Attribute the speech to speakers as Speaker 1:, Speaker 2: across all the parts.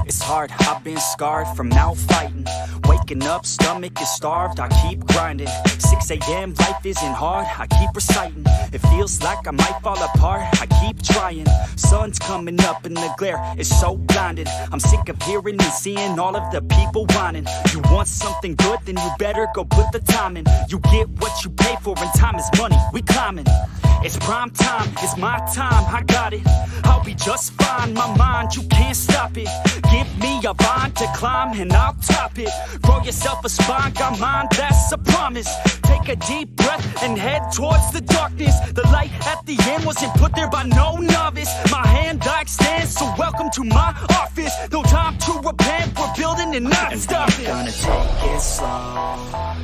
Speaker 1: It's hard, I've been scarred from out fighting. Waking up, stomach is starved, I keep grinding. 6 a.m, life isn't hard, I keep reciting. It feels like I might fall apart, I keep trying. Sun's coming up and the glare is so blinding. I'm sick of hearing and seeing all of the people whining. You want something good, then you better go put the time in. You get what you pay for and time is money, we climbing. It's prime time, it's my time, I got it. I'll be just fine, my mind, you can't stop it. Give me a vine to climb and I'll top it. Grow yourself a spine, got mine, that's a promise. Take a deep breath and head towards the darkness. The light at the end wasn't put there by no novice. My hand I extend, so welcome to my office. No time to repent, we're building and not stopping. We're gonna take it slow,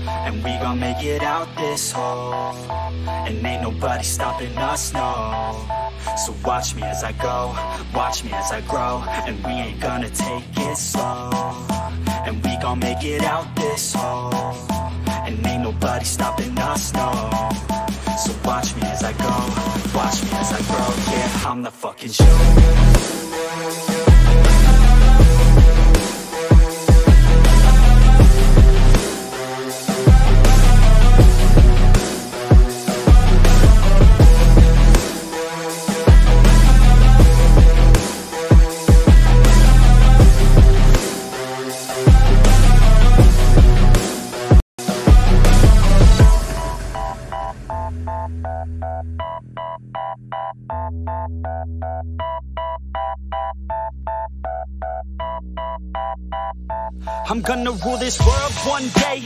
Speaker 1: and we gon' make it out this hole. And ain't nobody stopping us, no. So watch me as I go, watch me as I grow. And we ain't gonna take it slow, and we gon' make it out this hole. And ain't nobody stopping us, no. So watch me as I go, watch me as I grow. Yeah, I'm the fucking show. I'm gonna rule this world one day.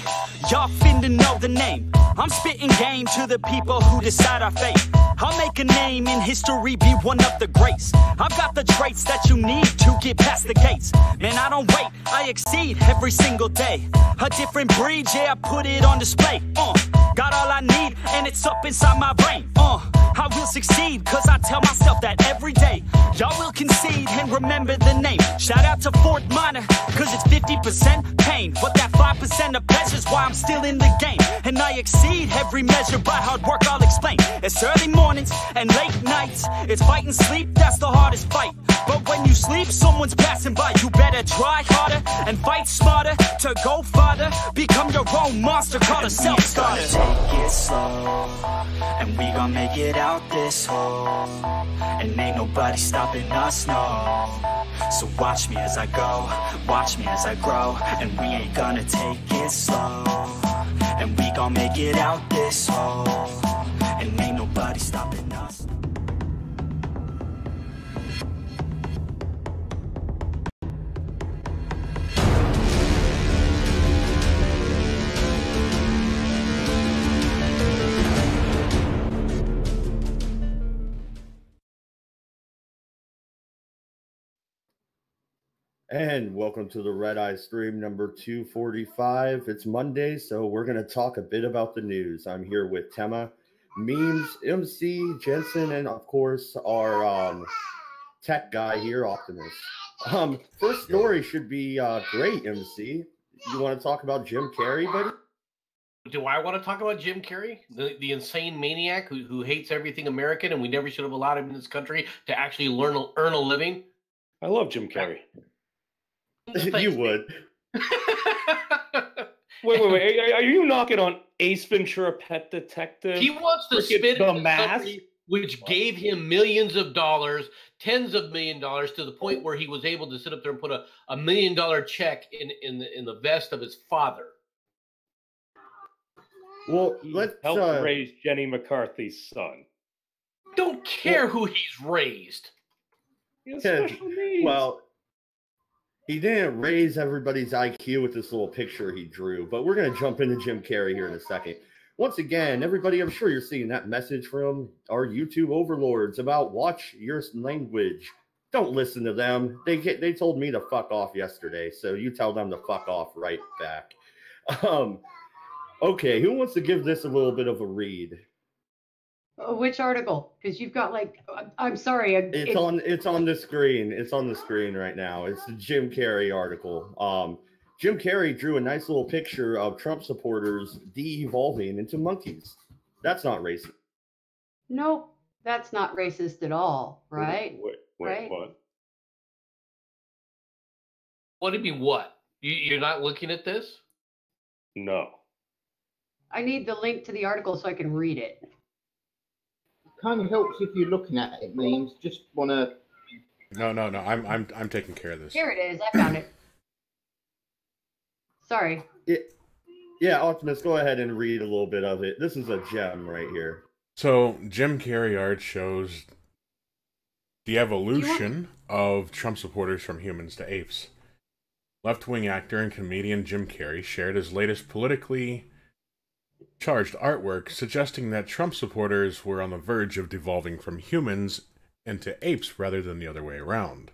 Speaker 1: Y'all finna know the name. I'm spitting game to the people who decide our fate. I'll make a name in history, be one of the greats. I've got the traits that you need to get past the gates. Man, I don't wait, I exceed every single day. A different breed, yeah, I put it on display. Got all I need, and it's up inside my brain. I will succeed, cause I tell myself that every day. Y'all will concede and remember the name. Shout out to Fort Minor, cause it's 50% pain. But that 5% of pleasure's why I'm still in the game. And I exceed every measure by hard work, I'll explain. It's early mornings and late nights. It's fight and sleep, that's the hardest fight. But when you sleep, someone's passing by. You better try harder and fight smarter to go farther. Become your own monster, call a self-starter. Take it slow, and we gon' make it out this hole. And ain't nobody stopping us, no. So watch me as I go, watch me as I grow. And we ain't gonna take it slow, and we gon' make it out this hole. And ain't nobody stopping us.
Speaker 2: And welcome to the Redeye stream number 245. It's Monday, so we're going to talk a bit about the news. I'm here with Temma, Memes, MC, Jensen, and of course our tech guy here, Optimus. First story should be great, MC. You want to talk about Jim Carrey, buddy?
Speaker 3: Do I want to talk about Jim Carrey, the insane maniac who hates everything American, and we never should have allowed him in this country to actually earn a living?
Speaker 4: I love Jim Carrey.
Speaker 2: You would.
Speaker 4: Wait. Are you knocking on Ace Ventura, Pet Detective?
Speaker 3: He wants to spit
Speaker 4: the
Speaker 3: in
Speaker 4: mask,
Speaker 3: country, which gave him millions of dollars, tens of $1 million, to the point where he was able to sit up there and put a $1 million check in the vest of his father.
Speaker 2: Well, let's
Speaker 4: help raise Jenny McCarthy's son.
Speaker 3: Don't care who he's raised.
Speaker 4: He has special needs.
Speaker 2: Well, he didn't raise everybody's IQ with this little picture he drew, but we're going to jump into Jim Carrey here in a second. Once again, everybody, I'm sure you're seeing that message from our YouTube overlords about watch your language. Don't listen to them. They told me to fuck off yesterday, so you tell them to fuck off right back. Okay, who wants to give this a little bit of a read?
Speaker 5: Which article? Because you've got I'm sorry.
Speaker 2: It's on the screen. It's on the screen right now. It's the Jim Carrey article. Jim Carrey drew a nice little picture of Trump supporters de-evolving into monkeys. That's not racist.
Speaker 5: Nope, that's not racist at all, right?
Speaker 4: Wait,
Speaker 5: Right?
Speaker 4: what?
Speaker 3: What do you mean, what? You're not looking at this?
Speaker 4: No.
Speaker 5: I need the link to the article so I can read it.
Speaker 6: Kind of helps if you're looking at it. Means just want to.
Speaker 7: No. I'm taking care of this.
Speaker 5: Here it is. I found it. Sorry.
Speaker 2: Yeah, Optimus, go ahead and read a little bit of it. This is a gem right here.
Speaker 7: So, Jim Carrey art shows the evolution of Trump supporters from humans to apes. Left-wing actor and comedian Jim Carrey shared his latest politically charged artwork suggesting that Trump supporters were on the verge of devolving from humans into apes rather than the other way around.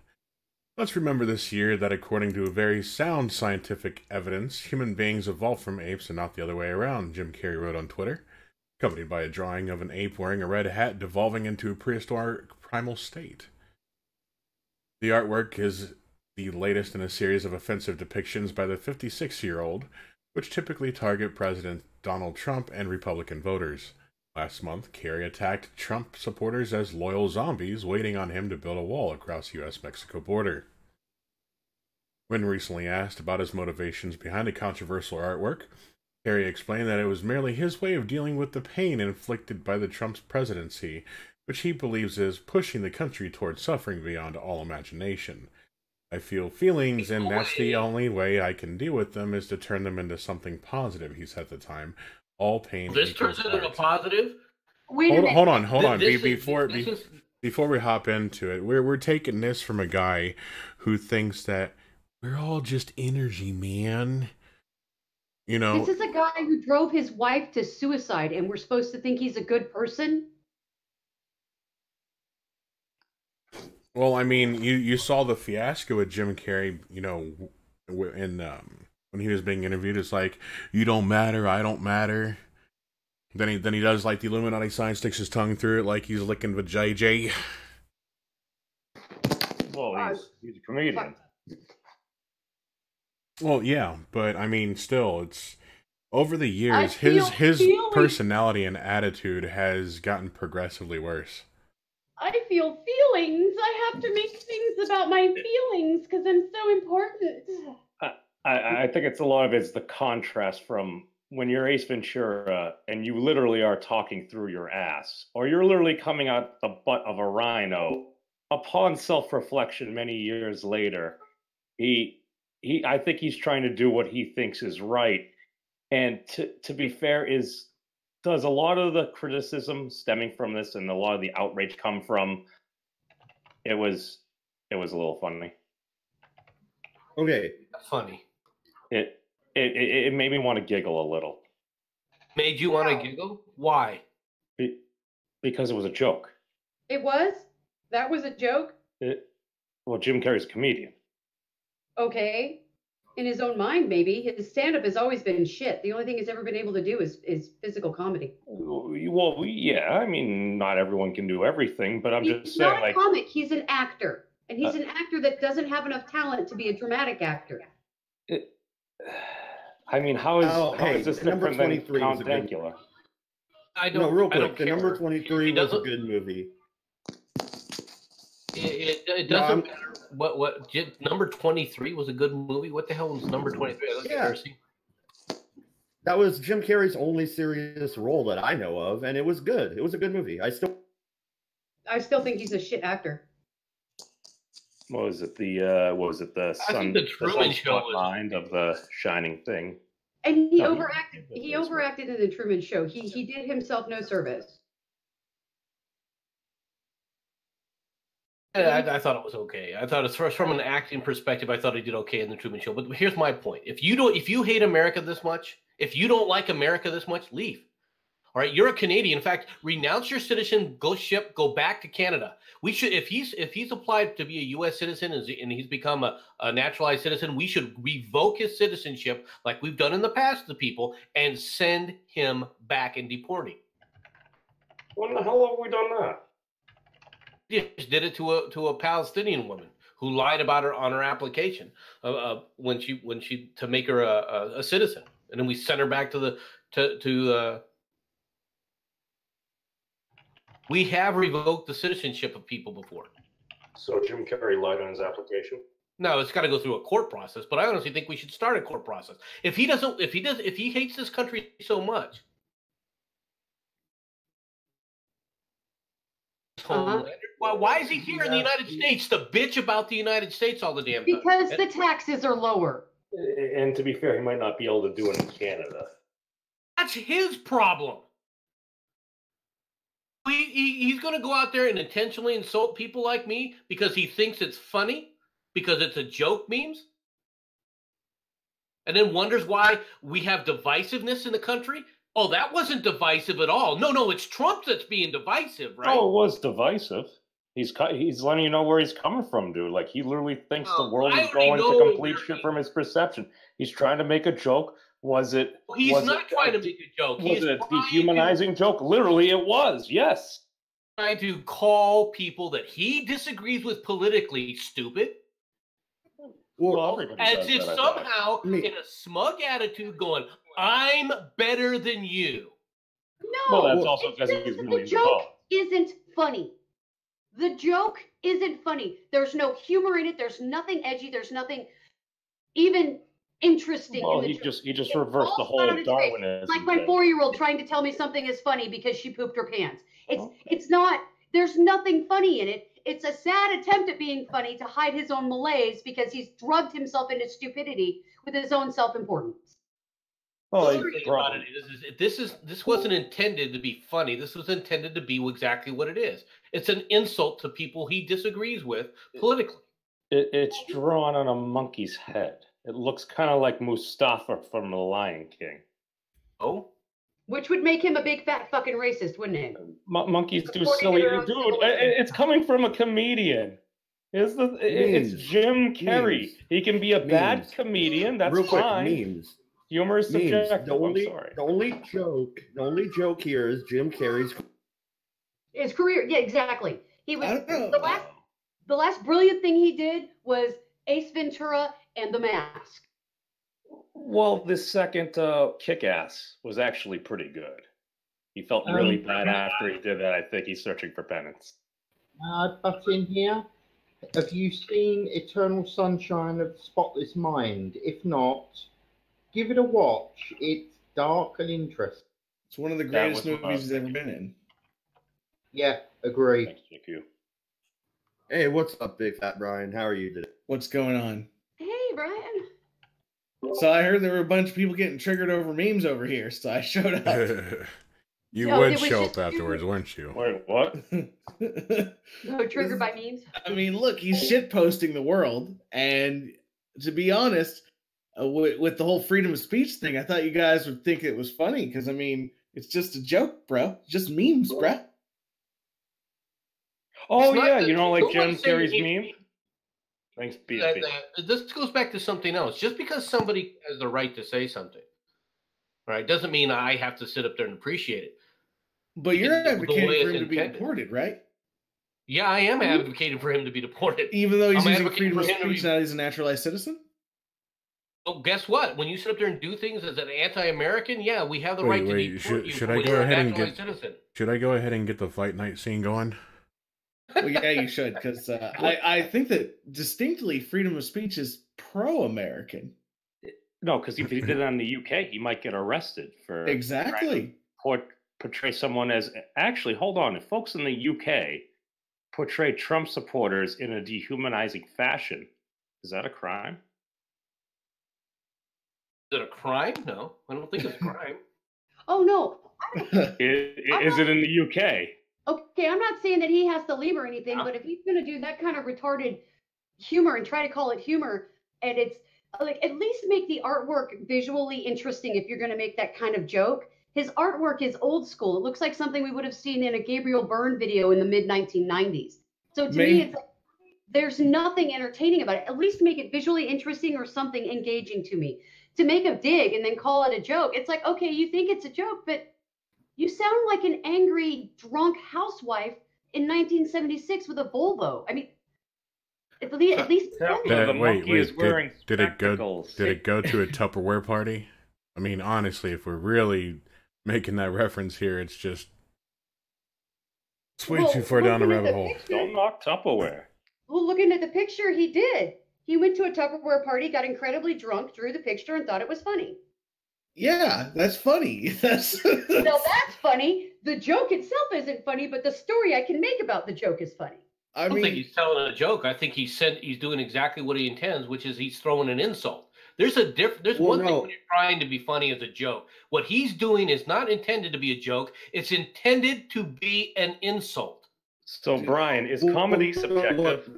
Speaker 7: Let's remember this year that according to very sound scientific evidence, human beings evolved from apes and not the other way around, Jim Carrey wrote on Twitter, accompanied by a drawing of an ape wearing a red hat devolving into a prehistoric primal state. The artwork is the latest in a series of offensive depictions by the 56-year-old, which typically target President Donald Trump and Republican voters. Last month, Carrey attacked Trump supporters as loyal zombies waiting on him to build a wall across the U.S.-Mexico border. When recently asked about his motivations behind the controversial artwork, Carrey explained that it was merely his way of dealing with the pain inflicted by the Trump's presidency, which he believes is pushing the country towards suffering beyond all imagination. I feel feelings, and that's the only way I can deal with them is to turn them into something positive, he said at the time. All pain.
Speaker 3: This turns into a positive?
Speaker 5: Wait a minute.
Speaker 7: Hold on.
Speaker 3: Before
Speaker 7: we hop into it, we're taking this from a guy who thinks that we're all just energy, man. You know.
Speaker 5: This is a guy who drove his wife to suicide, and we're supposed to think he's a good person?
Speaker 7: Well, I mean, you saw the fiasco with Jim Carrey, you know, in when he was being interviewed. It's like, you don't matter, I don't matter. Then he does like the Illuminati sign, sticks his tongue through it like he's licking vajayjay.
Speaker 4: Well, he's a comedian.
Speaker 7: Well, yeah, but I mean, still, it's over the years his personality and attitude has gotten progressively worse.
Speaker 5: I feel feelings. I have to make things about my feelings because I'm so important.
Speaker 4: I think it's a lot of it's the contrast from when you're Ace Ventura and you literally are talking through your ass, or you're literally coming out the butt of a rhino. Upon self-reflection many years later, I think he's trying to do what he thinks is right. And to be fair, does a lot of the criticism stemming from this and a lot of the outrage come from it was a little funny.
Speaker 2: Okay.
Speaker 3: Funny.
Speaker 4: It made me want to giggle a little.
Speaker 3: Made you want to giggle? Why?
Speaker 4: Because it was a joke.
Speaker 5: It was? That was a joke?
Speaker 4: Well, Jim Carrey's a comedian.
Speaker 5: Okay. In his own mind, maybe. His stand-up has always been shit. The only thing he's ever been able to do is physical comedy.
Speaker 4: Well, yeah. I mean, not everyone can do everything, but
Speaker 5: He's
Speaker 4: just saying,
Speaker 5: not a comic. He's an actor. And he's an actor that doesn't have enough talent to be a dramatic actor.
Speaker 4: I mean, how is this different than Count Dankula?
Speaker 2: Real quick, the number 23 was a good movie.
Speaker 3: It doesn't matter. What number 23 was a good movie? What the hell was number 23?
Speaker 2: That was Jim Carrey's only serious role that I know of, and it was good. It was a good movie. I still think he's a shit actor.
Speaker 4: What was it? The
Speaker 3: Truman Show
Speaker 4: mind of the Shining thing.
Speaker 5: And he overacted. He overacted in the Truman Show. He did himself no service.
Speaker 3: I thought it was okay. I thought from an acting perspective, I thought he did okay in the Truman Show. But here's my point: if you hate America this much, if you don't like America this much, leave. All right, you're a Canadian. In fact, renounce your citizen, go back to Canada. We should, if he's applied to be a U.S. citizen and he's become a naturalized citizen, we should revoke his citizenship like we've done in the past to people and send him back and deport him.
Speaker 4: When the hell have we done that?
Speaker 3: He just did it to a Palestinian woman who lied about her on her application when she to make her a citizen, and then we sent her back to We have revoked the citizenship of people before.
Speaker 4: So Jim Carrey lied on his application.
Speaker 3: No, it's got to go through a court process, but I honestly think we should start a court process. If he hates this country so much, why is he here in the United States to bitch about the United States all the damn time?
Speaker 5: Because the taxes are lower.
Speaker 4: And to be fair, he might not be able to do it in Canada.
Speaker 3: That's his problem. He's going to go out there and intentionally insult people like me because he thinks it's funny, because it's a joke memes, and then wonders why we have divisiveness in the country. Oh, that wasn't divisive at all. No, it's Trump that's being divisive, right?
Speaker 4: Oh, it was divisive. He's letting you know where he's coming from, dude. Like, he literally thinks the world is going to complete shit from his perception. He's trying to make a joke.
Speaker 3: He's not trying to make a joke.
Speaker 4: Was it a dehumanizing joke? Literally, it was. Yes.
Speaker 3: Trying to call people that he disagrees with politically stupid.
Speaker 4: Well,
Speaker 3: as if somehow in a smug attitude going, I'm better than you.
Speaker 5: No,
Speaker 4: well, that's also because he's really
Speaker 5: the joke isn't funny. The joke isn't funny. There's no humor in it. There's nothing edgy. There's nothing even interesting.
Speaker 4: Well,
Speaker 5: in the
Speaker 4: he just reversed the whole Darwinism.
Speaker 5: Like my 4-year-old trying to tell me something is funny because she pooped her pants. It's not. There's nothing funny in it. It's a sad attempt at being funny to hide his own malaise because he's drugged himself into stupidity with his own self-importance.
Speaker 4: Oh,
Speaker 3: this wasn't intended to be funny. This was intended to be exactly what it is. It's an insult to people he disagrees with politically.
Speaker 4: It's drawn on a monkey's head. It looks kind of like Mustafa from The Lion King.
Speaker 3: Oh?
Speaker 5: Which would make him a big fat fucking racist, wouldn't it?
Speaker 4: Monkeys do silly. Dude, it's coming from a comedian. It's Jim Carrey. Memes. He can be a bad comedian. That's
Speaker 2: real quick,
Speaker 4: fine.
Speaker 2: Memes.
Speaker 4: Humor is subjective.
Speaker 2: The only joke here is Jim Carrey's
Speaker 5: his career. Yeah, exactly. He was the last brilliant thing he did was Ace Ventura and The Mask.
Speaker 4: Well, this second Kick-Ass was actually pretty good. He felt really bad after he did that. I think he's searching for penance.
Speaker 6: But in here, have you seen Eternal Sunshine of the Spotless Mind? If not, give it a watch. It's dark and interesting.
Speaker 8: It's one of the greatest movies he's ever been in.
Speaker 6: Yeah, agree.
Speaker 4: Thank you.
Speaker 2: Hey, what's up, Big Fat Brian? How are you today?
Speaker 8: What's going on?
Speaker 5: Hey, Brian.
Speaker 8: So I heard there were a bunch of people getting triggered over memes over here, so I showed up.
Speaker 7: You would show up afterwards, wouldn't you?
Speaker 4: Wait, what?
Speaker 5: No, triggered by memes?
Speaker 8: I mean, look, he's shitposting the world, and to be honest, with the whole freedom of speech thing, I thought you guys would think it was funny, because, I mean, it's just a joke, bro. Just memes, bro.
Speaker 4: Oh, yeah, you know, like Jim Carrey's meme? Thanks, BFB.
Speaker 3: This goes back to something else. Just because somebody has the right to say something, right, doesn't mean I have to sit up there and appreciate it.
Speaker 8: But you're advocating for him to be deported, right?
Speaker 3: Yeah, I am advocating for him to be deported.
Speaker 8: Even though he's using freedom of speech now he's a naturalized citizen?
Speaker 3: Well, guess what? When you sit up there and do things as an anti-American, yeah, we have the right to deport you.
Speaker 7: Should I go ahead and get the fight night scene going?
Speaker 8: Well, yeah, you should, because I think that distinctly freedom of speech is pro-American.
Speaker 4: No, because if he did it in the UK, he might get arrested for
Speaker 8: exactly
Speaker 4: portray someone as actually. Hold on, if folks in the UK portray Trump supporters in a dehumanizing fashion, is that a crime?
Speaker 3: Is it a crime? No, I don't think it's a crime.
Speaker 5: Oh no,
Speaker 4: is it in the UK?
Speaker 5: Okay, I'm not saying that he has to leave or anything, but if he's going to do that kind of retarded humor and try to call it humor, and it's like, at least make the artwork visually interesting if you're going to make that kind of joke. His artwork is old school. It looks like something we would have seen in a Gabriel Byrne video in the mid-1990s. So to me, it's like, there's nothing entertaining about it. At least make it visually interesting or something engaging to me. To make a dig and then call it a joke, it's like, okay, you think it's a joke, but you sound like an angry, drunk housewife in 1976 with a Volvo. I mean, at least
Speaker 7: did it go to a Tupperware party? I mean, honestly, if we're really making that reference here, it's just It's way too far down the rabbit hole.
Speaker 4: Don't knock Tupperware.
Speaker 5: Well, looking at the picture, he did. He went to a Tupperware party, got incredibly drunk, drew the picture, and thought it was funny.
Speaker 8: Yeah, that's funny.
Speaker 5: Now that's funny. The joke itself isn't funny, but the story I can make about the joke is funny.
Speaker 3: I don't think he's telling a joke. I think he's doing exactly what he intends, which is he's throwing an insult. There's one thing when you're trying to be funny as a joke. What he's doing is not intended to be a joke. It's intended to be an insult.
Speaker 4: So, Brian, is comedy subjective?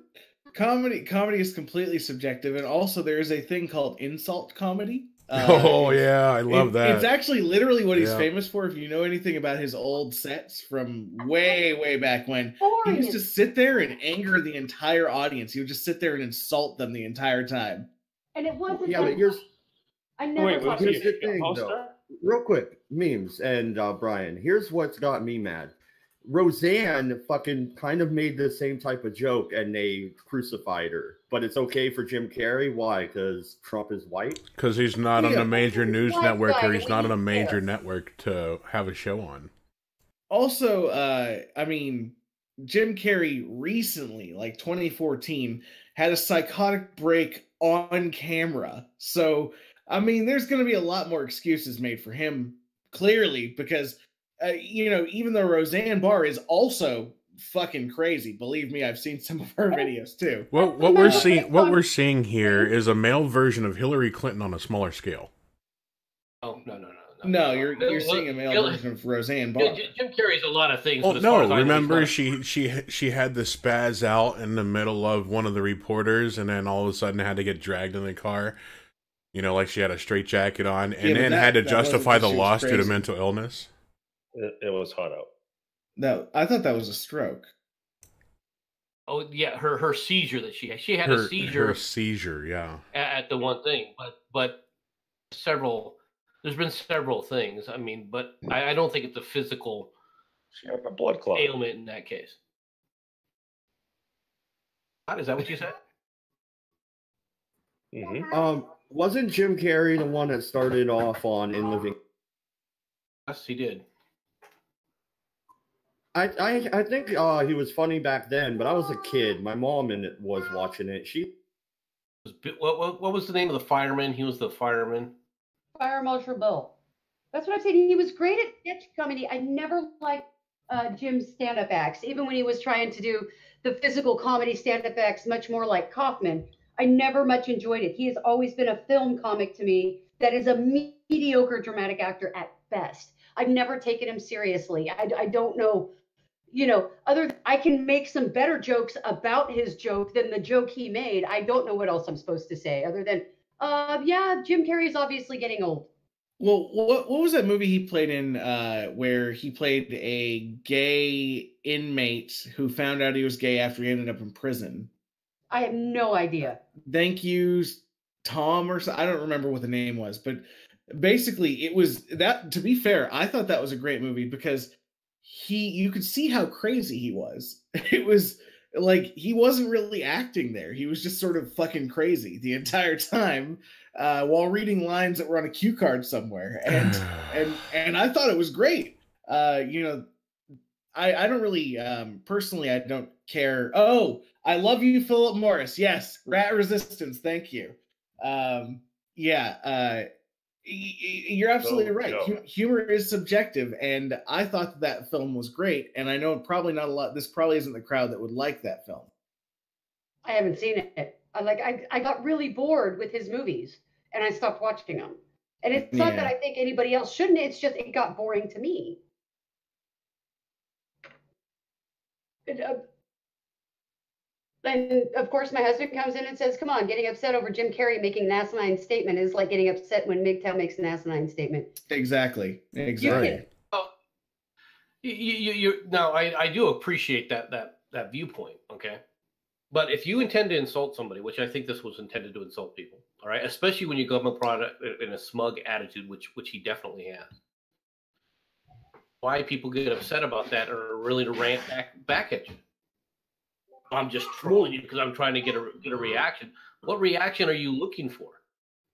Speaker 8: Comedy is completely subjective, and also there is a thing called insult comedy.
Speaker 7: Yeah, I love that.
Speaker 8: It's actually literally what he's famous for. If you know anything about his old sets from way back when, he used to sit there and anger the entire audience. He would just sit there and insult them the entire time.
Speaker 5: And it wasn't.
Speaker 2: Yeah, but here's
Speaker 4: the
Speaker 2: thing, though. Real quick, memes and Brian. Here's what's got me mad. Roseanne fucking kind of made the same type of joke and they crucified her. But it's okay for Jim Carrey. Why? Because Trump is white?
Speaker 7: Because he's not on a major news network, or he's not on a major network to have a show on.
Speaker 8: Also, I mean, Jim Carrey recently, like 2014, had a psychotic break on camera. So, I mean, there's going to be a lot more excuses made for him, clearly, because, even though Roseanne Barr is also fucking crazy, believe me, I've seen some of her videos too.
Speaker 7: Well, what we're seeing here is a male version of Hillary Clinton on a smaller scale.
Speaker 3: Oh, no.
Speaker 8: No, you're seeing a male version of Roseanne Barr.
Speaker 3: Jim Carrey's a lot of things.
Speaker 7: Oh, no, remember she had the spaz out in the middle of one of the reporters, and then all of a sudden had to get dragged in the car. Like she had a straitjacket on, and then had to justify the loss due to mental illness.
Speaker 4: It was hot out.
Speaker 8: No, I thought that was a stroke.
Speaker 3: Oh yeah, her seizure that she had a seizure.
Speaker 7: Her seizure, yeah.
Speaker 3: At the one thing, but several. There's been several things. I mean, but I don't think it's a physical
Speaker 4: a blood clot
Speaker 3: ailment in that case. Is that what you said?
Speaker 4: Mm-hmm.
Speaker 2: Wasn't Jim Carrey the one that started off on In Living?
Speaker 3: Yes, he did.
Speaker 2: I think he was funny back then, but I was a kid. My mom was watching it.
Speaker 3: What was the name of the fireman? He was the fireman.
Speaker 5: Fire Marshal Bill. That's what I'm saying. He was great at sketch comedy. I never liked Jim's stand-up acts, even when he was trying to do the physical comedy stand-up acts, much more like Kaufman. I never much enjoyed it. He has always been a film comic to me that is a mediocre dramatic actor at best. I've never taken him seriously. I don't know, I can make some better jokes about his joke than the joke he made. I don't know what else I'm supposed to say other than, Jim Carrey is obviously getting old.
Speaker 8: Well, what was that movie he played in where he played a gay inmate who found out he was gay after he ended up in prison?
Speaker 5: I have no idea.
Speaker 8: Thank you, Tom, or I don't remember what the name was, but basically it was that. To be fair, I thought that was a great movie because you could see how crazy he was. It was like he wasn't really acting there. He was just sort of fucking crazy the entire time while reading lines that were on a cue card somewhere. And I thought it was great. I don't really personally, I don't care. Oh, I love you, Philip Morris. Yes, Rat Resistance. Thank you. You're absolutely right. Humor is subjective, and I thought that film was great. And I know probably not a lot. This probably isn't the crowd that would like that film.
Speaker 5: I haven't seen it. I got really bored with his movies, and I stopped watching them. And it's not that I think anybody else shouldn't. It's just it got boring to me. And of course, my husband comes in and says, "Come on, getting upset over Jim Carrey making an asinine statement is like getting upset when MGTOW makes an asinine statement."
Speaker 8: Exactly.
Speaker 3: Oh, now I do appreciate that viewpoint. Okay, but if you intend to insult somebody, which I think this was intended to insult people, all right, especially when you go up product in a smug attitude, which he definitely has. Why people get upset about that or really to rant back at you? I'm just trolling you because I'm trying to get a reaction. What reaction are you looking for?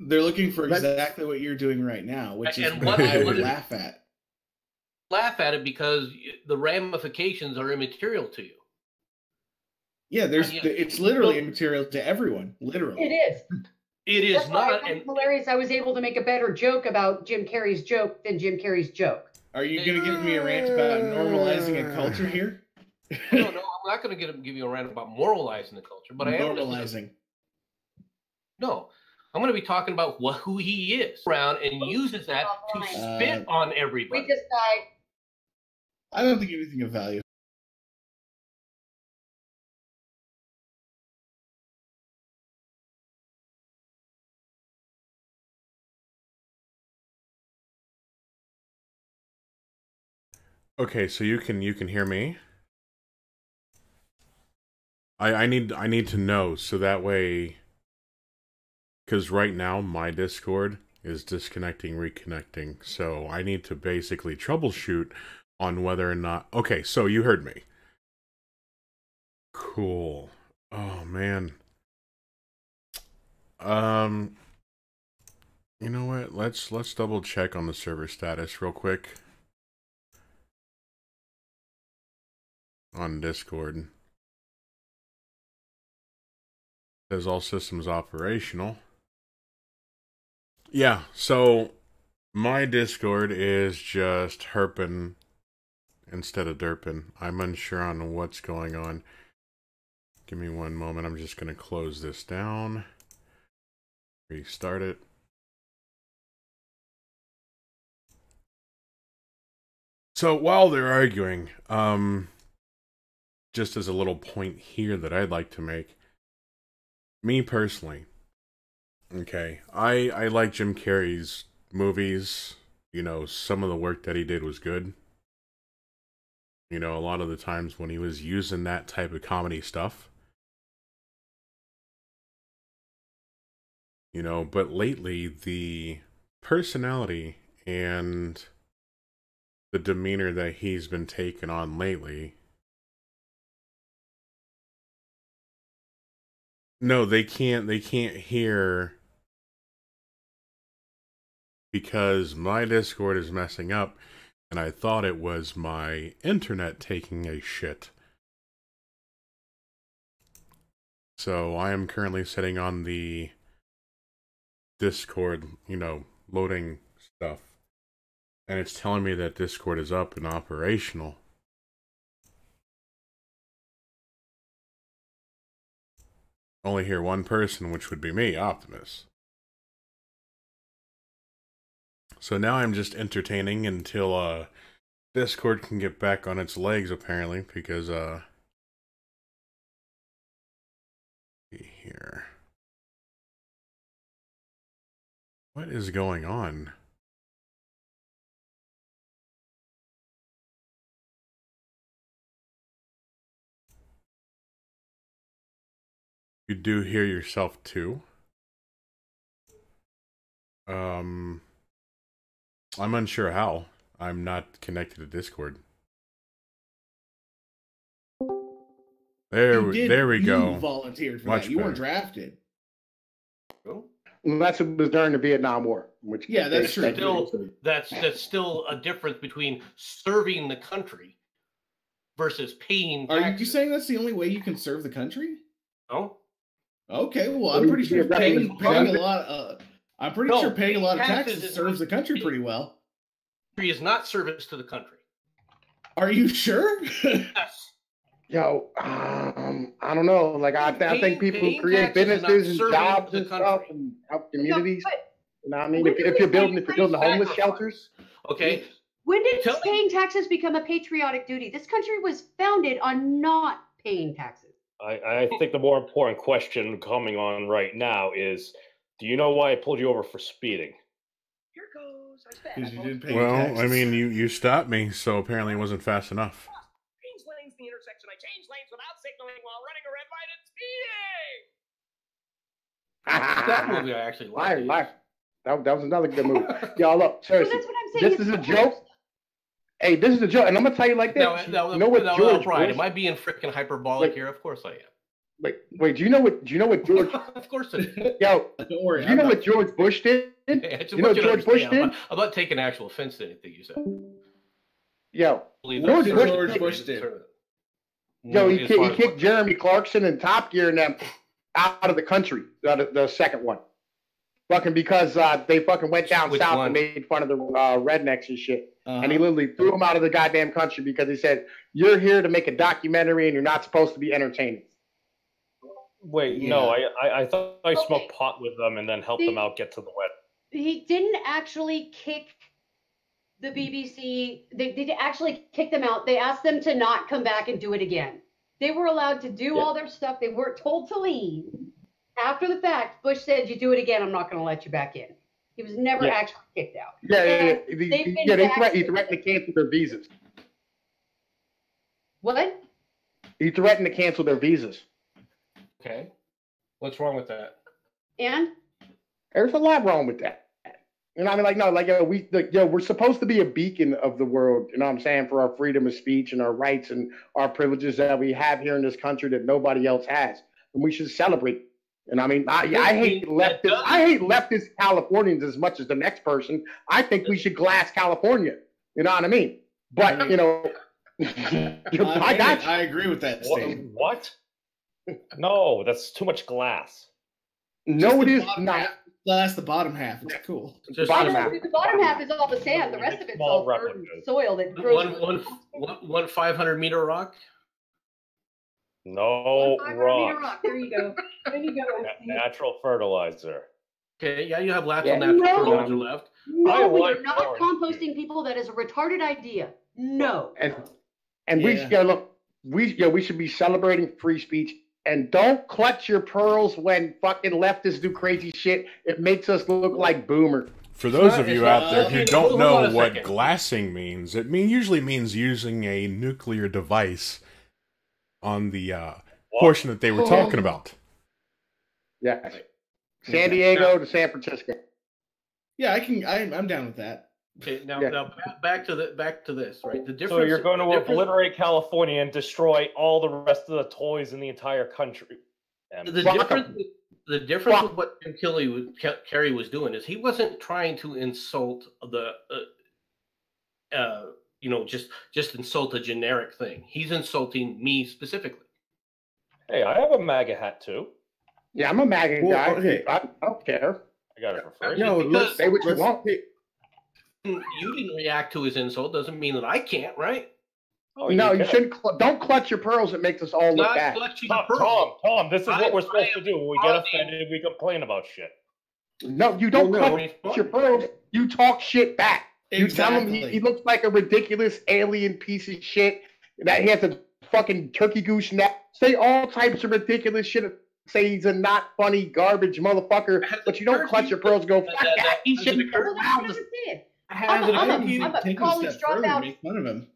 Speaker 8: They're looking for exactly what you're doing right now, which is what I would laugh at.
Speaker 3: Laugh at it because the ramifications are immaterial to you.
Speaker 8: Yeah, it's literally immaterial to everyone. Literally,
Speaker 5: It is.
Speaker 3: It is
Speaker 5: That's why
Speaker 3: not.
Speaker 5: it's hilarious. I was able to make a better joke about Jim Carrey's joke than Jim Carrey's joke.
Speaker 8: Are you going to give me a rant about normalizing a culture here?
Speaker 3: No, I'm not going to give you a rant about moralizing the culture, but I am
Speaker 8: normalizing.
Speaker 3: No, I'm going to be talking about who he is around and uses that to spit on everybody.
Speaker 5: We just died.
Speaker 8: I don't think anything of value.
Speaker 7: Okay, so you can hear me? I need to know so that way, because right now my Discord is disconnecting, reconnecting, so I need to basically troubleshoot on whether or not. Okay, so you heard me. Cool. Oh man. You know what? Let's double check on the server status real quick. On Discord. It says all systems operational. Yeah, so my Discord is just herping instead of derping. I'm unsure on what's going on. Give me one moment. I'm just going to close this down. Restart it. So while they're arguing, just as a little point here that I'd like to make. Me personally, okay, I like Jim Carrey's movies. You know, some of the work that he did was good. You know, a lot of the times when he was using that type of comedy stuff. You know, but lately the personality and the demeanor that he's been taking on lately. No, they can't hear because my Discord is messing up and I thought it was my internet taking a shit. So I am currently sitting on the Discord, you know, loading stuff. And it's telling me that Discord is up and operational. Only hear one person, which would be me, Optimus. So now I'm just entertaining until Discord can get back on its legs, apparently, because here. What is going on? You do hear yourself too. I'm unsure how. I'm not connected to Discord. There we go.
Speaker 8: You volunteered for
Speaker 7: Much
Speaker 8: that. You weren't
Speaker 7: better.
Speaker 8: drafted.
Speaker 9: Unless it was during the Vietnam War, which
Speaker 8: that's true.
Speaker 3: That's still a difference between serving the country versus paying taxes.
Speaker 8: Are you saying that's the only way you can serve the country?
Speaker 3: No.
Speaker 8: Okay, well, I'm pretty sure paying a lot. I'm pretty sure paying a lot of taxes serves the country pretty well.
Speaker 3: Is not service to the country.
Speaker 8: Are you sure?
Speaker 3: Yes.
Speaker 9: Yo, I don't know. Like I think people who create businesses and jobs and stuff and help communities. You know what I mean? If you're building homeless shelters.
Speaker 3: Okay.
Speaker 5: When did paying taxes become a patriotic duty? This country was founded on not paying taxes.
Speaker 4: I think the more important question coming on right now is, do you know why I pulled you over for speeding?
Speaker 5: Here goes.
Speaker 8: Because you didn't pay
Speaker 7: Well,
Speaker 8: taxes.
Speaker 7: I mean, you stopped me, so apparently it wasn't fast enough.
Speaker 10: Change lanes in the intersection. I changed lanes without signaling while running a red light and speeding.
Speaker 3: That movie I actually liked.
Speaker 9: That was another good movie. Y'all, look, seriously,
Speaker 5: That's what I'm saying.
Speaker 9: this is a joke. Hey, this is a joke, and I'm gonna tell you like this.
Speaker 3: No,
Speaker 9: you know what George
Speaker 3: Brian,
Speaker 9: Bush?
Speaker 3: am I being freaking hyperbolic here? Of course I am.
Speaker 9: Wait. Do you know what George?
Speaker 3: Of course I am.
Speaker 9: Yo,
Speaker 8: don't worry.
Speaker 9: Do you know what George Bush did?
Speaker 3: Hey,
Speaker 9: You know what George Bush did?
Speaker 3: I'm not taking actual offense to anything you said.
Speaker 9: Yo,
Speaker 8: George Bush did.
Speaker 9: Yo, he kicked Jeremy Clarkson and Top Gear and them out of the country. The second one, fucking because they fucking went down south and made fun of the rednecks and shit. And he literally threw them out of the goddamn country because he said, "You're here to make a documentary and you're not supposed to be entertaining."
Speaker 4: Wait, no, I thought I smoked pot with them and then helped them out get to the wet.
Speaker 5: He didn't actually kick the BBC. They actually kicked them out. They asked them to not come back and do it again. They were allowed to do all their stuff. They weren't told to leave. After the fact, Bush said, "You do it again, I'm not going to let you back in." He was never actually kicked out.
Speaker 9: They threatened to cancel their visas.
Speaker 5: What?
Speaker 9: He threatened to cancel their visas.
Speaker 3: Okay. What's wrong with that?
Speaker 5: And?
Speaker 9: There's a lot wrong with that. You know what I mean? Like, no, we're supposed to be a beacon of the world, you know what I'm saying, for our freedom of speech and our rights and our privileges that we have here in this country that nobody else has. And we should celebrate. And I mean, I hate leftist Californians as much as the next person. I think we should glass California. You know what I mean? But, you know,
Speaker 8: I agree with that statement.
Speaker 4: What? No, that's too much glass.
Speaker 9: No, it is not.
Speaker 8: Glass the bottom half. It's cool.
Speaker 5: The bottom half is all the sand. The rest of it's all dirt and soil that grows.
Speaker 3: One 500-meter rock?
Speaker 4: No,
Speaker 5: 500-meter rock. There you go. There you go.
Speaker 4: Natural fertilizer.
Speaker 3: Okay, yeah, you have lots of natural fertilizer left.
Speaker 5: No, we are not composting people. That is a retarded idea. No.
Speaker 9: And we should be celebrating free speech. And don't clutch your pearls when fucking leftists do crazy shit. It makes us look like boomer.
Speaker 7: For those of you out there who don't know what glassing means, it usually means using a nuclear device on the portion that they were talking about.
Speaker 9: Yeah. San Diego to San Francisco.
Speaker 8: Yeah, I'm down with that.
Speaker 3: Okay, now back to this, right? The difference.
Speaker 4: So you're going to obliterate California and destroy all the rest of the toys in the entire country.
Speaker 3: The difference with what Jim Carrey was doing is he wasn't trying to insult the, just insult a generic thing. He's insulting me specifically.
Speaker 4: Hey, I have a MAGA hat too.
Speaker 9: Yeah, I'm a MAGA guy. Okay. I don't care.
Speaker 4: I got it for free.
Speaker 9: No, let's say what you want.
Speaker 3: You didn't react to his insult doesn't mean that I can't, right?
Speaker 9: Oh, no, you shouldn't. Don't clutch your pearls. It makes us all look bad.
Speaker 4: Tom, this is what we're supposed to do. When we get offended, we complain about shit.
Speaker 9: No, you don't clutch your pearls. You talk shit back. You tell him he looks like a ridiculous alien piece of shit, that he has a fucking turkey goose neck. Say all types of ridiculous shit. Say he's a not funny garbage motherfucker, but you don't clutch your pearls and go, fuck that. He shouldn't go around.
Speaker 5: I'm a college dropout.
Speaker 8: Make fun of him.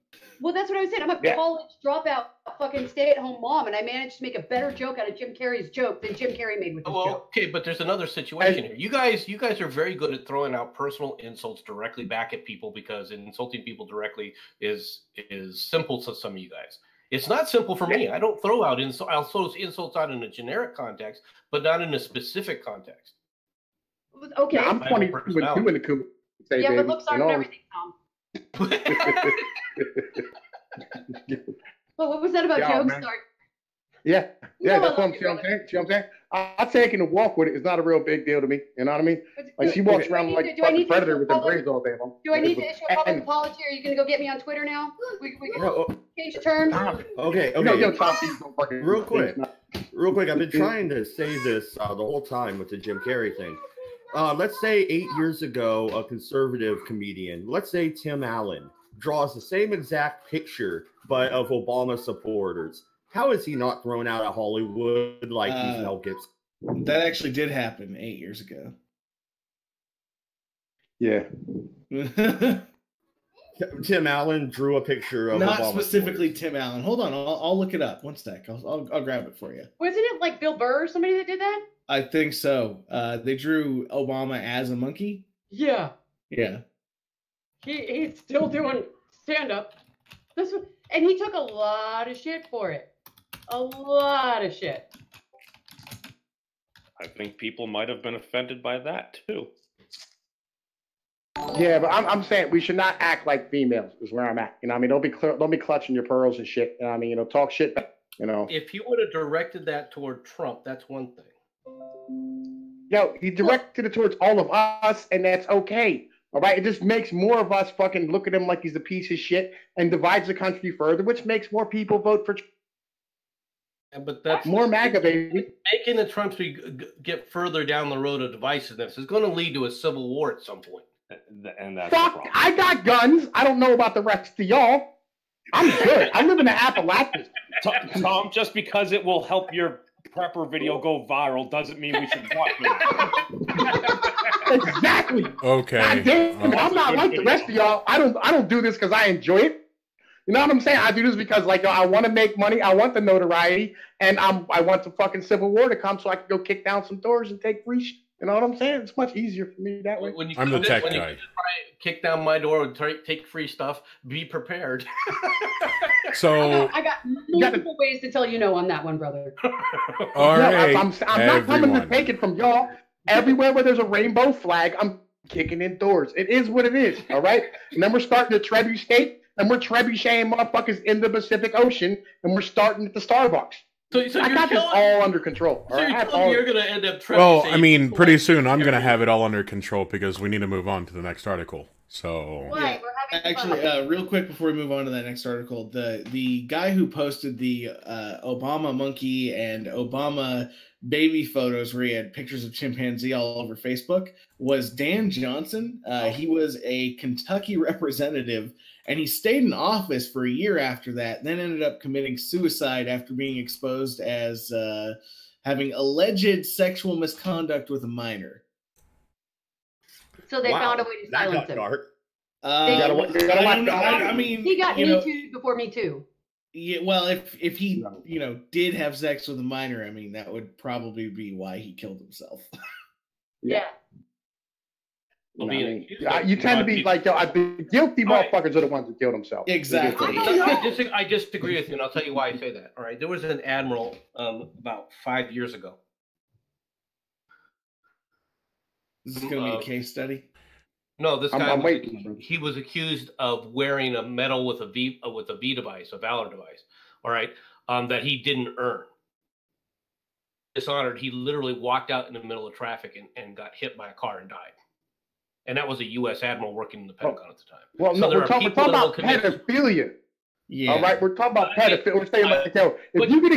Speaker 5: Well, that's what I was saying. I'm a college dropout, fucking stay-at-home mom, and I managed to make a better joke out of Jim Carrey's joke than Jim Carrey made with his joke.
Speaker 3: Okay, but there's another situation here. You guys are very good at throwing out personal insults directly back at people because insulting people directly is simple to some of you guys. It's not simple for me. I don't throw out insults. I'll throw insults out in a generic context, but not in a specific context.
Speaker 5: Okay.
Speaker 9: Yeah, I'm 22 in the coop.
Speaker 5: Yeah, but looks aren't everything, Tom. Well, what was that about jokes? Sorry.
Speaker 9: Yeah, that's what I'm saying. I'm taking a walk with it. It's not a real big deal to me. You know what I mean? Like she walks around like a fucking predator with the braids all day long.
Speaker 5: Do I need to issue a public apology, or are you going to go get me on Twitter now? We change the terms.
Speaker 2: Okay. Real quick. I've been trying to say this the whole time with the Jim Carrey thing. Let's say 8 years ago, a conservative comedian, let's say Tim Allen, draws the same exact picture, but of Obama supporters. How is he not thrown out of Hollywood like he's Mel Gibson?
Speaker 8: That actually did happen 8 years ago.
Speaker 9: Yeah.
Speaker 2: Tim Allen drew a picture of
Speaker 8: not
Speaker 2: Obama
Speaker 8: specifically
Speaker 2: supporters.
Speaker 8: Tim Allen. Hold on, I'll look it up. One sec. I'll grab it for you.
Speaker 5: Wasn't it like Bill Burr or somebody that did that?
Speaker 8: I think so. They drew Obama as a monkey.
Speaker 5: Yeah.
Speaker 8: Yeah.
Speaker 5: He's still doing stand-up. And he took a lot of shit for it. A lot of shit.
Speaker 4: I think people might have been offended by that too.
Speaker 9: Yeah, but I'm saying we should not act like females. Is where I'm at. You know, what I mean, don't be clutching your pearls and shit. You know, what I mean, talk shit. You know,
Speaker 3: If he would have directed that toward Trump, that's one thing.
Speaker 9: yo, he directed it towards all of us, and that's okay. All right, it just makes more of us fucking look at him like he's a piece of shit and divides the country further, which makes more people vote for.
Speaker 3: Yeah, but that's
Speaker 9: more MAGA, baby.
Speaker 3: Making the Trumps get further down the road of divisiveness is going to lead to a civil war at some point.
Speaker 4: And that's
Speaker 9: Fuck, I got guns. I don't know about the rest of y'all. I'm good. I live in the Appalachians.
Speaker 4: Tom, just because it will help your prepper video go viral doesn't mean we should watch it.
Speaker 9: Exactly.
Speaker 7: Okay.
Speaker 9: God damn it, I'm not like the rest of y'all. I don't do this because I enjoy it. You know what I'm saying? I do this because like I want to make money. I want the notoriety, and I want the fucking civil war to come so I can go kick down some doors and take free shit. You know what I'm saying? It's much easier for me that way.
Speaker 7: I'm the tech guy.
Speaker 3: You try kick down my door and take free stuff, be prepared.
Speaker 7: So
Speaker 5: I got multiple ways to tell you no on that one, brother.
Speaker 7: All right,
Speaker 9: I'm not coming to take it from y'all. Everywhere where there's a rainbow flag, I'm kicking in doors. It is what it is, all right? And then we're starting to trebuchet, and we're trebucheting motherfuckers in the Pacific Ocean, and we're starting at the Starbucks.
Speaker 3: So
Speaker 9: I got this all under control.
Speaker 3: So you're going to end up trebucheting.
Speaker 7: Well, I mean, pretty soon I'm going to have it all under control because we need to move on to the next article. So
Speaker 5: Right, we're having
Speaker 8: Actually,
Speaker 5: fun.
Speaker 8: real quick before we move on to that next article, the guy who posted the Obama monkey and Obama baby photos where he had pictures of chimpanzee all over Facebook was Dan Johnson. He was a Kentucky representative, and he stayed in office for a year after that, then ended up committing suicide after being exposed as having alleged sexual misconduct with a minor.
Speaker 5: So they found a way to silence him.
Speaker 8: I mean,
Speaker 5: he got Me Too before Me Too.
Speaker 8: Yeah, well, if he did have sex with a minor, I mean that would probably be why he killed himself.
Speaker 5: Yeah.
Speaker 9: You tend to be like, the guilty motherfuckers are the ones who killed themselves.
Speaker 8: Exactly.
Speaker 3: I disagree with you, and I'll tell you why I say that. All right, there was an admiral about 5 years ago.
Speaker 8: Is this going to be a case study?
Speaker 3: No, this guy.
Speaker 9: I'm waiting.
Speaker 3: He was accused of wearing a medal with a V device, a valor device. All right, that he didn't earn. Dishonored. He literally walked out in the middle of traffic and got hit by a car and died. And that was a U.S. admiral working in the Pentagon at the time.
Speaker 9: Well,
Speaker 3: so
Speaker 9: no, we're talking about pedophilia.
Speaker 8: Yeah.
Speaker 9: All right, we're talking about pedophilia. We're saying like, if you get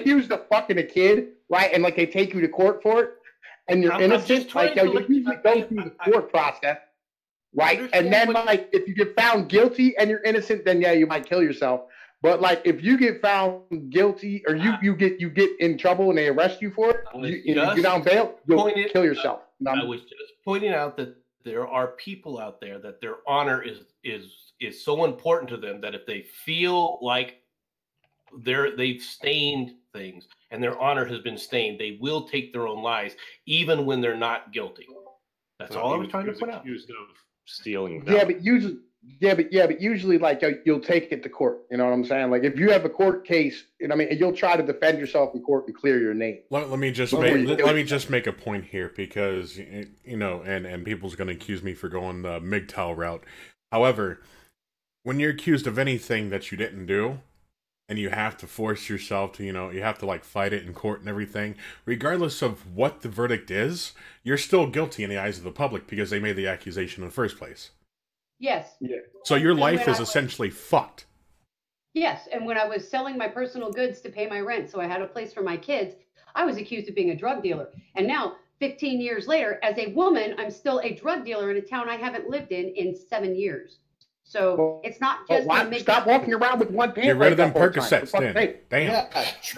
Speaker 9: accused of fucking a kid, right, and like they take you to court for it, and you're innocent, like you usually go through the court process, right? And then like if you get found guilty and you're innocent, then yeah, you might kill yourself. But like if you get found guilty or you get in trouble and they arrest you for it, you get on bail, you'll kill yourself.
Speaker 3: I was just pointing out that there are people out there that their honor is so important to them that if they feel like they've stained things and their honor has been stained, they will take their own lives even when they're not guilty. That's all I was trying to point out.
Speaker 4: Accused of stealing.
Speaker 9: Yeah, but usually like you'll take it to court. You know what I'm saying? Like if you have a court case, you'll try to defend yourself in court and clear your name.
Speaker 7: Let me just make a point here because and people's going to accuse me for going the MGTOW route. However, when you're accused of anything that you didn't do, and you have to force yourself to, you have to like fight it in court and everything, regardless of what the verdict is, you're still guilty in the eyes of the public because they made the accusation in the first place.
Speaker 5: Yes.
Speaker 9: Yeah.
Speaker 7: So your life is essentially fucked.
Speaker 5: Yes, and when I was selling my personal goods to pay my rent, so I had a place for my kids, I was accused of being a drug dealer. And now, 15 years later, as a woman, I'm still a drug dealer in a town I haven't lived in 7 years. So it's not just
Speaker 9: stop walking around with one pant.
Speaker 7: Get rid of them Percocets, then. Damn.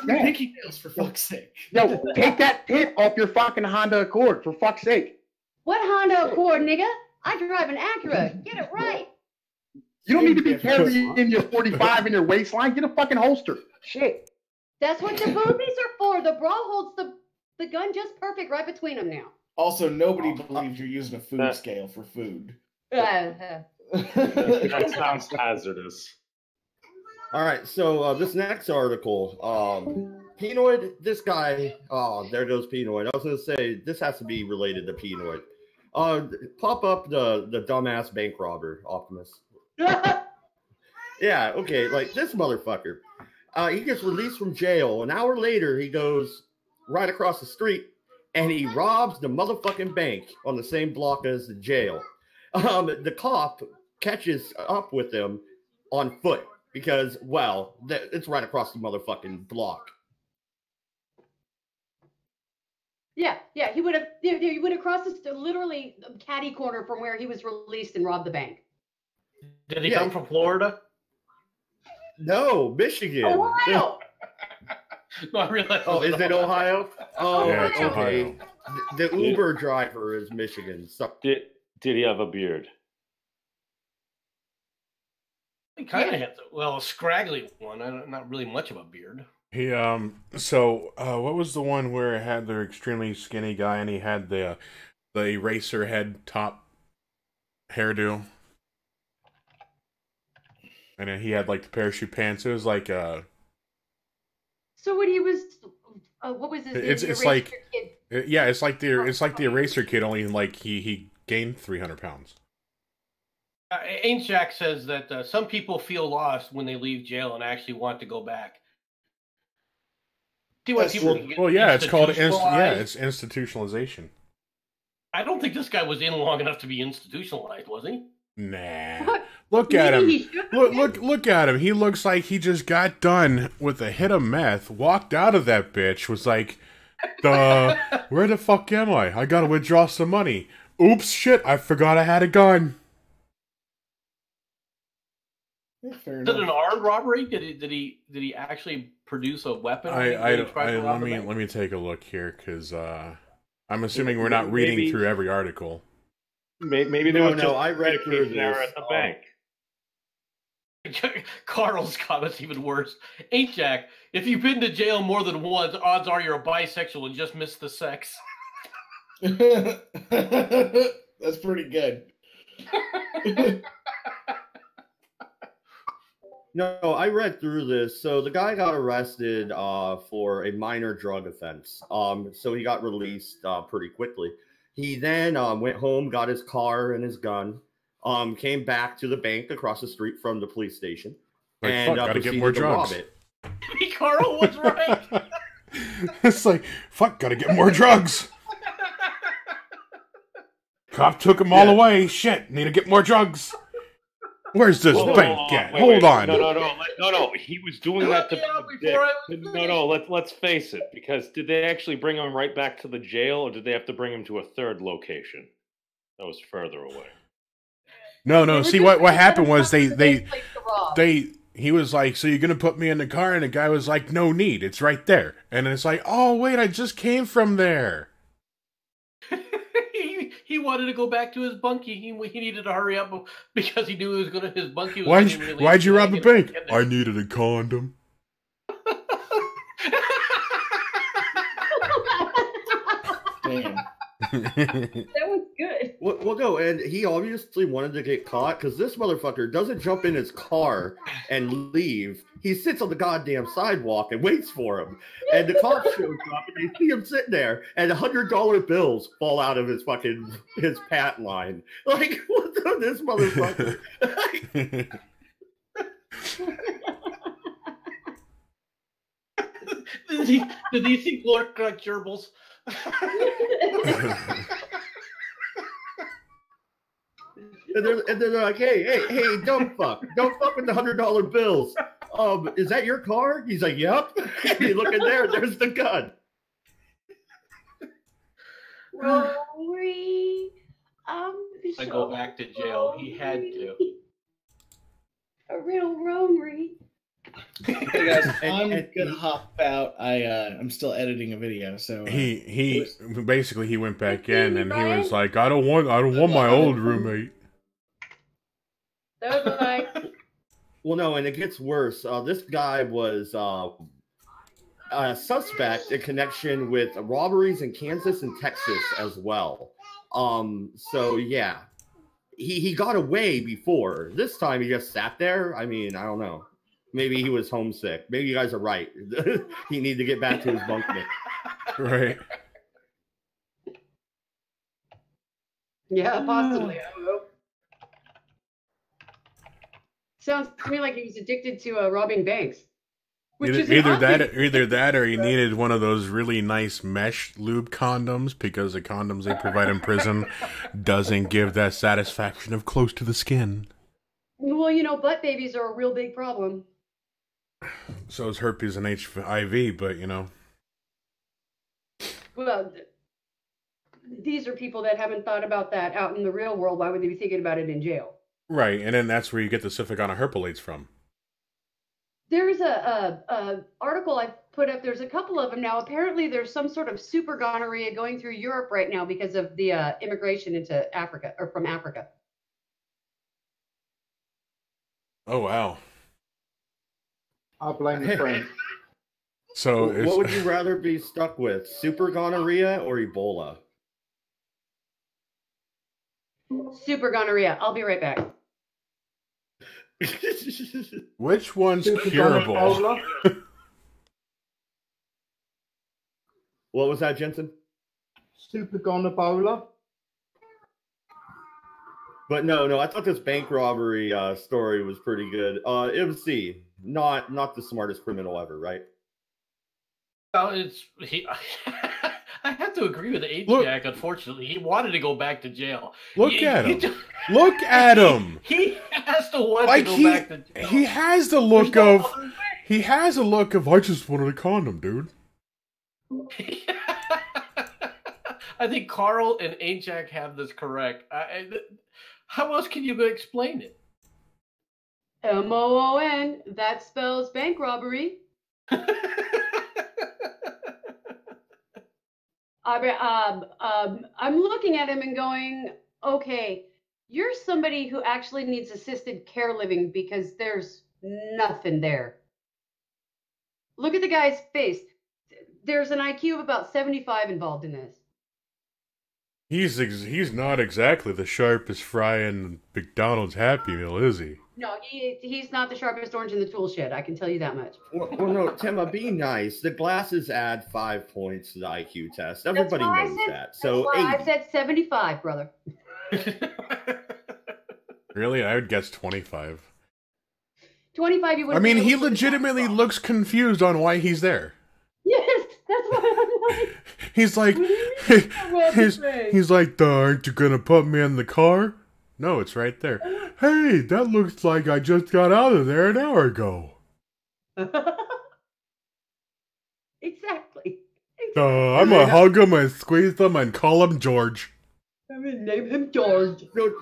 Speaker 8: Yeah, Mickey Mouse, for fuck's sake.
Speaker 9: Yo, take that pit off your fucking Honda Accord, for fuck's sake.
Speaker 5: What Honda Accord, nigga? I drive an Acura. Get it right.
Speaker 9: You don't need to be carrying your 45 in your waistline. Get a fucking holster. Shit.
Speaker 5: That's what the boobies are for. The bra holds the gun just perfect right between them now.
Speaker 8: Also, nobody believes you're using a food scale for food.
Speaker 4: That sounds hazardous.
Speaker 2: All right, so this next article, Penoid, this guy, there goes Penoid. I was going to say, this has to be related to Penoid. Pop up the dumbass bank robber, Optimus. Yeah, okay, like this motherfucker. He gets released from jail. An hour later, he goes right across the street and he robs the motherfucking bank on the same block as the jail. The cop catches up with him on foot because, well, it's right across the motherfucking block.
Speaker 5: Yeah, he would have crossed this literally catty corner from where he was released and robbed the bank.
Speaker 3: Did he come from Florida?
Speaker 2: No, Michigan.
Speaker 5: Ohio.
Speaker 3: No, I realize.
Speaker 2: Oh, is it Ohio? Oh,
Speaker 7: Yeah, it's
Speaker 2: okay.
Speaker 7: Ohio.
Speaker 2: The Uber driver is Michigan. So
Speaker 4: Did he have a beard?
Speaker 3: He kind of has a scraggly one. Not really much of a beard.
Speaker 7: He what was the one where it had the extremely skinny guy and he had the eraser head top hairdo? And then he had like the parachute pants. It was like
Speaker 5: So when he was, what was his name?
Speaker 7: It's like kid? Yeah, it's like the eraser kid, only like he gained 300 pounds.
Speaker 3: Ain't Jack says that some people feel lost when they leave jail and actually want to go back. Do you want people to get
Speaker 7: it's called it's
Speaker 3: institutionalized?
Speaker 7: institutionalization.
Speaker 3: I don't think this guy was in long enough to be institutionalized, was he?
Speaker 7: Nah. Look at him. Look at him. He looks like he just got done with a hit of meth, walked out of that bitch, was like, where the fuck am I? I gotta withdraw some money. Oops, shit, I forgot I had a gun.
Speaker 8: Fair
Speaker 3: Is it
Speaker 8: enough.
Speaker 3: an armed robbery? Did he actually produce a weapon?
Speaker 7: Let me take a look here, because I'm assuming we're not reading through every article.
Speaker 4: Maybe there was
Speaker 2: I read through this.
Speaker 4: At the bank.
Speaker 3: Carl's comment's even worse. Ain't Jack, if you've been to jail more than once, odds are you're a bisexual and just missed the sex.
Speaker 8: That's pretty good.
Speaker 2: No, I read through this. So the guy got arrested for a minor drug offense. So he got released pretty quickly. He then went home, got his car and his gun, came back to the bank across the street from the police station, and
Speaker 7: gotta get
Speaker 2: proceeded
Speaker 7: more
Speaker 2: to
Speaker 7: drugs.
Speaker 2: rob it.
Speaker 3: Carl was right.
Speaker 7: It's like, fuck, gotta get more drugs. Cop took them all away. Shit, need to get more drugs. Where's this bank at? Hold on.
Speaker 4: No. He was doing that to let's face it. Because did they actually bring him right back to the jail, or did they have to bring him to a third location that was further away?
Speaker 7: No. See, what happened was he was like, so you're gonna put me in the car, and the guy was like, no need, it's right there. And it's like, oh wait, I just came from there.
Speaker 3: He wanted to go back to his bunkie. He needed to hurry up because he knew his bunkie was
Speaker 7: Why'd you rob the bank? I needed a condom.
Speaker 8: Damn.
Speaker 5: That was good.
Speaker 2: Well, no, and he obviously wanted to get caught because this motherfucker doesn't jump in his car and leave. He sits on the goddamn sidewalk and waits for him. And the cop shows up and they see him sitting there, and $100 bills fall out of his pat line. Like, what the this motherfucker?
Speaker 3: Did he see Lord gerbils?
Speaker 2: And they're like, hey, don't fuck with the $100 bills. Is that your car? He's like, yep. You look in there, there's the gun.
Speaker 5: Rory,
Speaker 3: I go back to jail. He had to.
Speaker 5: A real Rory.
Speaker 8: Hey guys, I'm gonna hop out. I'm still editing a video, so
Speaker 7: he basically he went back in and he was like, I don't want my old roommate.
Speaker 5: That was like,
Speaker 2: well, no, and it gets worse. This guy was a suspect in connection with robberies in Kansas and Texas as well. So yeah, he got away before. This time he just sat there. I mean, I don't know. Maybe he was homesick. Maybe you guys are right. He needed to get back to his bunkmate.
Speaker 7: Right.
Speaker 5: Yeah, possibly. I don't know. Sounds to me like he was addicted to robbing banks. Which is
Speaker 7: Either that, or he needed one of those really nice mesh lube condoms, because the condoms they provide in prison doesn't give that satisfaction of close to the skin.
Speaker 5: Well, you know, butt babies are a real big problem.
Speaker 7: So is herpes and HIV, but you know.
Speaker 5: Well, these are people that haven't thought about that out in the real world. Why would they be thinking about it in jail?
Speaker 7: Right, and then that's where you get the syphilitic herpelates from.
Speaker 5: There's a article I put up. There's a couple of them now. Apparently, there's some sort of super gonorrhea going through Europe right now because of the immigration into Africa, or from Africa.
Speaker 7: Oh wow!
Speaker 6: I blame the French.
Speaker 7: So,
Speaker 2: what would you rather be stuck with, super gonorrhea or Ebola?
Speaker 5: Super gonorrhea. I'll be right back.
Speaker 7: Which one's curable?
Speaker 2: What was that, Jensen?
Speaker 6: Super gonorrhea.
Speaker 2: But no, I thought this bank robbery story was pretty good. It was not the smartest criminal ever, right?
Speaker 3: Well, I have to agree with Jack. Unfortunately, he wanted to go back to jail.
Speaker 7: Look at him. Look at him.
Speaker 3: He has to want to go back to jail.
Speaker 7: He has the look of. He has a look of. I just wanted a condom, dude.
Speaker 3: I think Carl and Jack have this correct. How else can you explain it?
Speaker 5: MOON. That spells bank robbery. I'm looking at him and going, okay, you're somebody who actually needs assisted care living because there's nothing there. Look at the guy's face. There's an IQ of about 75 involved in this.
Speaker 7: He's not exactly the sharpest fry in McDonald's Happy Meal, is he?
Speaker 5: No, he's not the sharpest orange in the tool shed. I can tell you that much.
Speaker 2: Well, no, Temma, be nice. The glasses add 5 points to the IQ test. Everybody knows that. So
Speaker 5: I said 75, brother.
Speaker 7: Really? I would guess 25.
Speaker 5: 25, you would.
Speaker 7: I mean, he legitimately looks confused on why he's there.
Speaker 5: Yes, that's what I'm like.
Speaker 7: He's like, he's like, aren't you gonna put me in the car? No, it's right there. Hey, that looks like I just got out of there an hour ago.
Speaker 5: Exactly.
Speaker 7: I'm gonna hug him and squeeze him and call him George.
Speaker 5: I'm gonna name him George.
Speaker 2: No,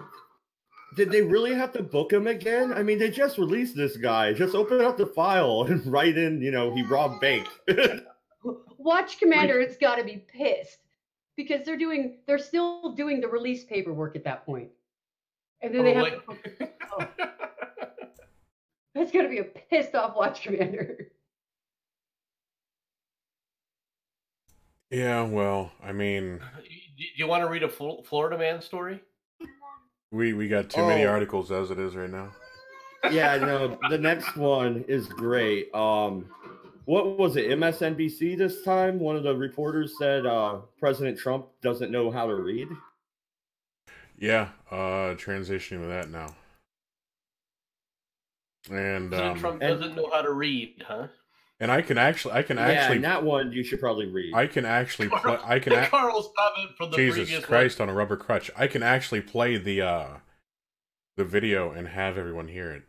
Speaker 2: did they really have to book him again? I mean, they just released this guy. Just open up the file and write in, he robbed bank.
Speaker 5: Watch Commander has got to be pissed because they're still doing the release paperwork at that point. And then they have that's going to be a pissed off Watch Commander.
Speaker 7: Yeah, well, I mean,
Speaker 3: Do you want to read a Florida man story?
Speaker 7: We got too many articles as it is right now.
Speaker 2: Yeah, no, the next one is great. What was it, MSNBC this time? One of the reporters said President Trump doesn't know how to read.
Speaker 7: Yeah, transitioning with that now. And
Speaker 3: Trump doesn't know how to read, huh?
Speaker 7: And I can actually
Speaker 2: and that one you should probably read.
Speaker 7: I can actually play.
Speaker 3: Carl's comment from the
Speaker 7: Jesus
Speaker 3: previous
Speaker 7: Christ
Speaker 3: one.
Speaker 7: on a rubber crutch. I can actually play the video and have everyone hear it.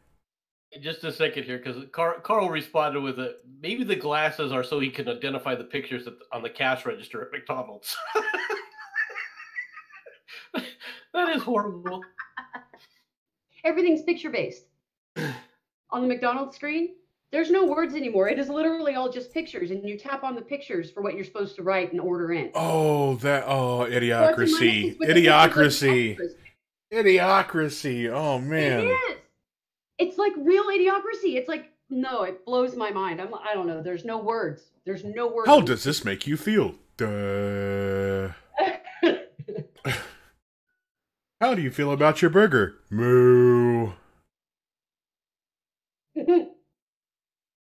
Speaker 3: Just a second here, because Carl responded with it. Maybe the glasses are so he can identify the pictures on the cash register at McDonald's. That is horrible.
Speaker 5: Everything's picture based. On the McDonald's screen, there's no words anymore. It is literally all just pictures, and you tap on the pictures for what you're supposed to write and order in.
Speaker 7: Idiocracy. Idiocracy. Oh, man.
Speaker 5: It is. It's like real idiocracy. It's like, no, it blows my mind. I don't know. There's no words. There's no words.
Speaker 7: How does this make you feel? Duh. How do you feel about your burger? Moo.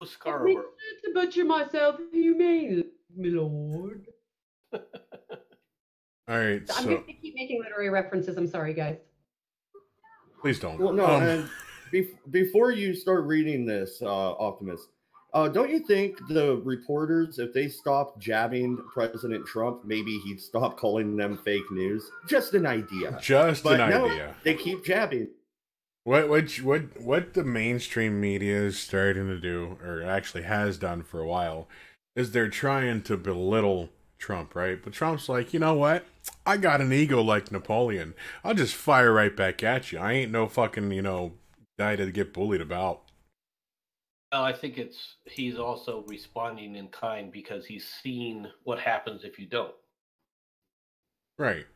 Speaker 3: Scarborough.
Speaker 5: To butcher myself, you mean, my lord?
Speaker 7: All right,
Speaker 5: I'm
Speaker 7: so
Speaker 5: going to keep making literary references. I'm sorry, guys.
Speaker 7: please don't.
Speaker 2: Well, no, and before you start reading this, Optimus, don't you think the reporters, if they stopped jabbing President Trump, maybe he'd stop calling them fake news? Just an idea.
Speaker 7: An idea.
Speaker 2: They keep jabbing.
Speaker 7: What the mainstream media is starting to do, or actually has done for a while, is they're trying to belittle Trump, right? But Trump's like, you know what? I got an ego like Napoleon. I'll just fire right back at you. I ain't no fucking, guy to get bullied about.
Speaker 3: Well, I think he's also responding in kind because he's seen what happens if you don't.
Speaker 7: Right.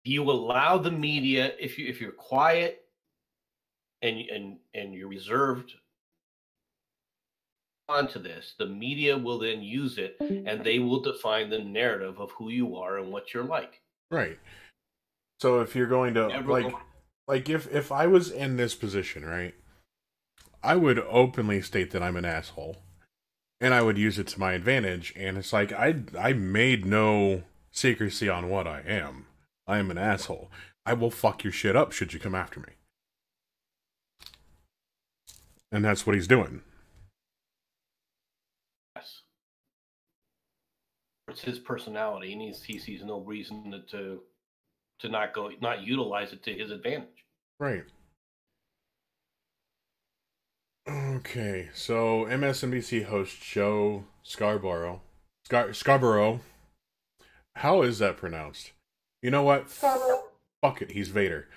Speaker 3: You allow the media, if you're quiet and you're reserved onto this, the media will then use it and they will define the narrative of who you are and what you're like.
Speaker 7: Right. So if you're going to if I was in this position, right, I would openly state that I'm an asshole and I would use it to my advantage. And it's like, I made no secrecy on what I am. I am an asshole. I will fuck your shit up should you come after me. And that's what he's doing.
Speaker 3: Yes. It's his personality, and he sees no reason to not utilize it to his advantage.
Speaker 7: Right. Okay, so MSNBC host Joe Scarborough. How is that pronounced? You know what? Fuck it, he's Vader.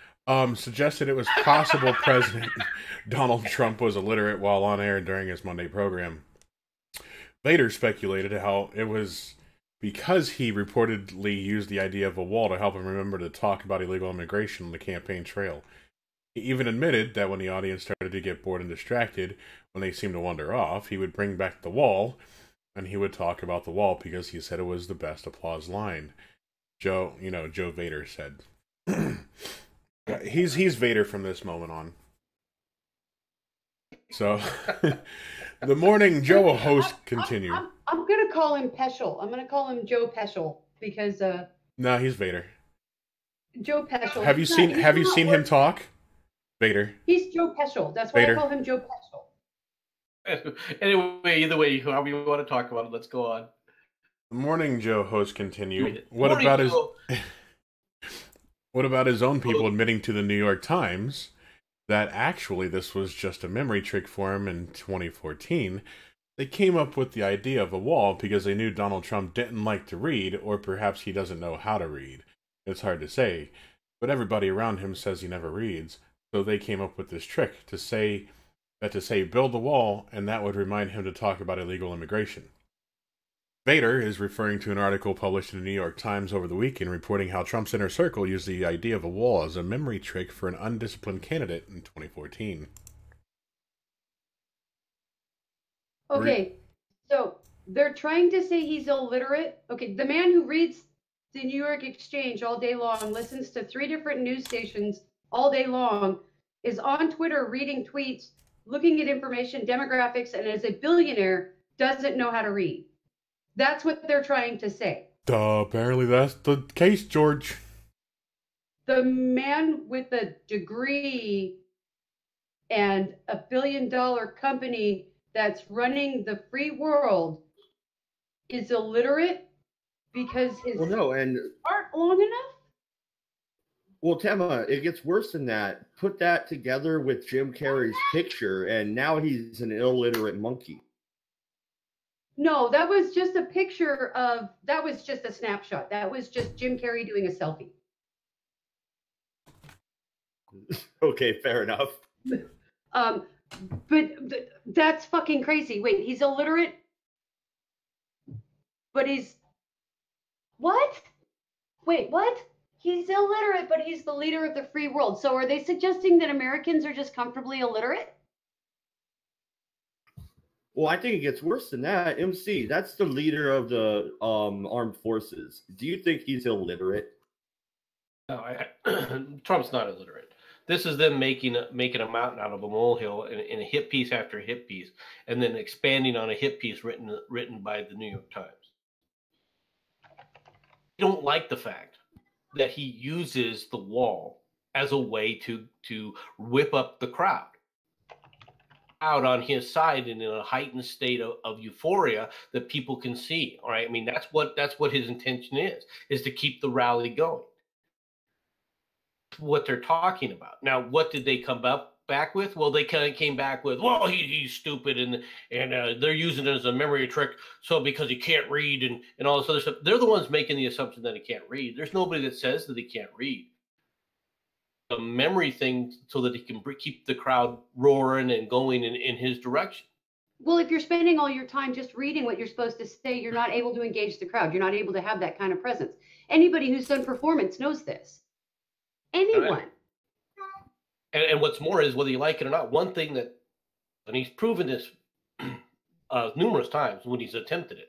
Speaker 7: Suggested it was possible President Donald Trump was illiterate while on air during his Monday program. Vader speculated how it was because he reportedly used the idea of a wall to help him remember to talk about illegal immigration on the campaign trail. He even admitted that when the audience started to get bored and distracted, when they seemed to wander off, he would bring back the wall, and he would talk about the wall because he said it was the best applause line. Joe Vader said. He's Vader from this moment on. So, the Morning Joe host continued.
Speaker 5: I'm going to call him Peschel. I'm going to call him Joe Peschel because...
Speaker 7: No, he's Vader.
Speaker 5: Joe Peschel.
Speaker 7: Have you seen him talk? Vader.
Speaker 5: He's Joe Peschel. That's why
Speaker 7: Vader.
Speaker 5: I call him Joe Peschel.
Speaker 3: Anyway, either way, however you want to talk about it, let's go on.
Speaker 7: The Morning Joe host continued. What
Speaker 3: Morning
Speaker 7: about
Speaker 3: Joe.
Speaker 7: What about his own people admitting to the New York Times that actually this was just a memory trick for him in 2014? They came up with the idea of a wall because they knew Donald Trump didn't like to read, or perhaps he doesn't know how to read. It's hard to say, but everybody around him says he never reads, so they came up with this trick to say build a wall, and that would remind him to talk about illegal immigration. Vader is referring to an article published in the New York Times over the weekend reporting how Trump's inner circle used the idea of a wall as a memory trick for an undisciplined candidate in 2014.
Speaker 5: Okay, so they're trying to say he's illiterate. Okay, the man who reads the New York Exchange all day long, listens to 3 different news stations all day long, is on Twitter reading tweets, looking at information, demographics, and as a billionaire, doesn't know how to read. That's what they're trying to say.
Speaker 7: Apparently that's the case, George.
Speaker 5: The man with a degree and a $1 billion company that's running the free world is illiterate because his aren't long enough?
Speaker 2: Well, Temma, it gets worse than that. Put that together with Jim Carrey's picture, and now he's an illiterate monkey.
Speaker 5: No, that was just a picture of, that was just a snapshot. That was just Jim Carrey doing a selfie.
Speaker 2: Okay, fair enough.
Speaker 5: But that's fucking crazy. Wait, he's illiterate? But he's... What? Wait, what? He's illiterate, but he's the leader of the free world. So are they suggesting that Americans are just comfortably illiterate?
Speaker 2: Well, I think it gets worse than that. MC, that's the leader of the armed forces. Do you think he's illiterate?
Speaker 3: No, Trump's not illiterate. This is them making a mountain out of a molehill in a hit piece after a hit piece, and then expanding on a hit piece written by the New York Times. don't like the fact that he uses the wall as a way to whip up the crowd out on his side and in a heightened state of euphoria that people can see. All right. I mean, that's what his intention is to keep the rally going. What they're talking about. Now, what did they come back with? Well, they kind of came back with, well, he's stupid and they're using it as a memory trick. So because he can't read and all this other stuff, they're the ones making the assumption that he can't read. There's nobody that says that he can't read. A memory thing so that he can keep the crowd roaring and going in his direction.
Speaker 5: Well, if you're spending all your time just reading what you're supposed to say, you're not able to engage the crowd. You're not able to have that kind of presence. Anybody who's done performance knows this. Anyone.
Speaker 3: And what's more is, whether you like it or not, one thing that, and he's proven this numerous times when he's attempted it,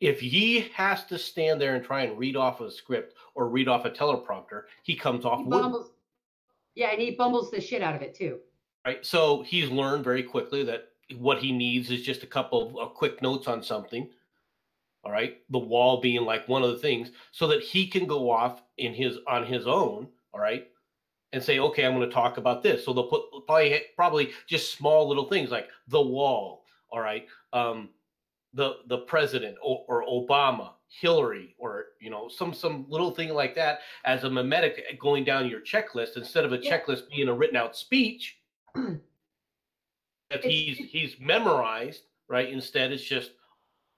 Speaker 3: if he has to stand there and try and read off a script or read off a teleprompter, he comes off wooden.
Speaker 5: Yeah, and he bumbles the shit out of it too.
Speaker 3: Right. So he's learned very quickly that what he needs is just a couple of quick notes on something. All right. The wall being like one of the things, so that he can go off on his own. All right. And say, okay, I'm going to talk about this. So they'll put probably just small little things like the wall. All right. The president or Obama, Hillary, or some little thing like that as a mimetic going down your checklist, instead of a checklist being a written out speech that he's memorized, right? Instead, it's just,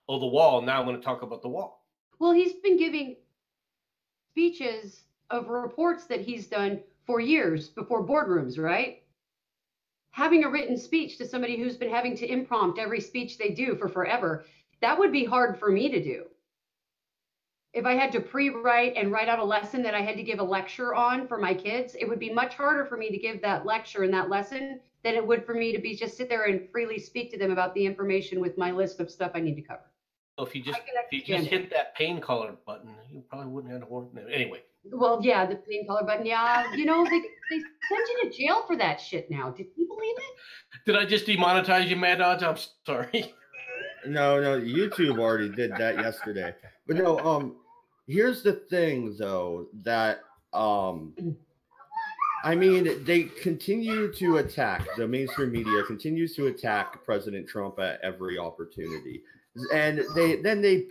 Speaker 3: the wall. Now I'm going to talk about the wall.
Speaker 5: Well, he's been giving speeches of reports that he's done for years before boardrooms, right? Having a written speech to somebody who's been having to impromptu every speech they do for forever, that would be hard for me to do. If I had to pre-write and write out a lesson that I had to give a lecture on for my kids, it would be much harder for me to give that lecture and that lesson than it would for me to just sit there and freely speak to them about the information with my list of stuff I need to cover.
Speaker 3: So if you just hit that pain collar button, you probably wouldn't have to work. Anyway.
Speaker 5: Well, yeah, the pain collar button. Yeah, they send you to jail for that shit now. Did you believe it?
Speaker 3: Did I just demonetize you, MADDS? I'm sorry.
Speaker 2: No, YouTube already did that yesterday. But no, here's the thing though, that they continue to attack, the mainstream media continues to attack President Trump at every opportunity. And they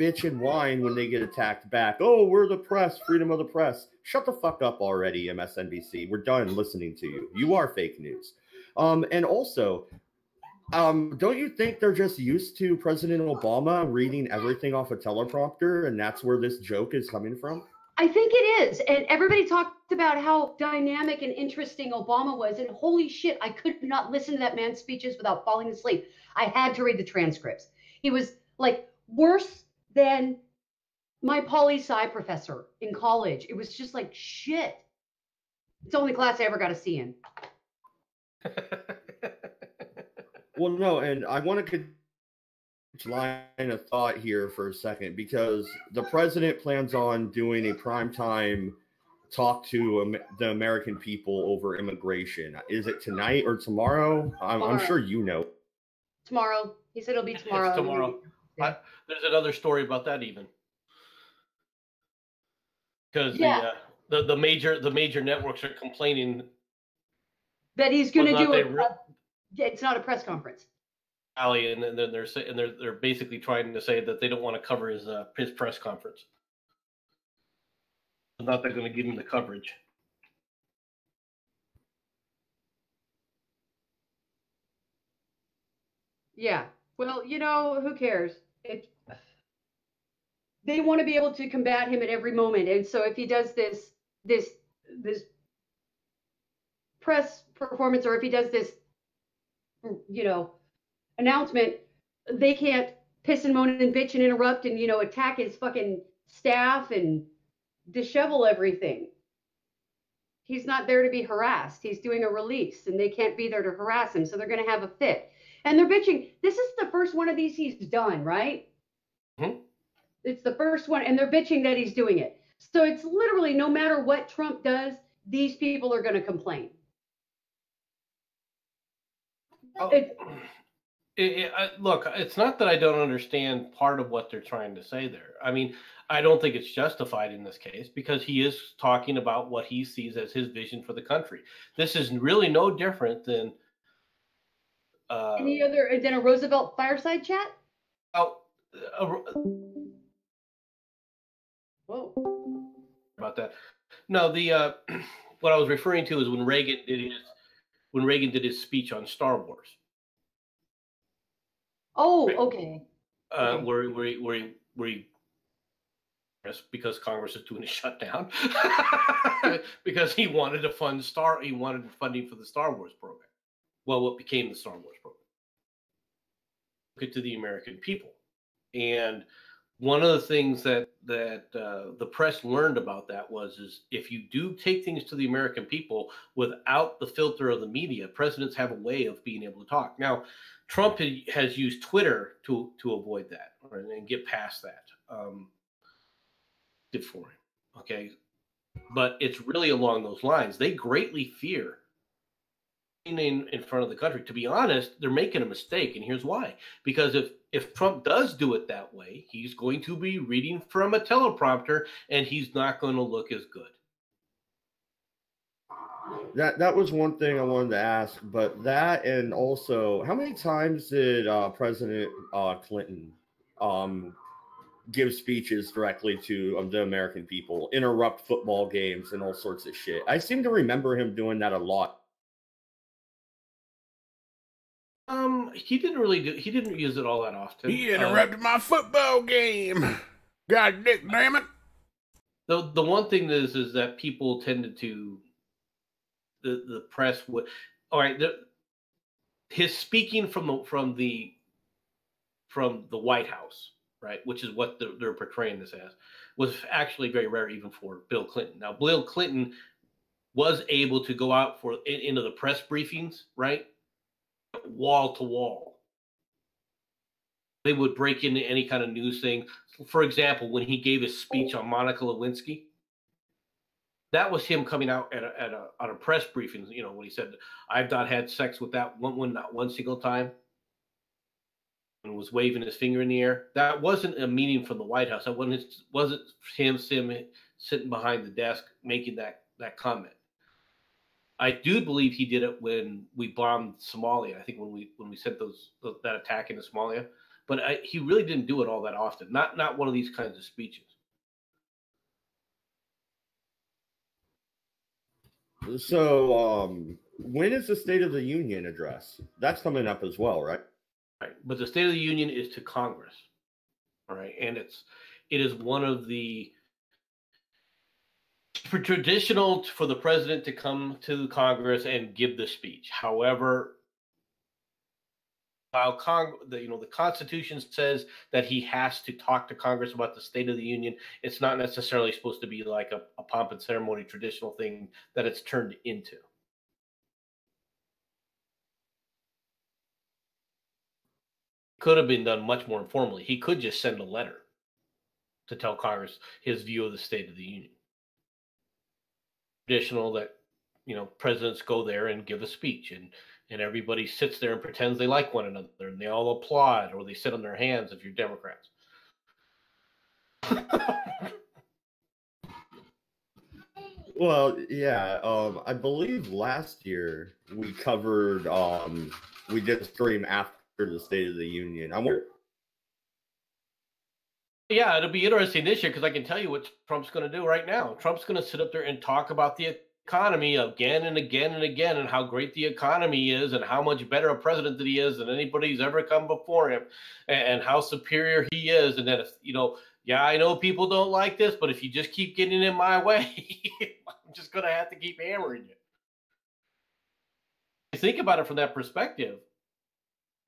Speaker 2: bitch and whine when they get attacked back. Oh, we're the press, freedom of the press. Shut the fuck up already, MSNBC. We're done listening to you. You are fake news. And also, don't you think they're just used to President Obama reading everything off a teleprompter, and that's where this joke is coming from?
Speaker 5: I think it is. And everybody talked about how dynamic and interesting Obama was. And holy shit, I could not listen to that man's speeches without falling asleep. I had to read the transcripts. He was like worse than my poli-sci professor in college. It was just like shit. It's the only class I ever got a C in.
Speaker 2: Well, no, and I want to line of thought here for a second, because the president plans on doing a primetime talk to the American people over immigration. Is it tonight or tomorrow? I'm sure you know.
Speaker 5: Tomorrow. He said it'll be tomorrow.
Speaker 3: It's tomorrow. There's another story about that even. Because the major networks are complaining
Speaker 5: that he's going to do it's not a press conference.
Speaker 3: And then they're basically trying to say that they don't want to cover his press conference. Not they're going to give him the coverage.
Speaker 5: Yeah. Well, who cares? They want to be able to combat him at every moment, and so if he does this press performance, or if he does this, announcement, they can't piss and moan and bitch and interrupt and attack his fucking staff and dishevel everything. He's not there to be harassed. He's doing a release, and they can't be there to harass him, so they're going to have a fit. And they're bitching. This is the first one of these he's done, right?
Speaker 3: Mm-hmm.
Speaker 5: It's the first one, and they're bitching that he's doing it. So it's literally, no matter what Trump does, these people are going to complain.
Speaker 3: Look, it's not that I don't understand part of what they're trying to say there. I mean, I don't think it's justified in this case because he is talking about what he sees as his vision for the country. This is really no different than
Speaker 5: any other than a Roosevelt fireside chat.
Speaker 3: Oh,
Speaker 5: Whoa.
Speaker 3: about that. No, the what I was referring to is when Reagan did his speech on Star Wars.
Speaker 5: Oh, okay.
Speaker 3: Where he because Congress is doing a shutdown because he wanted funding for the Star Wars program. Well, what became the Star Wars program? Look to the American people, and one of the things that the press learned about that is if you do take things to the American people without the filter of the media, presidents have a way of being able to talk. Now, Trump has used Twitter to avoid that and get past that. Good for him, okay? But it's really along those lines. They greatly fear in front of the country. To be honest, they're making a mistake, and here's why. Because if Trump does do it that way, he's going to be reading from a teleprompter, and he's not going to look as good.
Speaker 2: That was one thing I wanted to ask, but that, and also, how many times did President Clinton give speeches directly to the American people, interrupt football games and all sorts of shit? I seem to remember him doing that a lot.
Speaker 3: He didn't use it all that often.
Speaker 7: He interrupted my football game. God damn it.
Speaker 3: The one thing is that people tended to the press would all right. His speaking from the White House, right, which is what they're portraying this as, was actually very rare even for Bill Clinton. Now, Bill Clinton was able to go out into the press briefings, right, wall to wall. They would break into any kind of news thing. For example, when he gave his speech on Monica Lewinsky, that was him coming out at a press briefing. You know, when he said, "I've not had sex with that woman not one single time," and was waving his finger in the air. That wasn't a meeting from the White House. That wasn't him sitting behind the desk making that comment. I do believe he did it when we bombed Somalia. I think when we sent that attack into Somalia, but he really didn't do it all that often. Not one of these kinds of speeches.
Speaker 2: So, when is the State of the Union address? That's coming up as well, right?
Speaker 3: Right, but the State of the Union is to Congress, all right, and it is one of the traditional for the president to come to Congress and give the speech. However, while the Constitution says that he has to talk to Congress about the State of the Union, it's not necessarily supposed to be like a pomp and ceremony traditional thing that it's turned into. Could have been done much more informally. He could just send a letter to tell Congress his view of the State of the Union. Traditional that, presidents go there and give a speech and everybody sits there and pretends they like one another and they all applaud or they sit on their hands if you're Democrats.
Speaker 2: Well, yeah, I believe last year we covered, we did a stream after the State of the Union.
Speaker 3: Yeah, it'll be interesting this year because I can tell you what Trump's going to do right now. Trump's going to sit up there and talk about the economy again and again and again and how great the economy is and how much better a president that he is than anybody who's ever come before him and how superior he is. And then, yeah, I know people don't like this, but if you just keep getting in my way, I'm just going to have to keep hammering you. Think about it from that perspective.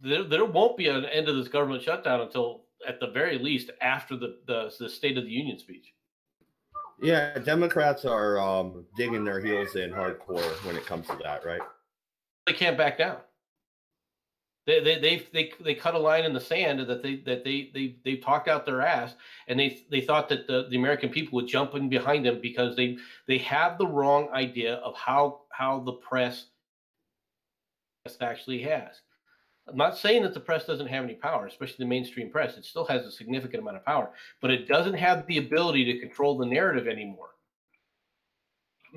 Speaker 3: There won't be an end to this government shutdown until, at the very least, after the State of the Union speech.
Speaker 2: Yeah, Democrats are digging their heels in hardcore when it comes to that, right?
Speaker 3: They can't back down. They cut a line in the sand that they talked out their ass, and they thought that the American people would jump in behind them because they have the wrong idea of how the press actually has. I'm not saying that the press doesn't have any power, especially the mainstream press. It still has a significant amount of power, but it doesn't have the ability to control the narrative anymore.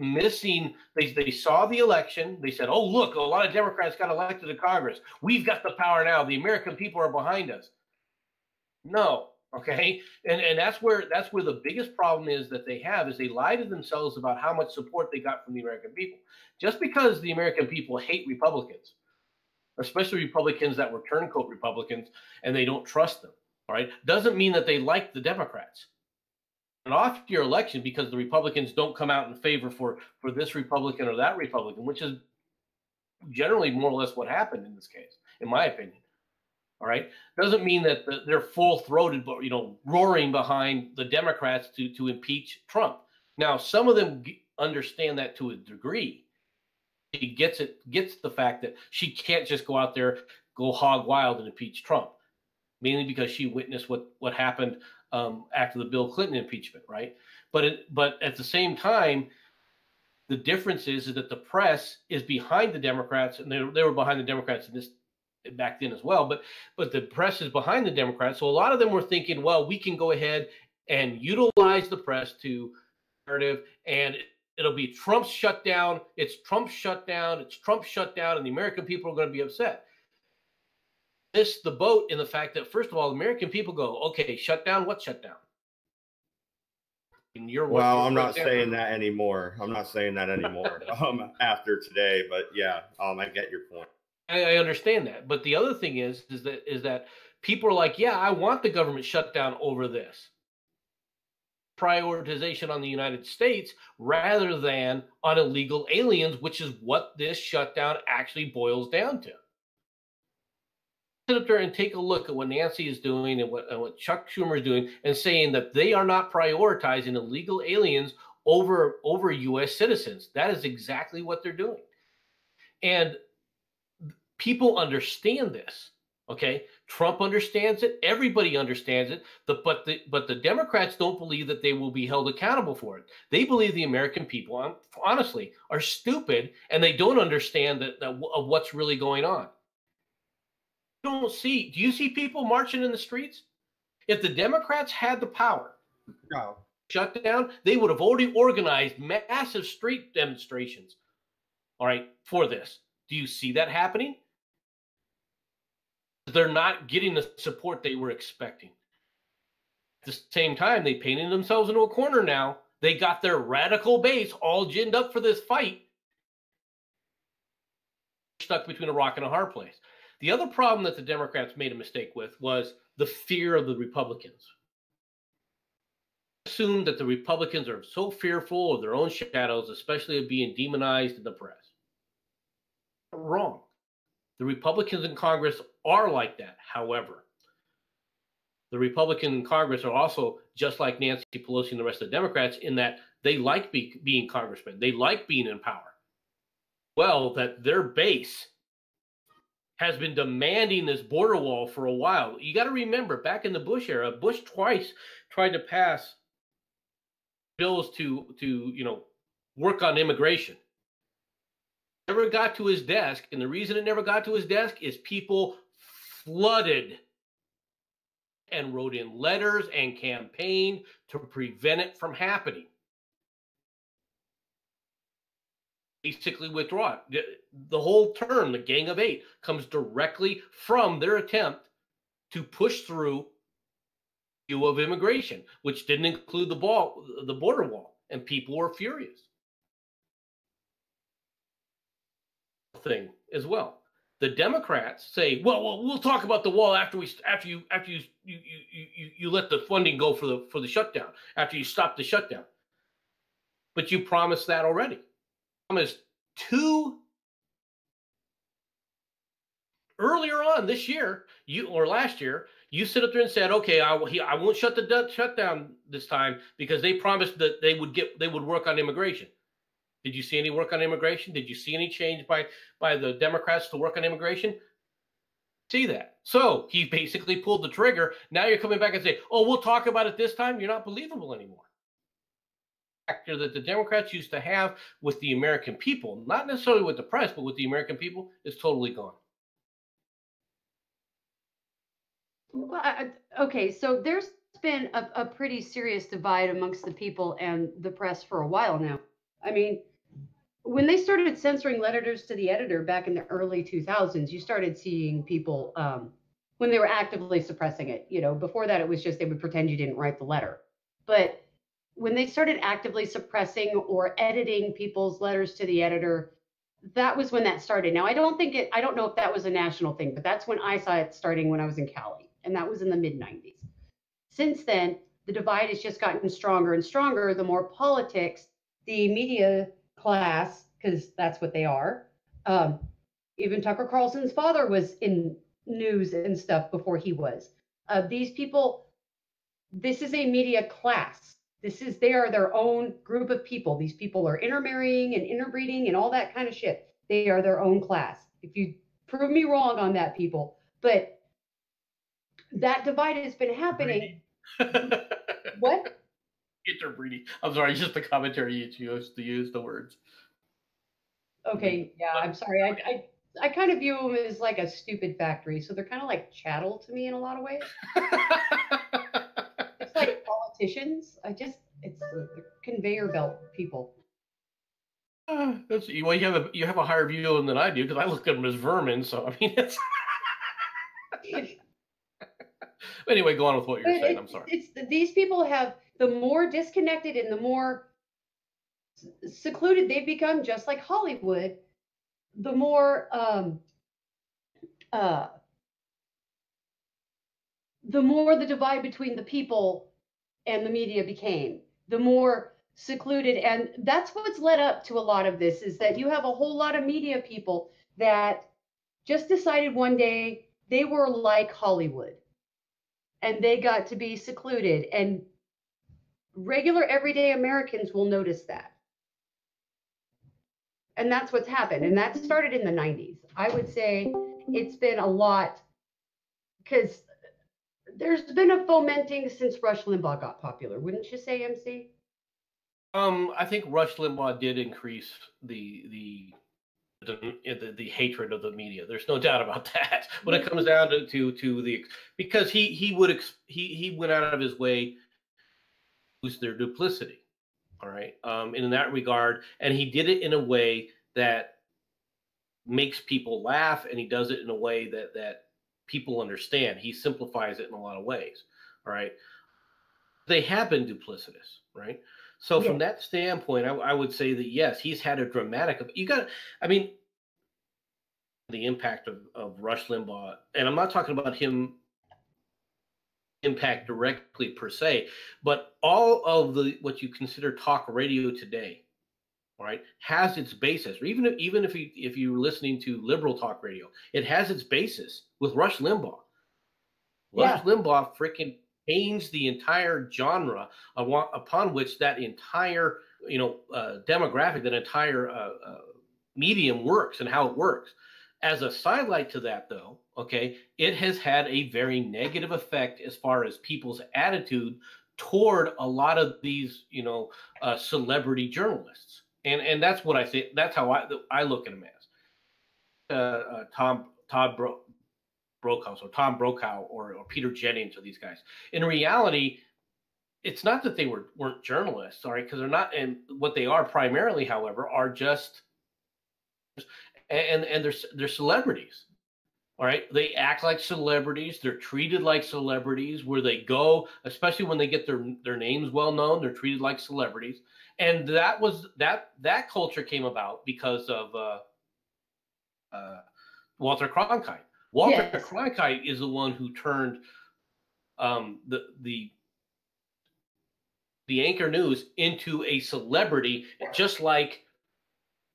Speaker 3: They saw the election. They said, oh, look, a lot of Democrats got elected to Congress. We've got the power now. The American people are behind us. No. Okay. And that's where the biggest problem is that they have is they lie to themselves about how much support they got from the American people. Just because the American people hate Republicans, especially Republicans that were turncoat Republicans, and they don't trust them, all right, doesn't mean that they like the Democrats. And off your election because the Republicans don't come out in favor for this Republican or that Republican, which is generally more or less what happened in this case, in my opinion. All right, doesn't mean that they're full-throated, but roaring behind the Democrats to impeach Trump. Now, some of them understand that to a degree. She gets the fact that she can't just go out there, go hog wild and impeach Trump, mainly because she witnessed what happened after the Bill Clinton impeachment, right? But at the same time, the difference is that the press is behind the Democrats, and they were behind the Democrats in this back then as well. But the press is behind the Democrats, so a lot of them were thinking, well, we can go ahead and utilize the press to narrative, and it'll be Trump's shutdown. It's Trump's shutdown. It's Trump's shutdown, and the American people are going to be upset. Miss the boat in the fact that, first of all, the American people go, okay, shutdown, what shutdown?
Speaker 2: Well, I'm not saying that anymore. After today, but yeah, I get your point.
Speaker 3: I understand that. But the other thing is that people are like, yeah, I want the government shut down over this. Prioritization on the United States rather than on illegal aliens, which is what this shutdown actually boils down to. Sit up there and take a look at what Nancy is doing and what Chuck Schumer is doing and saying that they are not prioritizing illegal aliens over U.S. citizens. That is exactly what they're doing. And people understand this, okay? Trump understands it. Everybody understands it. But the Democrats don't believe that they will be held accountable for it. They believe the American people, honestly, are stupid, and they don't understand of what's really going on. Do you see people marching in the streets? If the Democrats had the power, shut down, they would have already organized massive street demonstrations, all right, for this. Do you see that happening? They're not getting the support they were expecting. At the same time, they painted themselves into a corner now. They got their radical base all ginned up for this fight. Stuck between a rock and a hard place. The other problem that the Democrats made a mistake with was the fear of the Republicans. Assumed that the Republicans are so fearful of their own shadows, especially of being demonized in the press. Wrong. The Republicans in Congress are like that. However, the Republicans in Congress are also just like Nancy Pelosi and the rest of the Democrats in that they like being congressmen. They like being in power. Well, that their base has been demanding this border wall for a while. You got to remember, back in the Bush era, Bush twice tried to pass bills to work on immigration. Never got to his desk, and the reason it never got to his desk is people flooded and wrote in letters and campaigned to prevent it from happening. Basically withdraw it. The whole term, the Gang of Eight, comes directly from their attempt to push through the issue of immigration, which didn't include the border wall, and people were furious. Thing as well. The Democrats say, well, we'll talk about the wall after you let the funding go for the shutdown, after you stop the shutdown. But you promised that already. Promised earlier on this year, last year, you sit up there and said, okay, I won't shut down this time because they promised that they would work on immigration. Did you see any work on immigration? Did you see any change by the Democrats to work on immigration? See that. So he basically pulled the trigger. Now you're coming back and say, oh, we'll talk about it this time. You're not believable anymore. Factor that the Democrats used to have with the American people, not necessarily with the press, but with the American people, is totally gone.
Speaker 5: Well, okay, so there's been a pretty serious divide amongst the people and the press for a while now. I mean, when they started censoring letters to the editor back in the early 2000s, you started seeing people when they were actively suppressing it. You know, before that, it was just they would pretend you didn't write the letter. But when they started actively suppressing or editing people's letters to the editor, that was when that started. Now, I don't know if that was a national thing, but that's when I saw it starting when I was in Cali, and that was in the mid 90s. Since then, the divide has just gotten stronger and stronger. The more politics, the media class, because that's what they are. Um, Even Tucker Carlson's father was in news and stuff before he was. These people, this is a media class. They are their own group of people. These people are intermarrying and interbreeding and all that kind of shit. They are their own class. If you prove me wrong on that, people, but that divide has been happening. What?
Speaker 3: Interbreeding. I'm sorry, just the commentary you chose to use the words.
Speaker 5: Okay, yeah, I'm sorry. I kind of view them as like a stupid factory, so they're kind of like chattel to me in a lot of ways. It's like politicians. It's the conveyor belt people.
Speaker 3: Well, you have a higher view of them than I do because I look at them as vermin. So I mean, it's. Anyway, go on with what you're saying. I'm sorry.
Speaker 5: These people have the more disconnected and the more secluded they've become, just like Hollywood. The more the divide between the people and the media became, the more secluded. And that's what's led up to a lot of this, is that you have a whole lot of media people that just decided one day they were like Hollywood and they got to be secluded. And regular everyday Americans will notice that. And that's what's happened. And that started in the 90s. I would say it's been a lot, because there's been a fomenting since Rush Limbaugh got popular. Wouldn't you say, MC?
Speaker 3: I think Rush Limbaugh did increase the hatred of the media. There's no doubt about that. When it comes down to the, because he went out of his way to use their duplicity. All right. In that regard, and he did it in a way that makes people laugh, and he does it in a way that people understand. He simplifies it in a lot of ways. All right. They have been duplicitous, right? So from that standpoint, I would say that yes, he's had a dramatic. The impact of Rush Limbaugh, and I'm not talking about him impact directly per se, but all of what you consider talk radio today, right, has its basis. Or even if you're listening to liberal talk radio, it has its basis with Rush Limbaugh. Rush Limbaugh freaking changed the entire genre upon which that entire demographic, that entire medium works and how it works. As a sidelight to that, though, okay, it has had a very negative effect as far as people's attitude toward a lot of these, celebrity journalists, and that's what I think. That's how I look at them as Tom Brokaw or Peter Jennings or these guys. In reality, it's not that they weren't journalists, all right, because they're not, and what they are primarily, however, are just and they're celebrities. All right, they act like celebrities. They're treated like celebrities where they go, especially when they get their names well known. They're treated like celebrities, and that culture came about because of Walter Cronkite. Walter Cronkite is the one who turned the anchor news into a celebrity, just like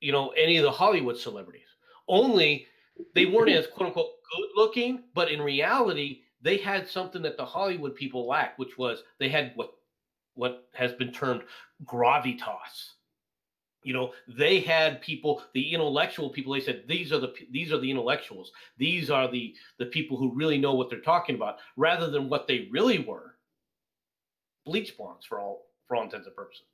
Speaker 3: any of the Hollywood celebrities. Only they weren't as quote unquote good looking, but in reality, they had something that the Hollywood people lacked, which was they had what has been termed gravitas. They had people, the intellectual people. They said these are the intellectuals. These are the people who really know what they're talking about, rather than what they really were, bleach blondes for all intents and purposes.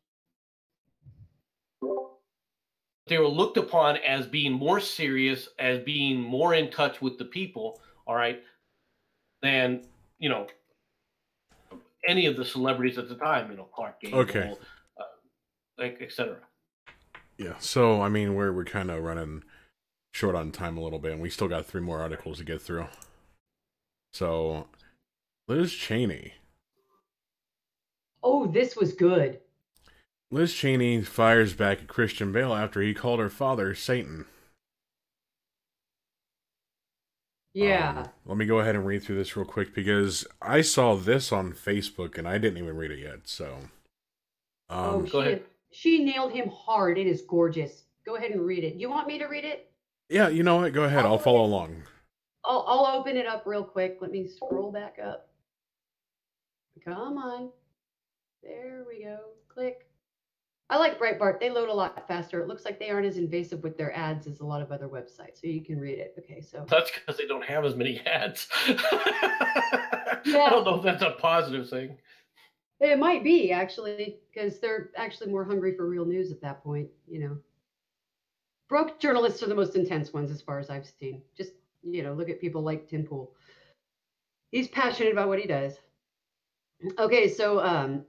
Speaker 3: They were looked upon as being more serious, as being more in touch with the people, all right, than any of the celebrities at the time, Clark Gable,
Speaker 7: Okay.
Speaker 3: etc.
Speaker 7: Yeah. So I mean, we're kind of running short on time a little bit, and we still got 3 more articles to get through. So, Liz Cheney.
Speaker 5: Oh, this was good.
Speaker 7: Liz Cheney fires back at Christian Bale after he called her father Satan.
Speaker 5: Yeah.
Speaker 7: Let me go ahead and read through this real quick because I saw this on Facebook and I didn't even read it yet. So,
Speaker 3: Go ahead.
Speaker 5: She nailed him hard. It is gorgeous. Go ahead and read it. You want me to read it?
Speaker 7: Yeah, you know what? Go ahead. I'll follow along.
Speaker 5: I'll open it up real quick. Let me scroll back up. Come on. There we go. Click. I like Breitbart. They load a lot faster. It looks like they aren't as invasive with their ads as a lot of other websites, so you can read it. Okay, so
Speaker 3: That's because they don't have as many ads.
Speaker 5: Yeah.
Speaker 3: I don't know if that's a positive thing.
Speaker 5: It might be, actually, because they're actually more hungry for real news at that point, Broke journalists are the most intense ones as far as I've seen. Just, look at people like Tim Pool. He's passionate about what he does. Okay, so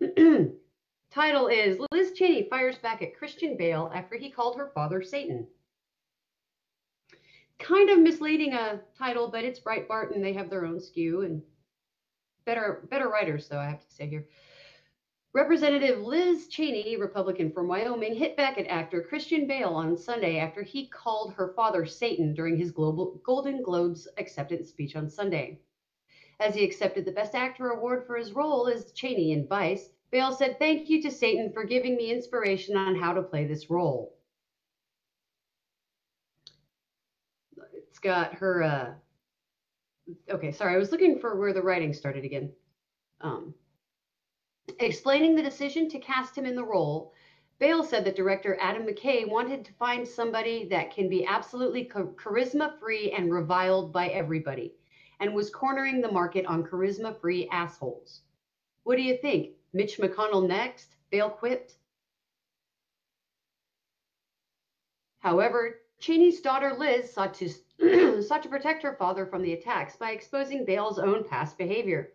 Speaker 5: title is Liz Cheney fires back at Christian Bale after he called her father Satan. Kind of misleading a title, but it's Breitbart and they have their own skew and better writers, though, I have to say here. Representative Liz Cheney, Republican from Wyoming, hit back at actor Christian Bale on Sunday after he called her father Satan during his Golden Globes acceptance speech on Sunday. As he accepted the Best Actor award for his role as Cheney in Vice, Bale said, "Thank you to Satan for giving me inspiration on how to play this role." It's got her, okay, sorry, I was looking for where the writing started again. Explaining the decision to cast him in the role, Bale said that director Adam McKay wanted to find somebody that can be absolutely charisma-free and reviled by everybody, and was cornering the market on charisma-free assholes. What do you think? Mitch McConnell next? Bale quipped. However, Cheney's daughter Liz sought to protect her father from the attacks by exposing Bale's own past behavior.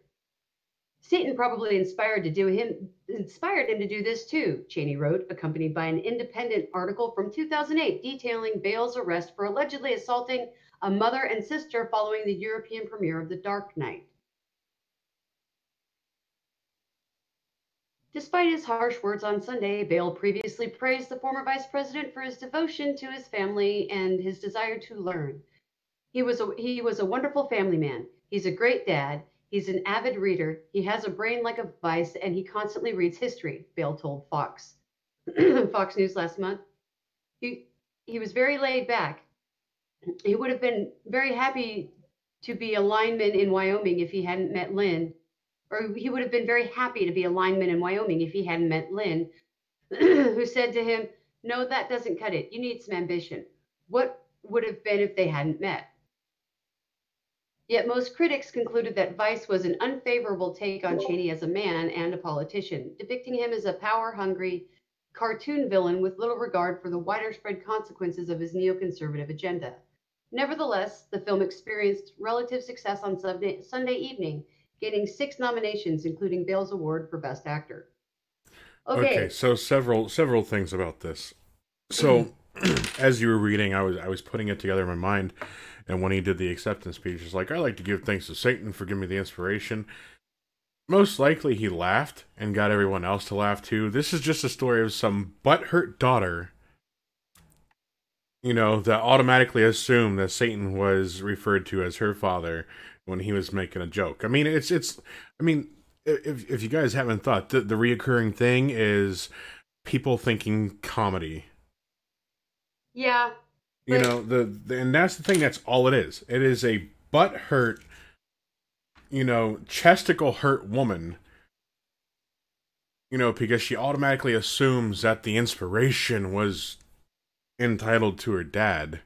Speaker 5: Satan probably inspired him to do this too, Cheney wrote, accompanied by an independent article from 2008 detailing Bale's arrest for allegedly assaulting a mother and sister following the European premiere of The Dark Knight. Despite his harsh words on Sunday, Bale previously praised the former vice president for his devotion to his family and his desire to learn. He was a wonderful family man. He's a great dad. He's an avid reader. He has a brain like a vice, and he constantly reads history, Bale told Fox News last month. He was very laid back. He would have been very happy to be a lineman in Wyoming if he hadn't met Lynn. Or he would have been very happy to be a lineman in Wyoming if he hadn't met Lynn, who said to him, "No, that doesn't cut it. You need some ambition." What would have been if they hadn't met? Yet most critics concluded that Vice was an unfavorable take on Cheney as a man and a politician, depicting him as a power-hungry cartoon villain with little regard for the widespread consequences of his neoconservative agenda. Nevertheless, the film experienced relative success on Sunday evening, gaining 6 nominations, including Bale's award for Best Actor.
Speaker 7: Okay, so several things about this. So, as you were reading, I was putting it together in my mind. And when he did the acceptance speech, he's like, "I like to give thanks to Satan for giving me the inspiration." Most likely he laughed and got everyone else to laugh too. This is just a story of some butthurt daughter, that automatically assumed that Satan was referred to as her father when he was making a joke. I mean, if you guys haven't thought, the reoccurring thing is people thinking comedy.
Speaker 5: Yeah.
Speaker 7: And that's the thing. That's all it is. It is a butthurt, chesticle hurt woman, because she automatically assumes that the inspiration was entitled to her dad.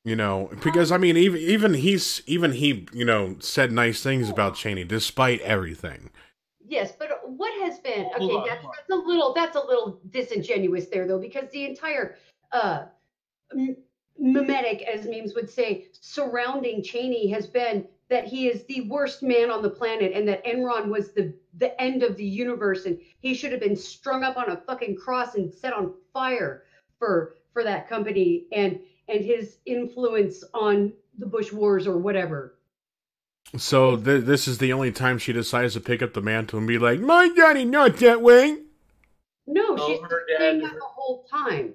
Speaker 7: Because I mean, even he, said nice things about Cheney despite everything.
Speaker 5: Yes, but what has been that's a little disingenuous there though, because the entire mimetic, as memes would say, surrounding Cheney has been that he is the worst man on the planet, and that Enron was the end of the universe, and he should have been strung up on a fucking cross and set on fire for that company and his influence on the Bush Wars or whatever.
Speaker 7: So this is the only time she decides to pick up the mantle and be like, "My daddy not that way."
Speaker 5: No,
Speaker 3: No,
Speaker 5: she's
Speaker 3: her
Speaker 5: saying
Speaker 3: dad-
Speaker 5: that the whole time.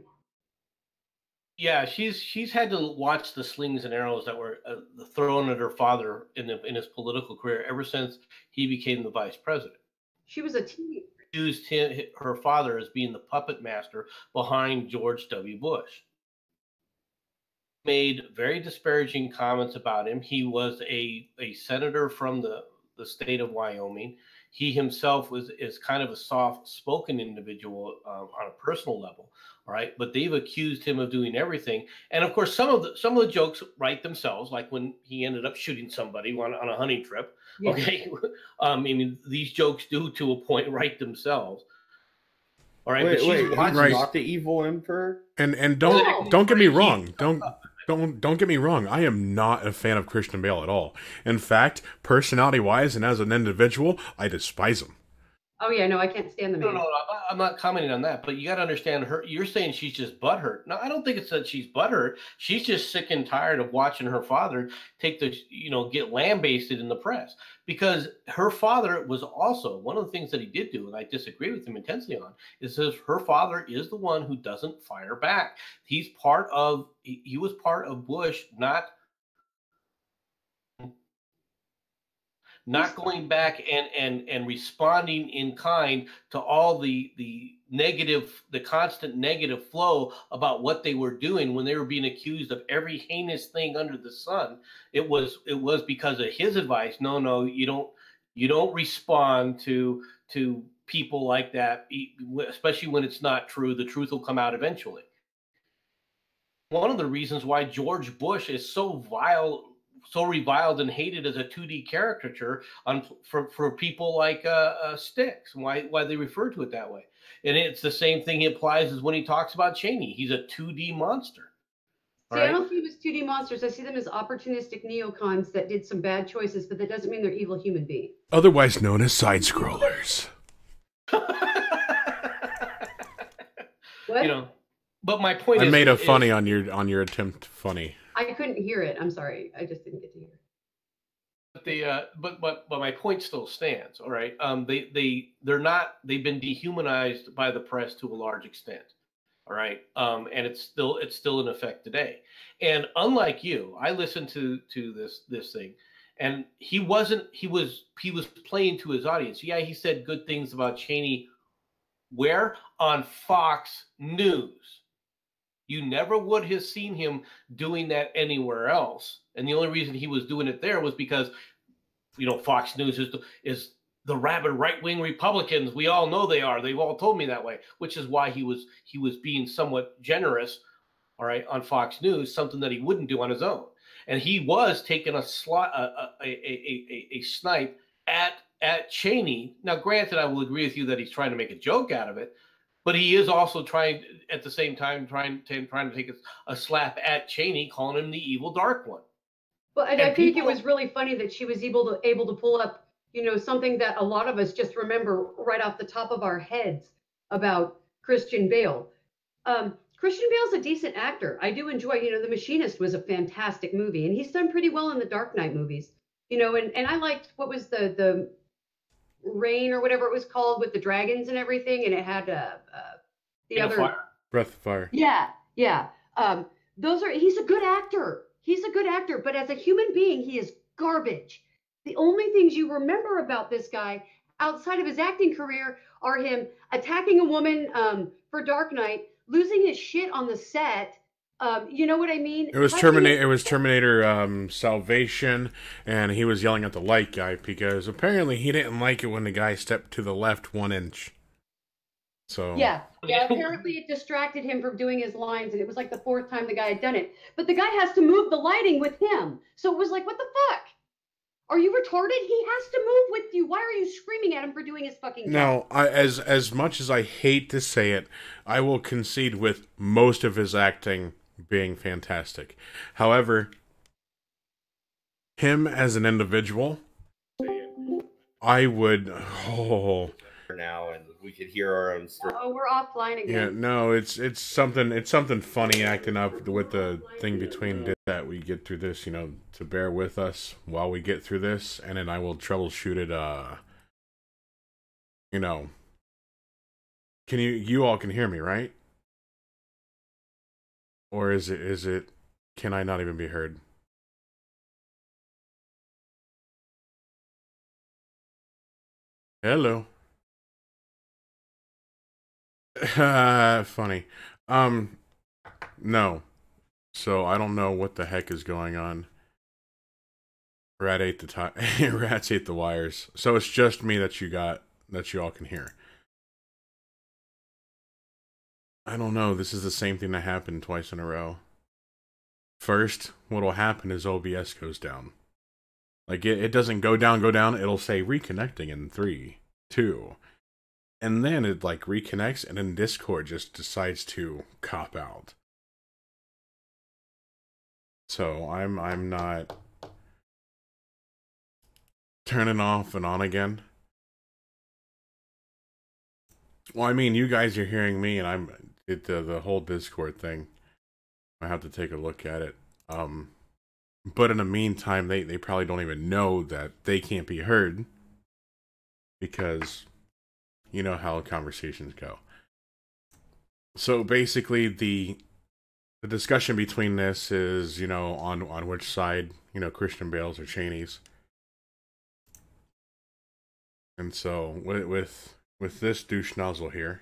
Speaker 3: Yeah, she's had to watch the slings and arrows that were thrown at her father in his political career ever since he became the vice president.
Speaker 5: She was a teenager.
Speaker 3: Used her father as being the puppet master behind George W. Bush. Made very disparaging comments about him. He was a senator from the state of Wyoming. He himself is kind of a soft-spoken individual on a personal level, all right? But they've accused him of doing everything. And of course, some of the jokes write themselves, like when he ended up shooting somebody on a hunting trip.
Speaker 5: Yeah.
Speaker 3: Okay, I mean, these jokes do to a point write themselves. All right,
Speaker 2: Wait,
Speaker 3: but
Speaker 2: wait,
Speaker 3: she's
Speaker 2: he's
Speaker 7: Right.
Speaker 2: not the evil emperor?
Speaker 7: And don't get me wrong. Don't get me wrong. I am not a fan of Christian Bale at all. In fact, personality-wise and as an individual, I despise him.
Speaker 5: Oh yeah, no, I can't stand the man.
Speaker 3: No, I'm not commenting on that, but you got to understand her. You're saying she's just butthurt. No, I don't think it's that she's butthurt. She's just sick and tired of watching her father get lambasted in the press, because her father was also one of the things that he did do, and I disagree with him intensely on, is that her father is the one who doesn't fire back. He was part of Bush not going back and responding in kind to all the constant negative flow about what they were doing when they were being accused of every heinous thing under the sun. It was because of his advice. No, you don't respond to people like that, especially when it's not true. The truth will come out eventually. One of the reasons why George Bush is so reviled and hated as a 2D caricature for people like Styx, why they refer to it that way. And it's the same thing he applies as when he talks about Cheney. He's a 2D monster.
Speaker 5: See, I don't see them as 2D monsters. I see them as opportunistic neocons that did some bad choices, but that doesn't mean they're evil human beings.
Speaker 7: Otherwise known as side-scrollers.
Speaker 5: What?
Speaker 3: But my point is...
Speaker 7: I made a funny on your attempt funny.
Speaker 5: I couldn't hear it. I'm sorry. I just didn't get to hear it.
Speaker 3: But my point still stands. All right. They've been dehumanized by the press to a large extent. All right. And it's still in effect today. And unlike you, I listened to this thing, and he was playing to his audience. Yeah, he said good things about Cheney. Where? On Fox News. You never would have seen him doing that anywhere else. And the only reason he was doing it there was because, Fox News is the rabid right-wing Republicans. We all know they are. They've all told me that way, which is why he was being somewhat generous, all right, on Fox News, something that he wouldn't do on his own. And he was taking a snipe at Cheney. Now, granted, I will agree with you that he's trying to make a joke out of it, but he is also trying, at the same time, trying to take a slap at Cheney, calling him the evil dark one.
Speaker 5: But I think it was really funny that she was able to pull up, something that a lot of us just remember right off the top of our heads about Christian Bale. Christian Bale's a decent actor. I do enjoy, The Machinist was a fantastic movie, and he's done pretty well in the Dark Knight movies, and I liked, what was the Rain or whatever it was called with the dragons and everything, and it had
Speaker 7: Breath of Fire.
Speaker 5: Yeah. He's a good actor. He's a good actor, but as a human being, he is garbage. The only things you remember about this guy outside of his acting career are him attacking a woman for Dark Knight, losing his shit on the set. You know what I mean?
Speaker 7: It was Terminator Salvation, and he was yelling at the light guy because apparently he didn't like it when the guy stepped to the left 1 inch. So
Speaker 5: yeah. Apparently it distracted him from doing his lines, and it was like the 4th time the guy had done it. But the guy has to move the lighting with him, so it was like, what the fuck? Are you retarded? He has to move with you. Why are you screaming at him for doing his fucking job?
Speaker 7: Now, as much as I hate to say it, I will concede with most of his acting being fantastic. However, him as an individual, I would
Speaker 2: now, and we could hear our own story.
Speaker 5: Oh, we're offline again.
Speaker 7: Yeah, no, it's something funny acting up with the thing between that we get through this, to bear with us while we get through this, and then I will troubleshoot it. Can you all can hear me, right? Or is it? Can I not even be heard? Hello. Funny. No. So I don't know what the heck is going on. Rat ate the rats ate the wires. So it's just me that you all can hear. I don't know. This is the same thing that happened twice in a row. First, what'll happen is OBS goes down. Like it doesn't go down. It'll say reconnecting in 3, 2. And then it like reconnects, and then Discord just decides to cop out. So I'm not turning off and on again. Well, I mean, you guys are hearing me, and the whole Discord thing. I have to take a look at it. But in the meantime, they probably don't even know that they can't be heard, because you know how conversations go. So basically, the discussion between this is, on which side, Christian Bale's or Cheney's. And so with this douche nozzle here,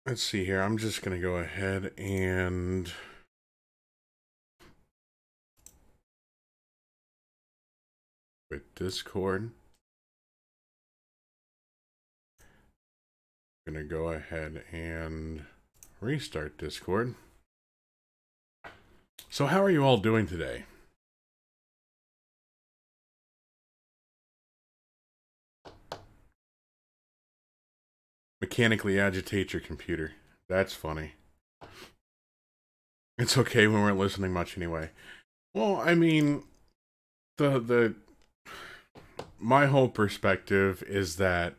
Speaker 7: let's see here. I'm just gonna go ahead and with Discord. I'm gonna go ahead and restart Discord. So how are you all doing today? Mechanically agitate your computer. That's funny. It's okay, we weren't listening much anyway. Well, I mean, my whole perspective is that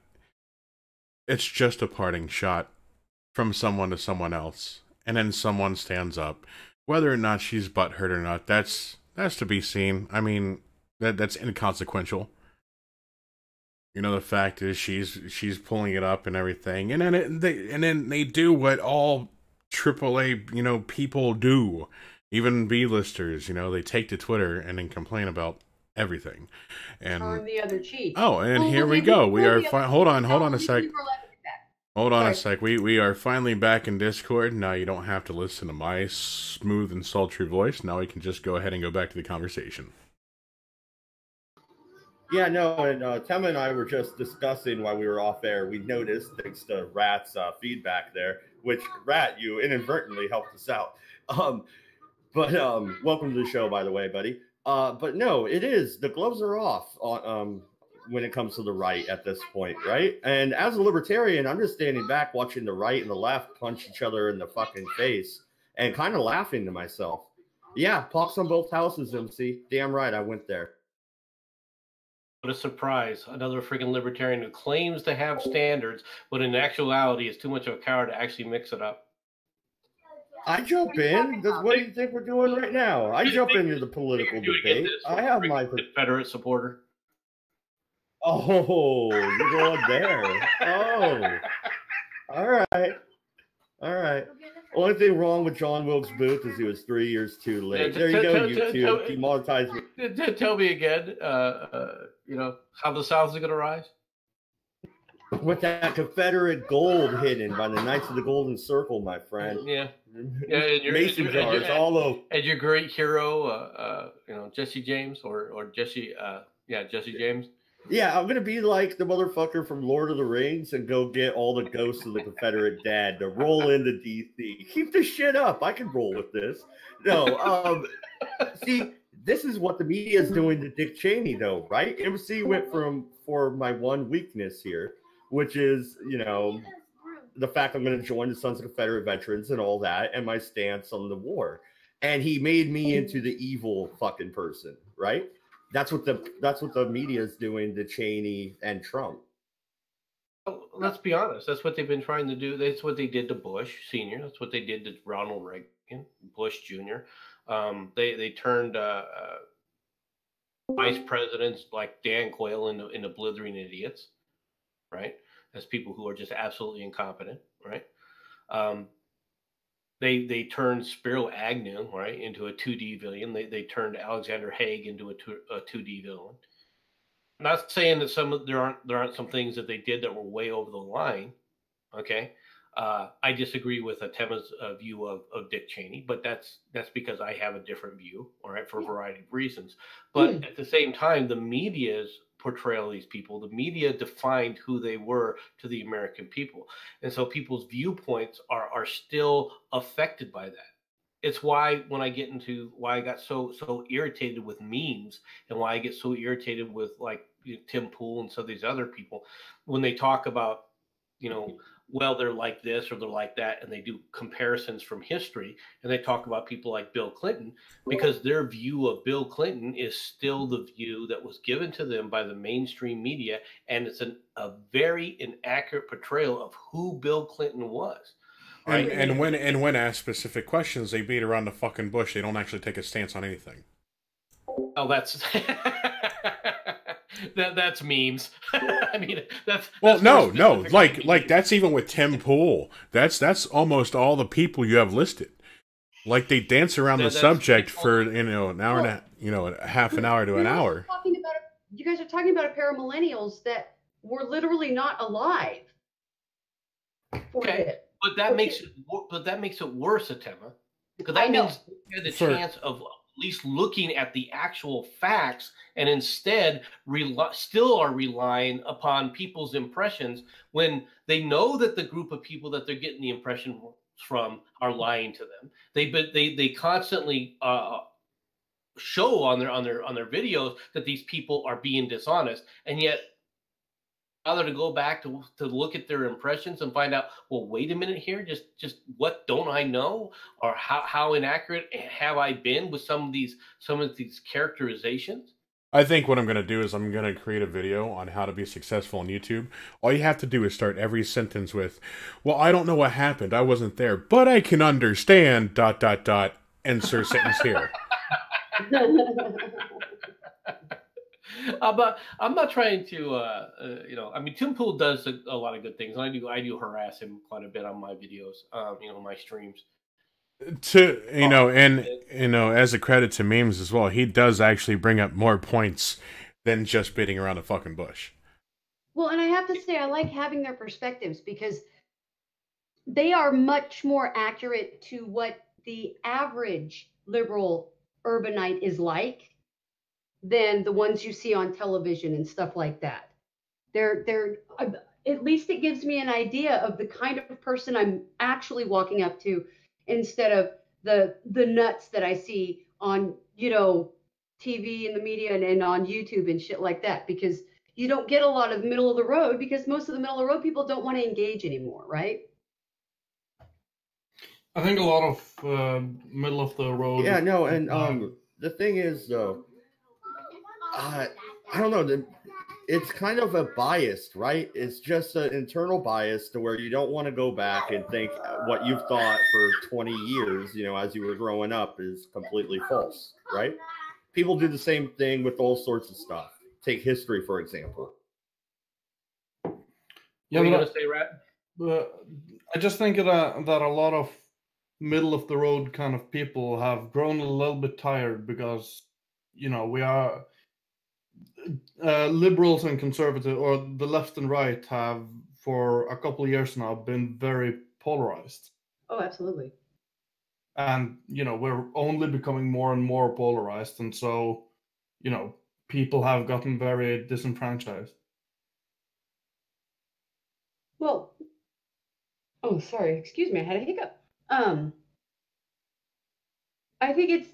Speaker 7: it's just a parting shot from someone to someone else, and then someone stands up. Whether or not she's butthurt or not, that's to be seen. I mean, that's inconsequential. The fact is she's pulling it up and everything, and then they do what all AAA people do, even B-listers. They take to Twitter and then complain about everything, and
Speaker 5: turn the other cheek.
Speaker 7: Oh, and here we go. We are hold on a sec. Hold on a sec. We are finally back in Discord. Now you don't have to listen to my smooth and sultry voice. Now we can just go ahead and go back to the conversation.
Speaker 2: Yeah, no, and Temma and I were just discussing while we were off air. We noticed, thanks to Rat's feedback there, which, Rat, you inadvertently helped us out. Welcome to the show, by the way, buddy. But no, it is. The gloves are off on when it comes to the right at this point, right? And as a libertarian, I'm just standing back watching the right and the left punch each other in the fucking face and kind of laughing to myself. Yeah, pox on both houses, MC. Damn right, I went there.
Speaker 3: What a surprise. Another freaking libertarian who claims to have standards, but in actuality is too much of a coward to actually mix it up.
Speaker 2: I jump in. What do you think we're doing right now? I jump into the political debate. I have my
Speaker 3: Confederate supporter.
Speaker 2: Oh, you're going there. Oh, all right. Only thing wrong with John Wilkes Booth is he was 3 years too late. There you go, YouTube. Demonetize me.
Speaker 3: Tell me again, how the South is going to rise?
Speaker 2: With that Confederate gold hidden by the Knights of the Golden Circle, my friend.
Speaker 3: Yeah. And
Speaker 2: Mason jars all over.
Speaker 3: And your great hero, Jesse James or Jesse James.
Speaker 2: Yeah, I'm going to be like the motherfucker from Lord of the Rings and go get all the ghosts of the Confederate dead to roll into DC. Keep this shit up. I can roll with this. No, see, this is what the media is doing to Dick Cheney, though, right? MC went for my one weakness here, which is, you know, the fact I'm going to join the Sons of Confederate Veterans and all that, and my stance on the war. And he made me into the evil fucking person, right? That's what the media is doing to Cheney and Trump.
Speaker 3: Well, let's be honest. That's what they've been trying to do. That's what they did to Bush Sr. That's what they did to Ronald Reagan, Bush Jr. They turned vice presidents like Dan Quayle into blithering idiots, right? As people who are just absolutely incompetent, right? They turned Spiro Agnew, right, into a 2D villain. They turned Alexander Haig into a 2D villain. I'm not saying that there aren't some things that they did that were way over the line. Okay, I disagree with Temma's view of Dick Cheney, but that's because I have a different view, all right, for a variety of reasons. But at the same time, the media's portrayal of these people, the media defined who they were to the American people, and so people's viewpoints are still affected by that. It's why when I get into why I got so irritated with memes, and why I get so irritated with, like, Tim Pool and some of these other people when they talk about, you know, well, they're like this or they're like that, and they do comparisons from history, and they talk about people like Bill Clinton, because their view of Bill Clinton is still the view that was given to them by the mainstream media, and it's a very inaccurate portrayal of who Bill Clinton was. Right?
Speaker 7: And when asked specific questions, they beat around the fucking bush. They don't actually take a stance on anything.
Speaker 3: Oh, that's that's memes. I mean, that's
Speaker 7: no. Like that's even with Tim Pool. That's almost all the people you have listed. Like, they dance around the subject for, you know, an hour and a half an hour to an hour.
Speaker 5: You guys are talking about a pair of millennials that were literally not alive.
Speaker 3: Okay. But that makes it worse, Temma, because that means you had the chance of at least looking at the actual facts, and instead still are relying upon people's impressions when they know that the group of people that they're getting the impression from are lying to them. They constantly show on their videos that these people are being dishonest, and yet rather to go back to look at their impressions and find out, well, wait a minute here, just what don't I know, or how inaccurate have I been with some of these characterizations?
Speaker 7: I think what I'm going to do is I'm going to create a video on how to be successful on YouTube. All you have to do is start every sentence with, well, I don't know what happened, I wasn't there, but I can understand ... insert sentence here.
Speaker 3: But I'm not trying to, I mean, Tim Pool does a lot of good things, and I do harass him quite a bit on my videos, my streams.
Speaker 7: As a credit to memes as well, he does actually bring up more points than just beating around the fucking bush.
Speaker 5: Well, and I have to say, I like having their perspectives because they are much more accurate to what the average liberal urbanite is like than the ones you see on television and stuff like that. They're at least it gives me an idea of the kind of person I'm actually walking up to, instead of the nuts that I see on, TV and the media and on YouTube and shit like that, because you don't get a lot of middle of the road, because most of the middle of the road people don't want to engage anymore, right?
Speaker 11: I think a lot of middle of the road.
Speaker 2: Yeah, no, and the thing is, though, I don't know. It's kind of a bias, right? It's just an internal bias to where you don't want to go back and think what you've thought for 20 years, as you were growing up, is completely false, right? People do the same thing with all sorts of stuff. Take history, for example.
Speaker 11: Yeah,
Speaker 3: what are you going to say, Rat?
Speaker 11: I just think that a lot of middle of the road kind of people have grown a little bit tired because, we are... liberals and conservative, or the left and right, have for a couple of years now been very polarized.
Speaker 5: Oh, absolutely.
Speaker 11: And we're only becoming more and more polarized, and so people have gotten very disenfranchised.
Speaker 5: Well, oh, sorry, excuse me, I had a hiccup. I think it's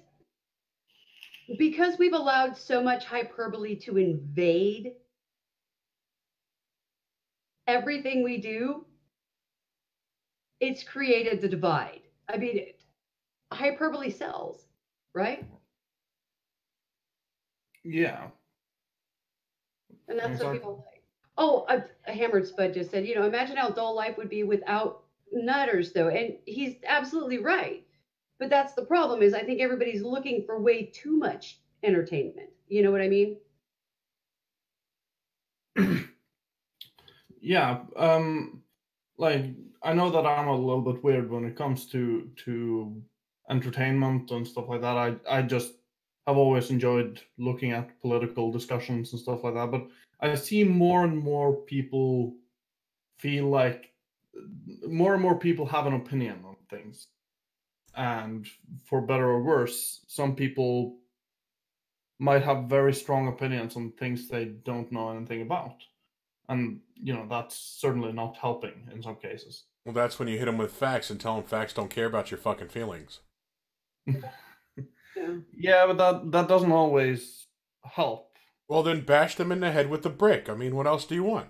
Speaker 5: because we've allowed so much hyperbole to invade everything we do, it's created the divide. I mean, hyperbole sells, right?
Speaker 11: Yeah.
Speaker 5: And that's
Speaker 11: Exactly.
Speaker 5: what people like. Oh, a Hammered Spud just said, imagine how dull life would be without nutters, though. And he's absolutely right. But that's the problem is I think everybody's looking for way too much entertainment. You know what I mean?
Speaker 11: Yeah. Like, I know that I'm a little bit weird when it comes to entertainment and stuff like that. I just have always enjoyed looking at political discussions and stuff like that. But I see more and more people feel like more and more people have an opinion on things. And for better or worse, some people might have very strong opinions on things they don't know anything about. And, that's certainly not helping in some cases.
Speaker 7: Well, that's when you hit them with facts and tell them facts don't care about your fucking feelings.
Speaker 11: Yeah, but that doesn't always help.
Speaker 7: Well, then bash them in the head with a brick. I mean, what else do you want?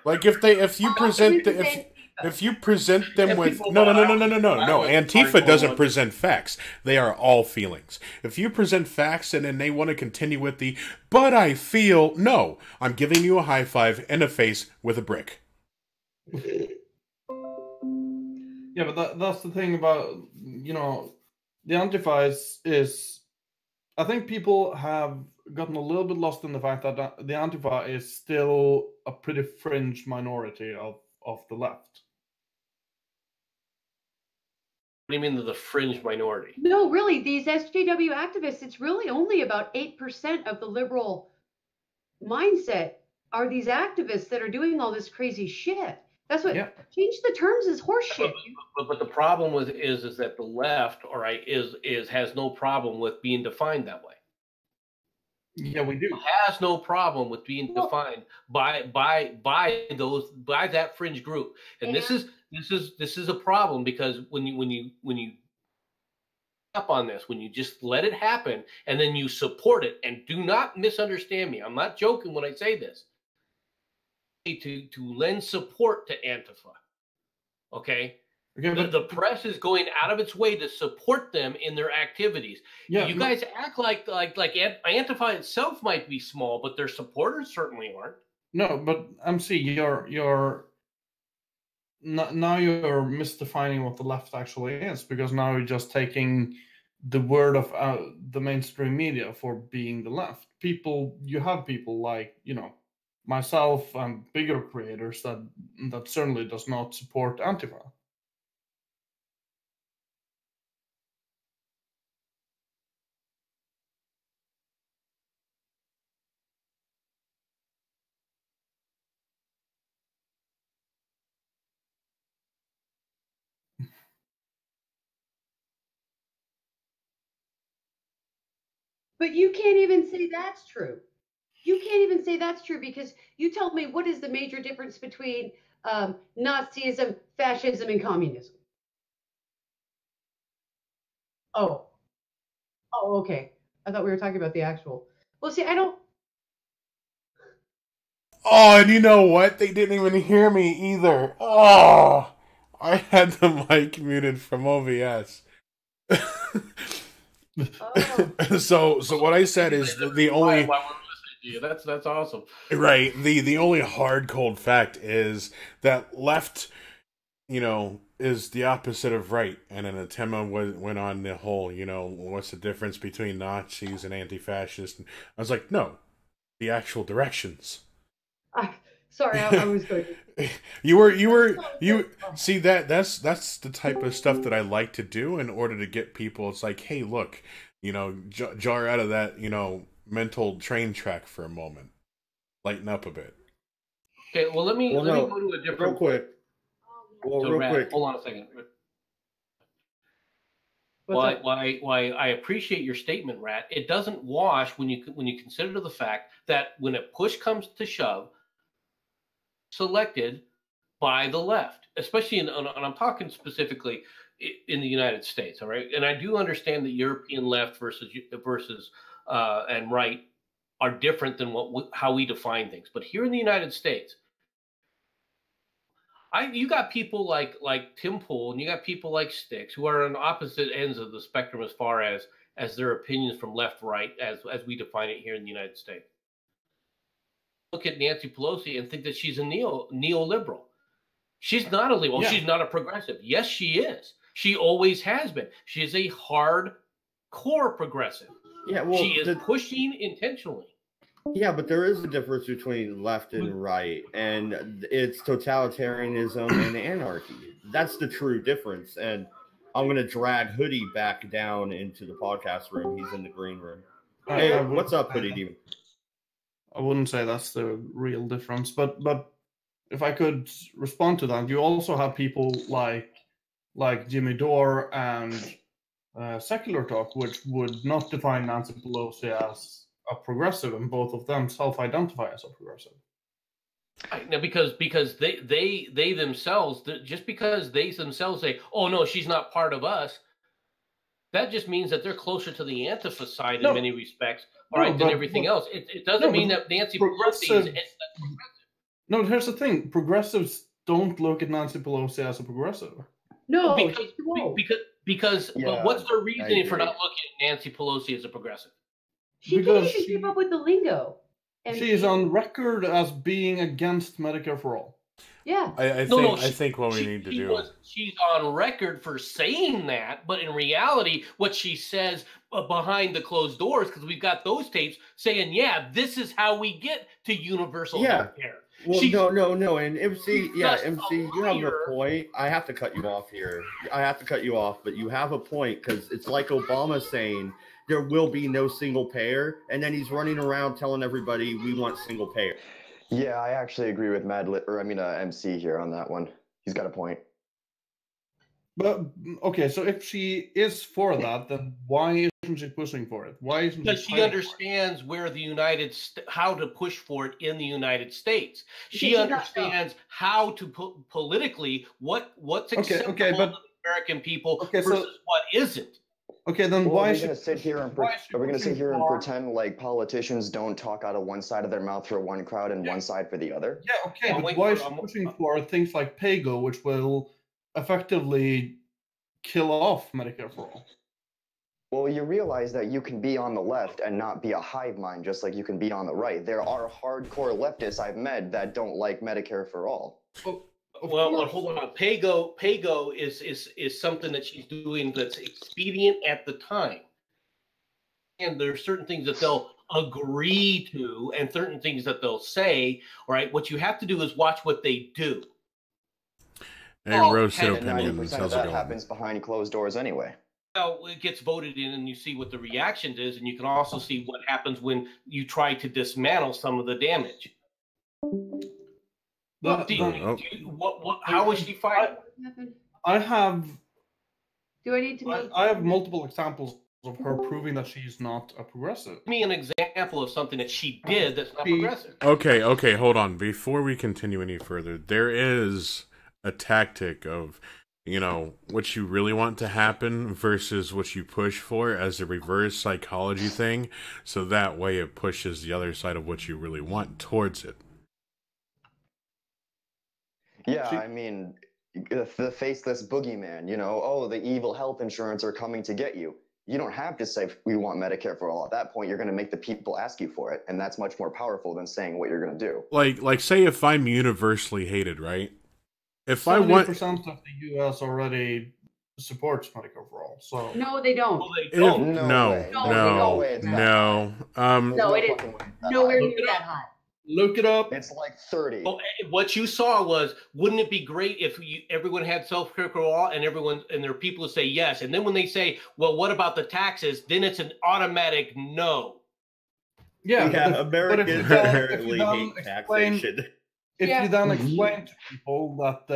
Speaker 7: Like if you present them with no, Antifa doesn't present facts. They are all feelings. If you present facts and then they want to continue with but I feel, no, I'm giving you a high five and a face with a brick.
Speaker 11: Yeah, but that's the thing about, the Antifa is I think people have gotten a little bit lost in the fact that the Antifa is still a pretty fringe minority of the left.
Speaker 3: What do you mean the fringe minority?
Speaker 5: No, really, these SJW activists, it's really only about 8% of the liberal mindset are these activists that are doing all this crazy shit. That's what change the terms is horseshit.
Speaker 3: But the problem is that the left, all right, has no problem with being defined that way.
Speaker 11: Yeah, we do.
Speaker 3: Has no problem with being defined by that fringe group, and this is a problem because when you up on this, when you just let it happen and then you support it, and do not misunderstand me, I'm not joking when I say this. To lend support to Antifa, okay? The press is going out of its way to support them in their activities. Yeah, you guys act like Antifa itself might be small, but their supporters certainly aren't.
Speaker 11: No, but MC, you're now you're misdefining what the left actually is, because now you're just taking the word of the mainstream media for being the left. You have people like myself and bigger creators that certainly does not support Antifa.
Speaker 5: But you can't even say that's true. You can't even say that's true because you tell me what is the major difference between Nazism, fascism, and communism? Oh, okay. I thought we were talking about the actual. Well, see, I don't.
Speaker 7: Oh, and you know what? They didn't even hear me either. Oh, I had the mic muted from OBS. So what I said is the only.
Speaker 3: That's awesome.
Speaker 7: Right. The only hard cold fact is that left, is the opposite of right. And then Temma went on the whole, what's the difference between Nazis and anti-fascists? And I was like, no, the actual directions.
Speaker 5: Sorry, I was going.
Speaker 7: You see that's the type of stuff that I like to do in order to get people. It's like, hey, look, jar out of that, mental train track for a moment, lighten up a bit.
Speaker 3: Okay, well let me go to a different.
Speaker 2: Real quick. Quick.
Speaker 3: Hold on a second. Why I appreciate your statement, Rat. It doesn't wash when you consider the fact that when a push comes to shove, selected by the left, especially and I'm talking specifically in the United States. All right, and I do understand that European left versus and right are different than how we define things. But here in the United States, you got people like Tim Pool and you got people like Sticks who are on opposite ends of the spectrum as far as their opinions from left, right, as we define it here in the United States. Look at Nancy Pelosi and think that she's a neoliberal. She's not a liberal. Yeah. She's not a progressive. Yes, she is. She always has been. She is a hardcore progressive.
Speaker 2: Yeah, well,
Speaker 3: she is pushing intentionally.
Speaker 2: Yeah, but there is a difference between left and right, and it's totalitarianism and anarchy. That's the true difference. And I'm going to drag Hoodie back down into the podcast room. He's in the green room. Hey, what's up, Hoodie Demon?
Speaker 11: I wouldn't say that's the real difference, but if I could respond to that, you also have people like Jimmy Dore and Secular Talk, which would not define Nancy Pelosi as a progressive, and both of them self-identify as a progressive.
Speaker 3: Right. Now, because they themselves, just because they themselves say, "Oh no, she's not part of us," that just means that they're closer to the Antifa side in many respects, than everything else. It doesn't mean that Nancy Pelosi is progressive.
Speaker 11: No, here's the thing: progressives don't look at Nancy Pelosi as a progressive.
Speaker 5: No,
Speaker 3: because but what's their reasoning for not looking at Nancy Pelosi as a progressive?
Speaker 5: She can't even keep up with the lingo.
Speaker 11: She is on record as being against Medicare for all.
Speaker 5: Yeah.
Speaker 7: I think what we need to do.
Speaker 3: She's on record for saying that, but in reality, what she says behind the closed doors, because we've got those tapes saying, "Yeah, this is how we get to universal health care."
Speaker 2: Well, no, and MC, you have a point. I have to cut you off here. But you have a point, because it's like Obama saying there will be no single payer, and then he's running around telling everybody we want single payer.
Speaker 12: Yeah, I actually agree with MC here on that one. He's got a point.
Speaker 11: But okay, so if she is for that, then why isn't she pushing for it? Why isn't
Speaker 3: because she understands where the how to push for it in the United States. She understands how to politically what's acceptable to the American people versus what isn't.
Speaker 11: Okay, then
Speaker 12: why are we going to sit here and pretend like politicians don't talk out of one side of their mouth for one crowd and one side for the other?
Speaker 11: Yeah, okay, but why is she pushing for things like PAYGO, which will effectively kill off Medicare for all?
Speaker 12: Well, you realize that you can be on the left and not be a hive mind, just like you can be on the right. There are hardcore leftists I've met that don't like Medicare for all.
Speaker 3: Well, hold on. PAYGO is something that she's doing that's expedient at the time. And there are certain things that they'll agree to and certain things that they'll say. All right, what you have to do is watch what they do.
Speaker 7: Hey, roasted opinions.
Speaker 12: How's it going? That happens behind closed doors anyway.
Speaker 3: Well, it gets voted in and you see what the reaction is, and you can also see what happens when you try to dismantle some of the damage. How is she fighting?
Speaker 11: I have.
Speaker 5: Do I need to?
Speaker 11: I have multiple examples of her proving that she's not a progressive.
Speaker 3: Give me an example of something that she did that's not progressive.
Speaker 7: Okay, hold on. Before we continue any further, there is a tactic of, what you really want to happen versus what you push for as a reverse psychology thing, so that way it pushes the other side of what you really want towards it.
Speaker 12: Yeah, I mean, the faceless boogeyman, the evil health insurance are coming to get you. You don't have to say we want Medicare for all. At that point, you're going to make the people ask you for it, and that's much more powerful than saying what you're going to do.
Speaker 7: Like say if I'm universally hated, right? If
Speaker 11: 70% of the U.S. already supports Medicare for all, so
Speaker 5: no, they don't.
Speaker 3: Well, they don't.
Speaker 7: No,
Speaker 5: it is nowhere near that high.
Speaker 11: Look it up.
Speaker 12: It's like 30.
Speaker 3: Well, what you saw was, wouldn't it be great if everyone had self-care for all and there are people who say yes, and then when they say, well, what about the taxes? Then it's an automatic no.
Speaker 2: Yeah, Americans inherently hate taxation.
Speaker 11: If you then explain to people that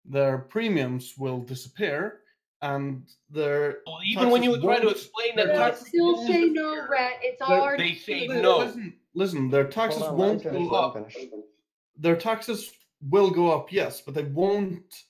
Speaker 11: their premiums will disappear and their
Speaker 3: even when you try to explain that
Speaker 5: taxes still say no, Rat. It's hard.
Speaker 3: They say no.
Speaker 11: Listen, their taxes won't go up. Their taxes will go up, yes, but they won't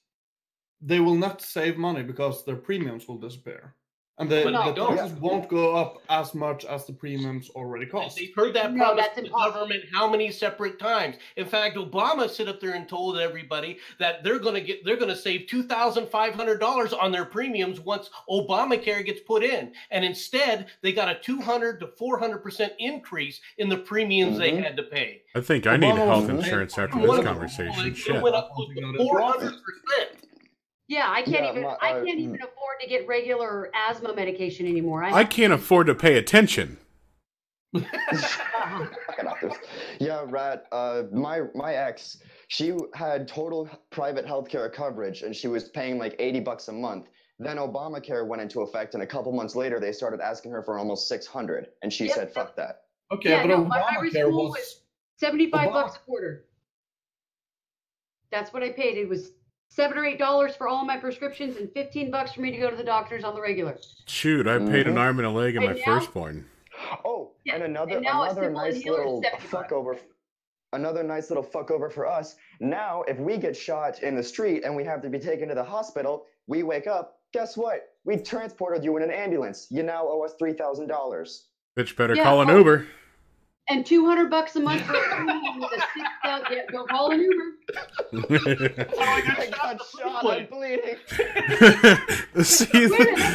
Speaker 11: they will not save money because their premiums will disappear. And the
Speaker 3: But
Speaker 11: taxes won't go up as much as the premiums already cost.
Speaker 3: They've heard that promise from the government how many separate times? In fact, Obama sit up there and told everybody that they're going to save $2,500 on their premiums once Obamacare gets put in, and instead they got a 200 to 400% increase in the premiums they had to pay.
Speaker 7: I think I need health insurance after this conversation. Shit.
Speaker 3: It went up 400%.
Speaker 5: Yeah, I can't even afford to get regular asthma medication anymore.
Speaker 7: I can't afford to pay attention.
Speaker 12: Yeah, Rat. My ex, she had total private healthcare coverage, and she was paying like $80 a month. Then Obamacare went into effect, and a couple months later, they started asking her for almost $600, and she said, "Fuck that."
Speaker 11: Okay,
Speaker 5: yeah,
Speaker 11: but
Speaker 5: no,
Speaker 11: Obamacare
Speaker 5: was $75 a quarter. That's what I paid. It was $7 or $8 for all my prescriptions and $15 for me to go to the doctors on the regular.
Speaker 7: Shoot, I paid an arm and a leg in my firstborn.
Speaker 12: Oh, and another nice little fuckover. Another nice little fuckover for us. Now, if we get shot in the street and we have to be taken to the hospital, we wake up. Guess what? We transported you in an ambulance. You now owe us $3,000.
Speaker 7: Bitch, better call an Uber.
Speaker 5: And $200 a month for a premium with a 6,000. Yeah, go call an Uber.
Speaker 12: I got shot. I'm bleeding.
Speaker 7: See,
Speaker 12: okay,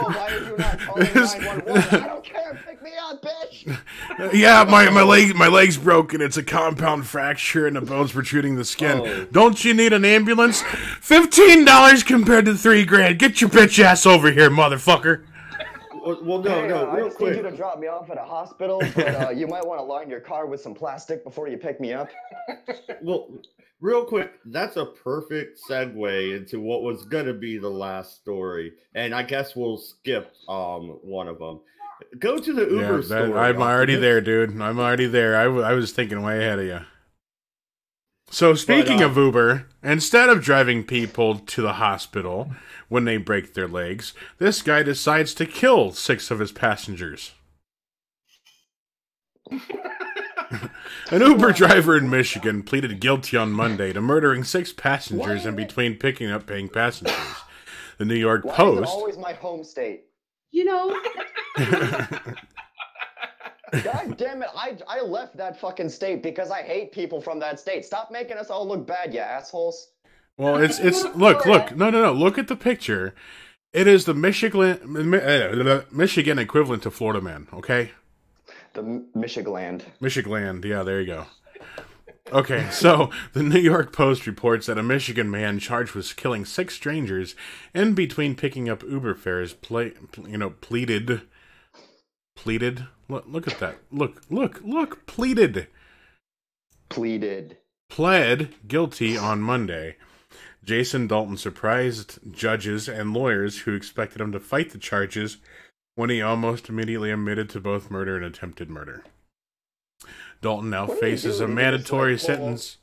Speaker 12: well, why are you not calling 911? I don't care. Pick me up, bitch.
Speaker 7: Yeah, my leg's broken. It's a compound fracture and the bone's protruding the skin.
Speaker 2: Oh.
Speaker 7: Don't you need an ambulance? $15 compared to $3,000. Get your bitch ass over here, motherfucker.
Speaker 2: Well, no,
Speaker 12: I
Speaker 2: real
Speaker 12: just
Speaker 2: quick.
Speaker 12: need you to drop me off at a hospital, but you might want to line your car with some plastic before you pick me up.
Speaker 2: Well, real quick, that's a perfect segue into what was going to be the last story. And I guess we'll skip one of them. Go to the Uber story.
Speaker 7: I'm already there, dude. I'm already there. I was thinking way ahead of you. So speaking of Uber, instead of driving people to the hospital when they break their legs, this guy decides to kill 6 of his passengers. An Uber driver in Michigan pleaded guilty on Monday to murdering 6 passengers in between picking up paying passengers. The New York Post.
Speaker 12: Is it always my home state?
Speaker 5: You know.
Speaker 12: God damn it, I left that fucking state because I hate people from that state. Stop making us all look bad, you assholes.
Speaker 7: Well, it's look, no, look at the picture. It is the Michigan equivalent to Florida man, okay?
Speaker 12: The Michigan.
Speaker 7: Yeah, there you go. Okay, so the New York Post reports that a Michigan man charged with killing 6 strangers in between picking up Uber fares pleaded. Look at that. Look, pleaded. Pled guilty on Monday. Jason Dalton surprised judges and lawyers who expected him to fight the charges when he almost immediately admitted to both murder and attempted murder. Dalton now faces a mandatory sentence.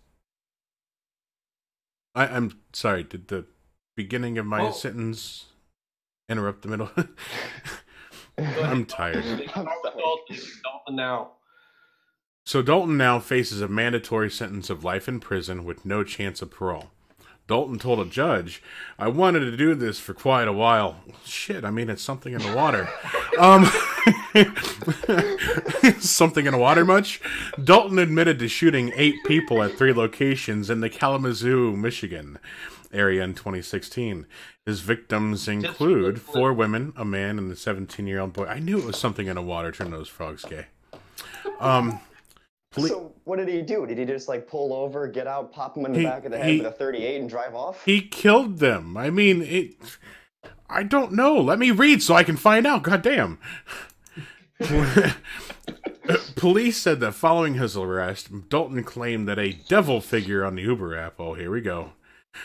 Speaker 7: I'm sorry, did the beginning of my sentence interrupt the middle? I'm tired.
Speaker 3: Dalton now.
Speaker 7: So Dalton now faces a mandatory sentence of life in prison with no chance of parole. Dalton told a judge, "I wanted to do this for quite a while." Shit, I mean, it's something in the water. Something in the water much? Dalton admitted to shooting 8 people at 3 locations in the Kalamazoo, Michigan area in 2016. His victims include 4 women, a man, and a 17-year-old boy. I knew it was something in the water. Turn those frogs gay.
Speaker 12: So what did he do? Did he just like pull over, get out, pop him in the back of the head with a 38 and drive off?
Speaker 7: He killed them. I mean, I don't know. Let me read so I can find out. God damn. Police said that following his arrest, Dalton claimed that a devil figure on the Uber app, oh, here we go,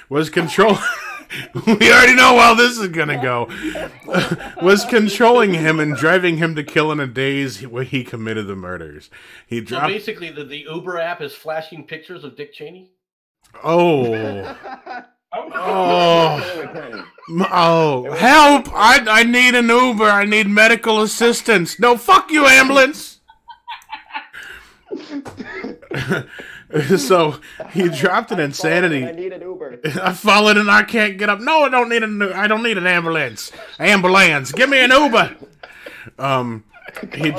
Speaker 7: was controlling... We already know how this is gonna go. Was controlling him and driving him to kill in a daze when he committed the murders. So
Speaker 3: basically, the Uber app is flashing pictures of Dick Cheney?
Speaker 7: Oh, help! I need an Uber. I need medical assistance. No, fuck you, ambulance. So he dropped an insanity.
Speaker 12: I need an Uber.
Speaker 7: I've fallen and I can't get up. No, I don't need an ambulance. Ambulance. Give me an Uber. He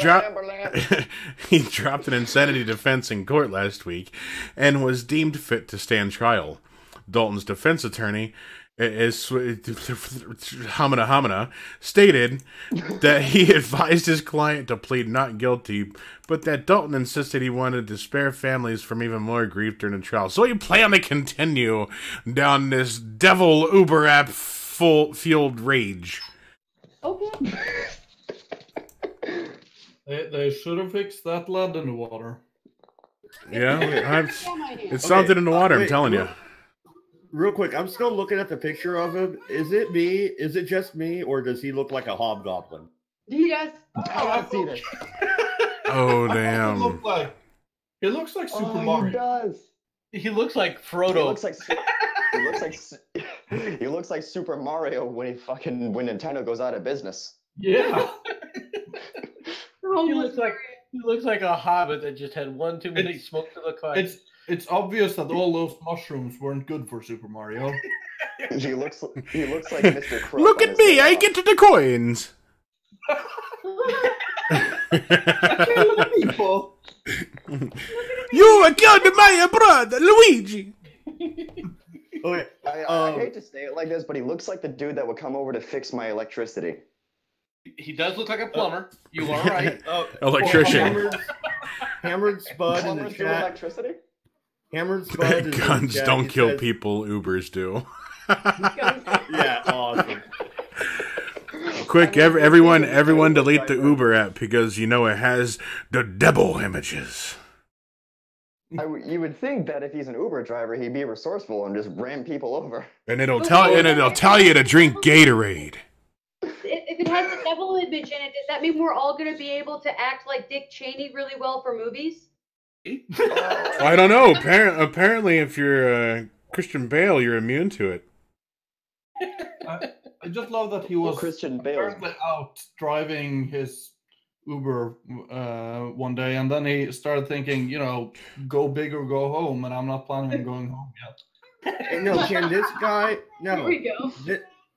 Speaker 7: dropped an insanity defense in court last week and was deemed fit to stand trial. Dalton's defense attorney Hamina stated that he advised his client to plead not guilty, but that Dalton insisted he wanted to spare families from even more grief during the trial. So he planned to continue down this devil Uber app fueled rage.
Speaker 5: Okay.
Speaker 11: They should have fixed that lead in the water.
Speaker 7: Yeah, it's something in the water, I'm telling you.
Speaker 2: Real quick, I'm still looking at the picture of him. Is it me? Is it just me? Or does he look like a hobgoblin?
Speaker 5: He does.
Speaker 12: I've seen it.
Speaker 7: Oh, damn.
Speaker 11: He looks like Super Mario.
Speaker 12: He does.
Speaker 3: He looks like Frodo.
Speaker 12: He looks like Super Mario when Nintendo goes out of business.
Speaker 11: Yeah.
Speaker 3: He looks like a hobbit that just had one too many smokes to the cut.
Speaker 11: It's obvious that all those mushrooms weren't good for Super Mario.
Speaker 12: He looks like Mr. Crow.
Speaker 7: Look at me, I get to the coins. You are killed my brother, Luigi.
Speaker 2: Okay.
Speaker 12: I hate to say it like this, but he looks like the dude that would come over to fix my electricity.
Speaker 3: He does look like a plumber. You are right.
Speaker 7: Electrician.
Speaker 2: Hammered Spud in the chat.
Speaker 12: Electricity?
Speaker 2: Hammered Spud.
Speaker 7: Guns don't kill people, Ubers do.
Speaker 2: Yeah, awesome.
Speaker 7: Quick, everyone delete the Uber app because you know it has the devil images.
Speaker 12: You would think that if he's an Uber driver, he'd be resourceful and just ram people over.
Speaker 7: And it'll tell you to drink Gatorade.
Speaker 5: If it has the devil image in it, does that mean we're all going to be able to act like Dick Cheney really well for movies?
Speaker 7: I don't know. Apparently, if you're Christian Bale, you're immune to it.
Speaker 11: I just love that he was
Speaker 12: Christian Bale
Speaker 11: out driving his Uber one day, and then he started thinking, go big or go home, and I'm not planning on going home yet.
Speaker 2: No, can this guy? No.
Speaker 5: Here we go.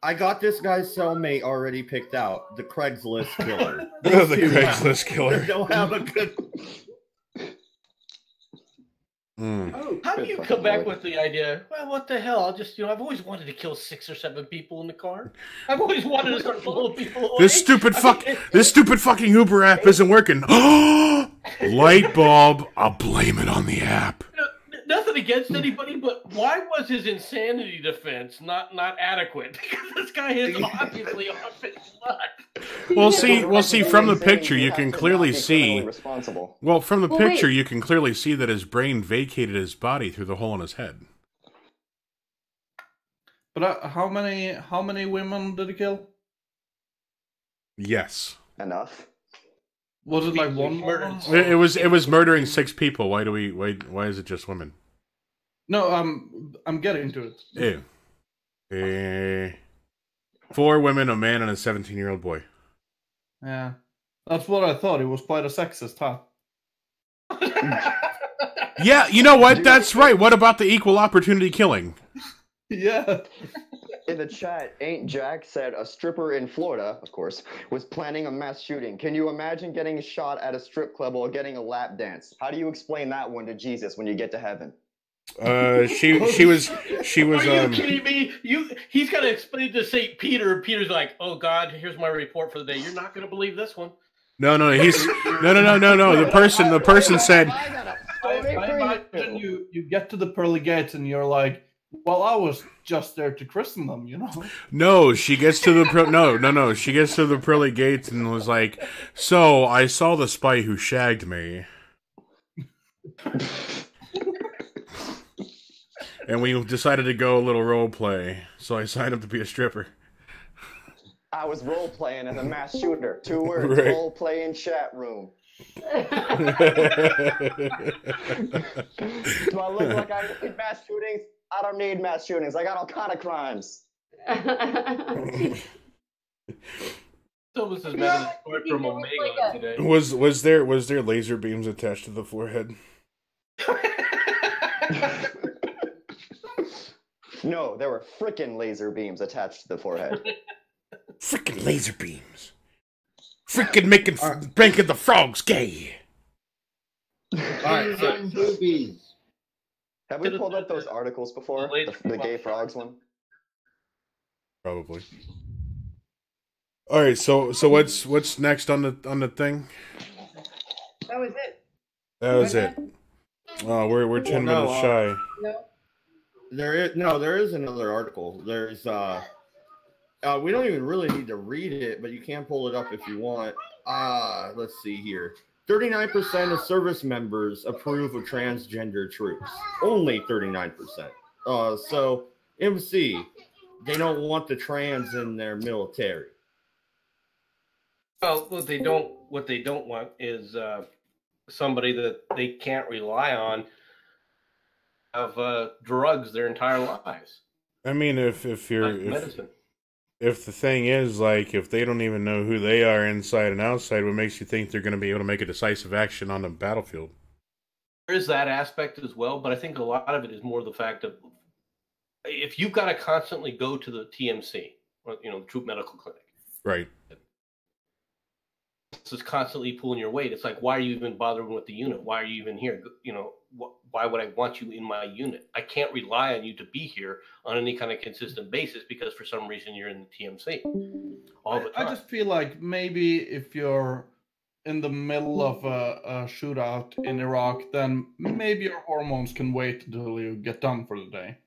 Speaker 2: I got this guy's cellmate already picked out. The Craigslist killer.
Speaker 7: The Craigslist killer.
Speaker 2: They don't have a good.
Speaker 3: How do you come back with the idea? Well, what the hell? I'll just, I've always wanted to kill 6 or 7 people in the car. I've always wanted to start blowing people away.
Speaker 7: This stupid fucking Uber app isn't working. Light bulb. I'll blame it on the app.
Speaker 3: Nothing against anybody, but why was his insanity defense not adequate? Because this guy is obviously off his nut.
Speaker 7: Well, see, from the picture you can clearly see. Well, from the picture you can clearly see that his brain vacated his body through the hole in his head.
Speaker 11: But how many women did he kill?
Speaker 7: Yes.
Speaker 12: Enough.
Speaker 11: Was it like one murder?
Speaker 7: It was murdering 6 people. Why is it just women?
Speaker 11: No, I'm getting to it.
Speaker 7: Ew. 4 women, a man, and a 17-year-old boy.
Speaker 11: Yeah, that's what I thought. It was quite a sexist, huh?
Speaker 7: Yeah, you know what? That's right. What about the equal opportunity killing?
Speaker 11: Yeah.
Speaker 12: In the chat, Ain't Jack said a stripper in Florida, of course, was planning a mass shooting. Can you imagine getting shot at a strip club or getting a lap dance? How do you explain that one to Jesus when you get to heaven?
Speaker 7: She was.
Speaker 3: Are you kidding me? He's got to explain to St. Peter. Peter's like, "Oh God, here's my report for the day. You're not going to believe this one."
Speaker 7: No. No. The person said.
Speaker 11: I imagine you get to the pearly gates and you're like, well, I was just there to christen them,
Speaker 7: No, she gets to the She gets to the pearly gates and was like, "So I saw the spy who shagged me." And we decided to go a little role play, so I signed up to be a stripper.
Speaker 12: I was role playing as a mass shooter. 2 words:
Speaker 7: right.
Speaker 12: Role play in chat room. Do I look like I need mass shootings? I don't need mass shootings. I got all kind of crimes.
Speaker 3: Thomas is mad from Omega today.
Speaker 7: Was there laser beams attached to the forehead?
Speaker 12: No, there were frickin' laser beams attached to the forehead.
Speaker 7: Frickin' laser beams. Frickin' making the frogs gay.
Speaker 2: Alright, so
Speaker 6: Boobies.
Speaker 12: Have we pulled up those articles before? The gay frogs one?
Speaker 7: Probably. All right, so what's next on the thing?
Speaker 5: That was it.
Speaker 7: That was it. Oh, we're 10 minutes shy.
Speaker 5: No.
Speaker 2: There is another article. There's we don't even really need to read it, but you can pull it up if you want. Let's see here. 39% of service members approve of transgender troops. Only 39%. So MC, they don't want the trans in their military.
Speaker 3: Well, what they don't want is somebody that they can't rely on of drugs their entire lives.
Speaker 7: I mean, if
Speaker 3: medicine.
Speaker 7: If the thing is, like, if they don't even know who they are inside and outside, what makes you think they're going to be able to make a decisive action on the battlefield?
Speaker 3: There is that aspect as well, but I think a lot of it is more the fact of if you've got to constantly go to the TMC, or, the Troop Medical Clinic.
Speaker 7: Right.
Speaker 3: It's just constantly pulling your weight. It's like, why are you even bothering with the unit? Why are you even here? Why would I want you in my unit? I can't rely on you to be here on any kind of consistent basis because for some reason you're in the TMC all the time.
Speaker 11: I just feel like maybe if you're in the middle of a shootout in Iraq, then maybe your hormones can wait until you get done for the day.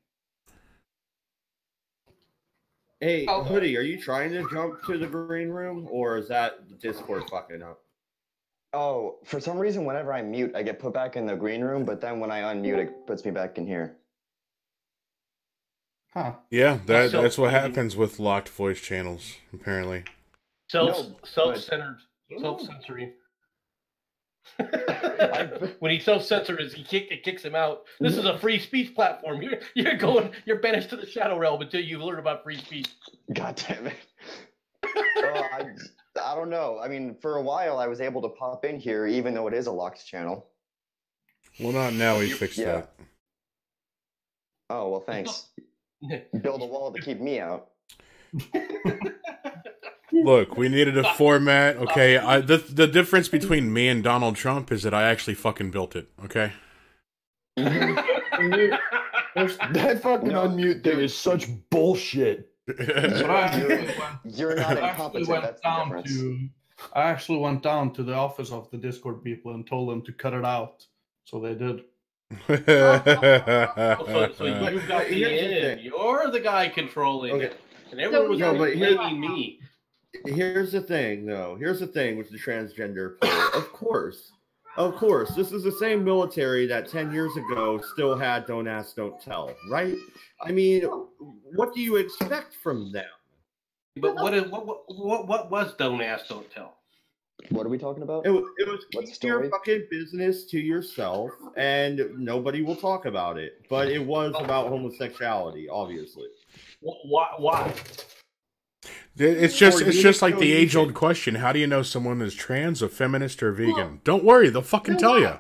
Speaker 2: Hey, Hoodie, are you trying to jump to the green room, or is that the Discord fucking up?
Speaker 12: Oh, for some reason, whenever I mute, I get put back in the green room, but then when I unmute, it puts me back in here.
Speaker 11: Huh.
Speaker 7: Yeah, that's what happens with locked voice channels, apparently.
Speaker 3: Self-centered, self-censoring. When he self-censors, it kicks him out. This is a free speech platform. You're banished to the shadow realm until you've learned about free speech.
Speaker 12: God damn it. I don't know. I mean, for a while, I was able to pop in here, even though it is a locked channel.
Speaker 7: Well, not now. We fixed that.
Speaker 12: Oh, well, thanks. Build a wall to keep me out.
Speaker 7: Look, we needed a format. Okay, the difference between me and Donald Trump is that I actually fucking built it. Okay.
Speaker 13: That fucking unmute thing is such bullshit.
Speaker 12: You're not incompetent. That's the difference.
Speaker 11: I actually went down to the office of the Discord people and told them to cut it out. So they did.
Speaker 3: So you've got the in. You're the guy controlling it. And everyone was blaming me.
Speaker 2: Here's the thing, though. Here's the thing with the transgender poll. Of course, this is the same military that 10 years ago still had Don't Ask, Don't Tell, right? I mean, what do you expect from them?
Speaker 3: But what was Don't Ask, Don't Tell?
Speaker 12: What are we talking about?
Speaker 2: It was keep your fucking business to yourself, and nobody will talk about it. But it was about homosexuality, obviously.
Speaker 3: Why?
Speaker 7: It's just like the age-old question: how do you know someone is trans, a feminist, or vegan? Don't worry, they'll fucking tell you.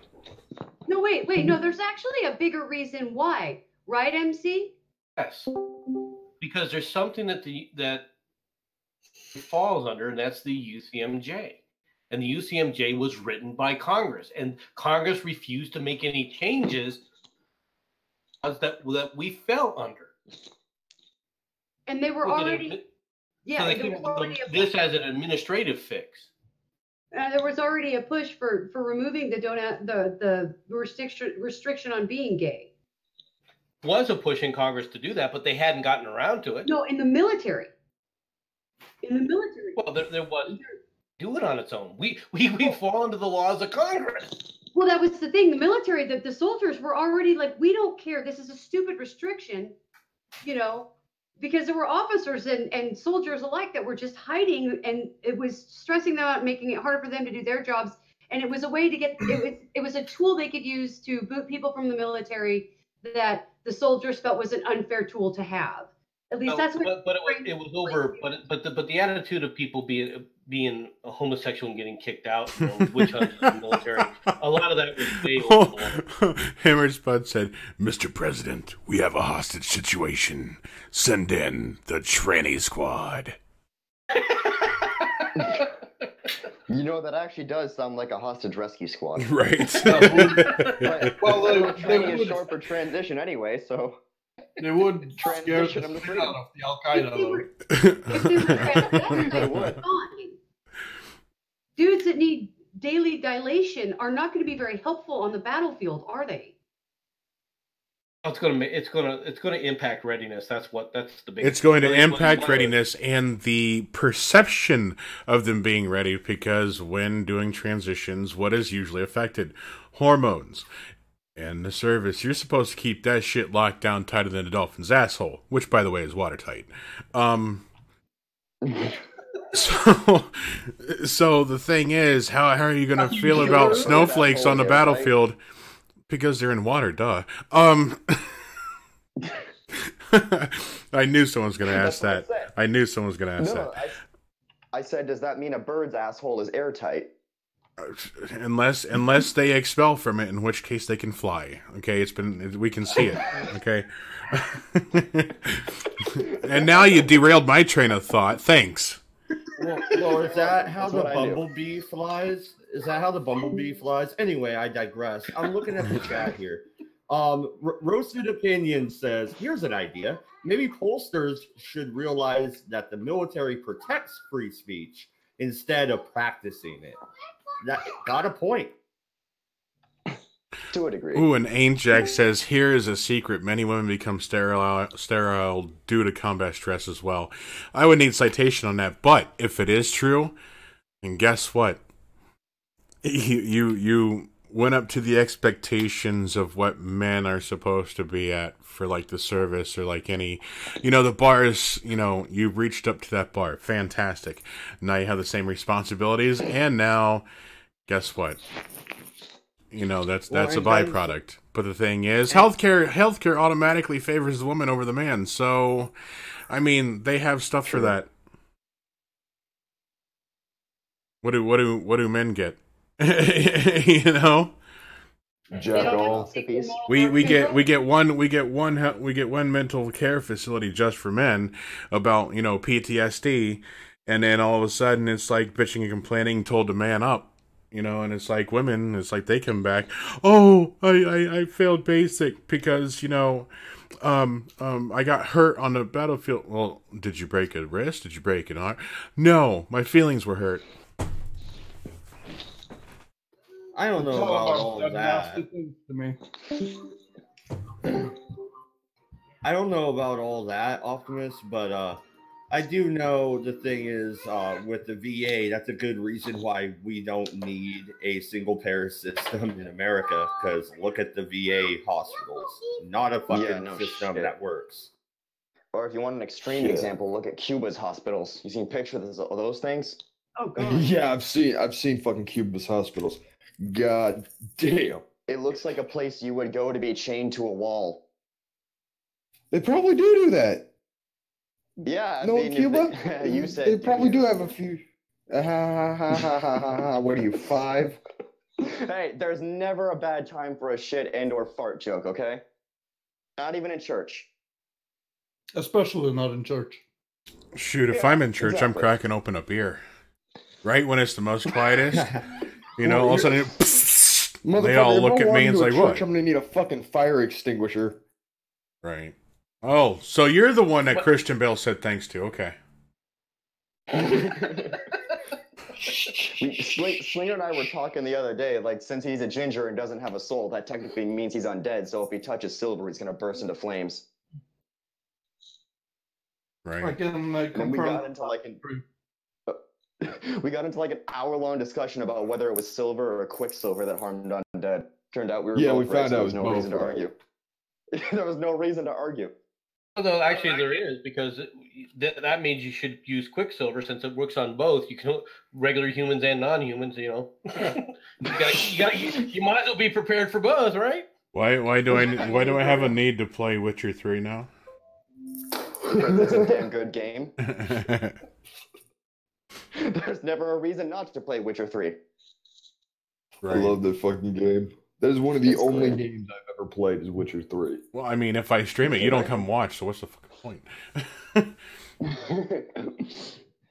Speaker 5: No, wait. No, there's actually a bigger reason why, right, MC?
Speaker 3: Yes, because there's something that falls under, and that's the UCMJ. And the UCMJ was written by Congress, and Congress refused to make any changes that we fell under.
Speaker 5: And they were already...
Speaker 3: Yeah, so this as an administrative fix.
Speaker 5: There was already a push for removing the restriction on being gay.
Speaker 3: Was a push in Congress to do that, but they hadn't gotten around to it.
Speaker 5: No, in the military.
Speaker 3: Well, there was. Do it on its own. We fall under the laws of Congress.
Speaker 5: Well, that was the thing. The military, the soldiers were already like, we don't care. This is a stupid restriction, because there were officers and soldiers alike that were just hiding, and it was stressing them out, making it harder for them to do their jobs. And it was a way to get it was a tool they could use to boot people from the military that the soldiers felt was an unfair tool to have. At least that's what.
Speaker 3: It was over. But the attitude of people being a homosexual and getting kicked out, witch hunt in the military, a lot of that was way overblown.
Speaker 7: Hammer Spud said, "Mr. President, we have a hostage situation. Send in the tranny squad."
Speaker 12: You know, that actually does sound like a hostage rescue squad.
Speaker 7: Right.
Speaker 12: Well, tranny is short for transition anyway, so...
Speaker 11: They would
Speaker 12: transition them to
Speaker 11: out
Speaker 12: freedom.
Speaker 11: of the Al-Qaeda,
Speaker 5: Fine. Dudes that need daily dilation are not going to be very helpful on the battlefield, are they?
Speaker 3: It's going to impact readiness. That's the big.
Speaker 7: It's going to impact readiness and the perception of them being ready, because when doing transitions, what is usually affected? Hormones. And the service, you're supposed to keep that shit locked down tighter than a dolphin's asshole, which, by the way, is watertight. So the thing is, how are you going to feel about snowflakes on the battlefield? Because they're in water, duh. I knew someone's going to ask that. I knew someone's going to ask that.
Speaker 12: I said, does that mean a bird's asshole is airtight?
Speaker 7: Unless they expel from it, in which case they can fly. Okay, we can see it. Okay. And now you derailed my train of thought. Thanks.
Speaker 2: Well, is that how the bumblebee flies? Is that how the bumblebee flies? Anyway, I digress. I'm looking at the chat here. Roasted Opinion says, here's an idea. Maybe pollsters should realize that the military protects free speech instead of practicing it. That got a point.
Speaker 12: To a degree.
Speaker 7: Ooh, and Ainjack says, here is a secret. Many women become sterile due to combat stress as well. I would need citation on that, but if it is true, and guess what? You went up to the expectations of what men are supposed to be at for, like, the service or, like, any... the bars, you've reached up to that bar. Fantastic. Now you have the same responsibilities, and now, guess what? That's a byproduct. But the thing is, healthcare automatically favors the woman over the man. So, I mean, they have stuff for that. What do men get?
Speaker 12: Jack all.
Speaker 7: We get one mental care facility just for men about PTSD, and then all of a sudden it's like bitching and complaining, told to man up. And it's like women, it's like they come back, oh, I failed basic because, I got hurt on the battlefield. Well, did you break a wrist? Did you break an arm? No, my feelings were hurt.
Speaker 2: I don't know about all that. I don't know about all that, Optimus, but I do know the thing is with the VA, that's a good reason why we don't need a single payer system in America, because look at the VA hospitals. Not a fucking system that works.
Speaker 12: Or if you want an extreme example, look at Cuba's hospitals. You seen pictures of those things?
Speaker 5: Oh, God.
Speaker 13: Yeah, I've seen fucking Cuba's hospitals. God damn.
Speaker 12: It looks like a place you would go to be chained to a wall.
Speaker 13: They probably do that.
Speaker 12: Yeah, I
Speaker 13: no,
Speaker 12: mean,
Speaker 13: Cuba.
Speaker 12: You said
Speaker 13: they probably do have a few. What are you, 5?
Speaker 12: Hey, there's never a bad time for a shit and/or fart joke. Okay, not even in church.
Speaker 11: Especially not in church.
Speaker 7: Shoot, if I'm in church, exactly. I'm cracking open a beer. Right when it's the most quietest, all of a sudden, they all look at me and say, "What?
Speaker 13: I'm gonna need a fucking fire extinguisher."
Speaker 7: Right. Oh, so you're the one that Christian Bale said thanks to. Okay.
Speaker 12: Slinger and I were talking the other day, like, since he's a ginger and doesn't have a soul, that technically means he's undead, so if he touches silver, he's going to burst into flames.
Speaker 7: Right.
Speaker 11: I can confirm.
Speaker 12: We got into like an hour-long discussion about whether it was silver or quicksilver that harmed undead. Turned out we were both right, so there was no reason to argue. There was no reason to argue.
Speaker 3: Although actually there is, because that means you should use quicksilver since it works on both. You can regular humans and non-humans. You might as well be prepared for both, right?
Speaker 7: Why do I have a need to play Witcher 3 now?
Speaker 12: because it's a damn good game. There's never a reason not to play Witcher 3.
Speaker 13: I love that fucking game. That is one of the
Speaker 12: It's
Speaker 13: only
Speaker 12: great.
Speaker 13: games I've ever played is Witcher 3.
Speaker 7: Well, I mean, if I stream it, you don't come watch, so what's the fucking point?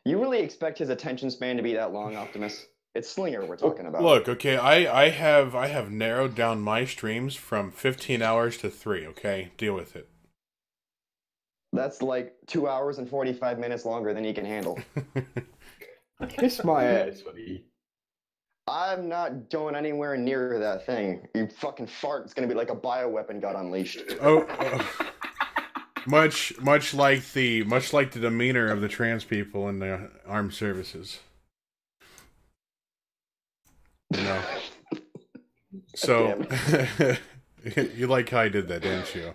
Speaker 12: You really expect his attention span to be that long, Optimus? It's Slinger we're talking about.
Speaker 7: Look, okay, I have narrowed down my streams from 15 hours to 3, okay? Deal with it.
Speaker 12: That's like 2 hours and 45 minutes longer than he can handle.
Speaker 13: Kiss my ass, buddy.
Speaker 12: I'm not going anywhere near that thing. You fucking fart, it's gonna be like a bioweapon got unleashed.
Speaker 7: Much like the demeanor of the trans people in the armed services. You know. So you like how I did that, didn't you?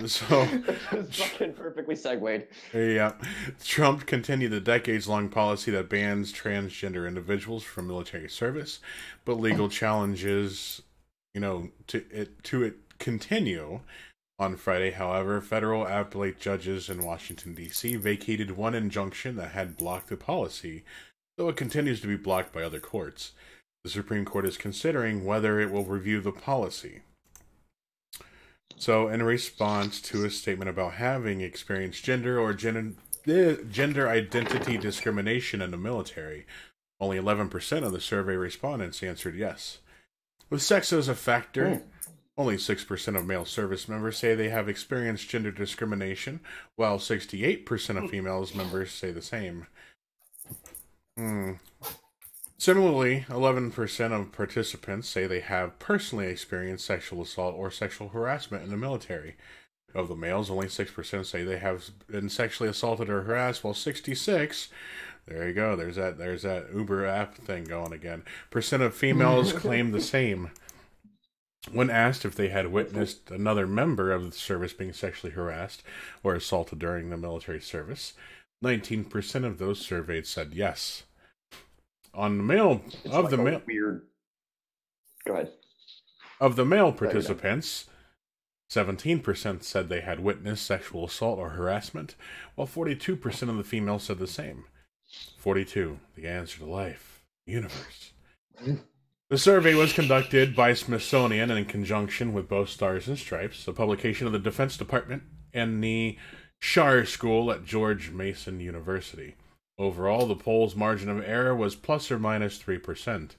Speaker 7: So
Speaker 12: It's fucking perfectly segued.
Speaker 7: yeah, Trump continued the decades-long policy that bans transgender individuals from military service, but legal challenges, to it continue. On Friday, however, federal appellate judges in Washington, D.C. vacated one injunction that had blocked the policy, though it continues to be blocked by other courts. The Supreme Court is considering whether it will review the policy. So, in response to a statement about having experienced gender or gender identity discrimination in the military, only 11% of the survey respondents answered yes. With sex as a factor, only 6% of male service members say they have experienced gender discrimination, while 68% of female members say the same. Similarly, 11% of participants say they have personally experienced sexual assault or sexual harassment in the military. Of the males, only 6% say they have been sexually assaulted or harassed, while 66%, there you go, there's that Uber app thing going again, percent of females claim the same. When asked if they had witnessed another member of the service being sexually harassed or assaulted during the military service, 19% of those surveyed said yes. On the male
Speaker 12: weird. Go ahead.
Speaker 7: Of the male participants, 17% said they had witnessed sexual assault or harassment, while 42% of the females said the same. 42, the answer to life, universe. The survey was conducted by Smithsonian in conjunction with both Stars and Stripes, a publication of the Defense Department, and the Shire School at George Mason University. Overall, the poll's margin of error was plus or minus 3%.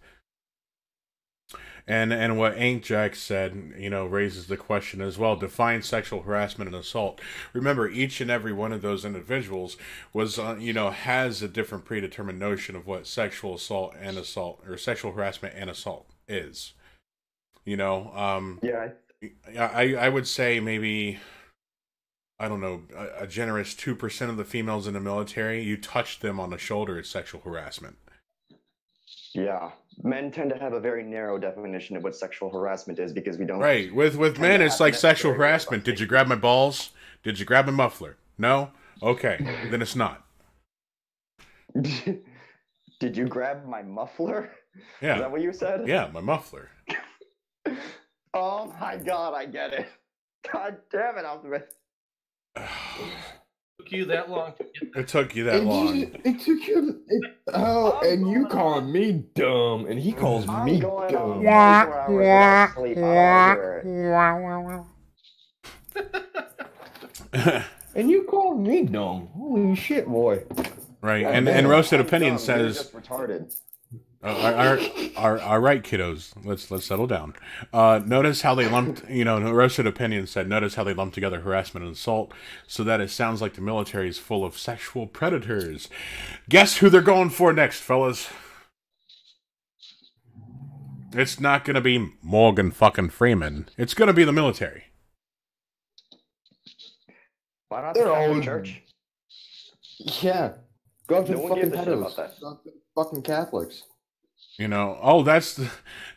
Speaker 7: And what Ain't Jack said, raises the question as well. Define sexual harassment and assault. Remember, each and every one of those individuals was, has a different predetermined notion of what sexual assault or sexual harassment and assault is.
Speaker 12: Yeah.
Speaker 7: I would say maybe, I don't know, a generous 2% of the females in the military, you touch them on the shoulder, it's sexual harassment.
Speaker 12: Yeah. Men tend to have a very narrow definition of what sexual harassment is because we don't...
Speaker 7: Right. With men, it's like sexual harassment. Did you grab my balls? Did you grab my muffler? No? Okay. Then it's not.
Speaker 12: Did you grab my muffler?
Speaker 7: Yeah.
Speaker 12: Is that what you said?
Speaker 7: Yeah, my muffler.
Speaker 12: Oh my god, I get it. God damn it, Optimus.
Speaker 3: Took you that long?
Speaker 7: It took you that long.
Speaker 13: It took you. And you calling me dumb, and he calls me dumb. And you called me dumb. Holy shit, boy.
Speaker 7: Right, and Roasted Opinion says...
Speaker 12: Just retarded.
Speaker 7: All right, kiddos. Let's settle down. Notice how they lumped. Roasted Opinion said, notice how they lumped together harassment and assault, so that it sounds like the military is full of sexual predators. Guess who they're going for next, fellas? It's not gonna be Morgan fucking Freeman. It's gonna be the military.
Speaker 12: Why not the Catholic Church?
Speaker 13: Yeah, go up to
Speaker 12: No
Speaker 13: the
Speaker 12: one gives
Speaker 13: fucking
Speaker 12: a shit about
Speaker 13: pedos.
Speaker 12: that.
Speaker 13: Not the fucking Catholics.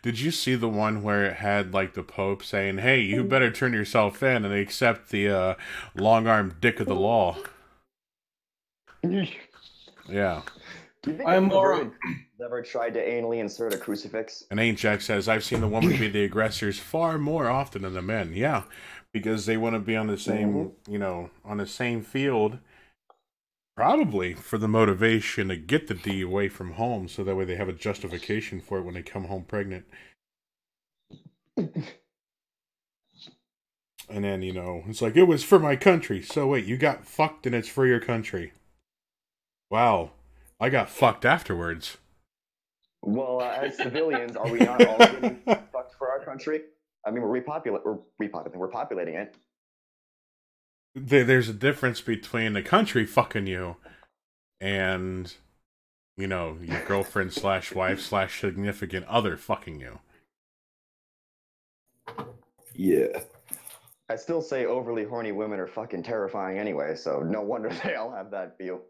Speaker 7: Did you see the one where it had like the Pope saying, hey, you better turn yourself in and accept the long-armed dick of the law?
Speaker 12: Do
Speaker 7: Yeah.
Speaker 12: you think anyone ever tried to anally insert a crucifix?
Speaker 7: And Ain't Jack says, I've seen the woman be the aggressors far more often than the men. Yeah. because they want to be on the same, you know, on the same field. Probably for the motivation to get the D away from home, so that way they have a justification for it when they come home pregnant. And then, you know, it's like, it was for my country. So wait, you got fucked and it's for your country. Wow. I got fucked afterwards.
Speaker 12: Well, as civilians, are we not all getting fucked for our country? I mean, we're populating it.
Speaker 7: There's a difference between the country fucking you and, you know, your girlfriend / wife / significant other fucking you.
Speaker 13: Yeah.
Speaker 12: I still say overly horny women are fucking terrifying anyway, so no wonder they all have that view.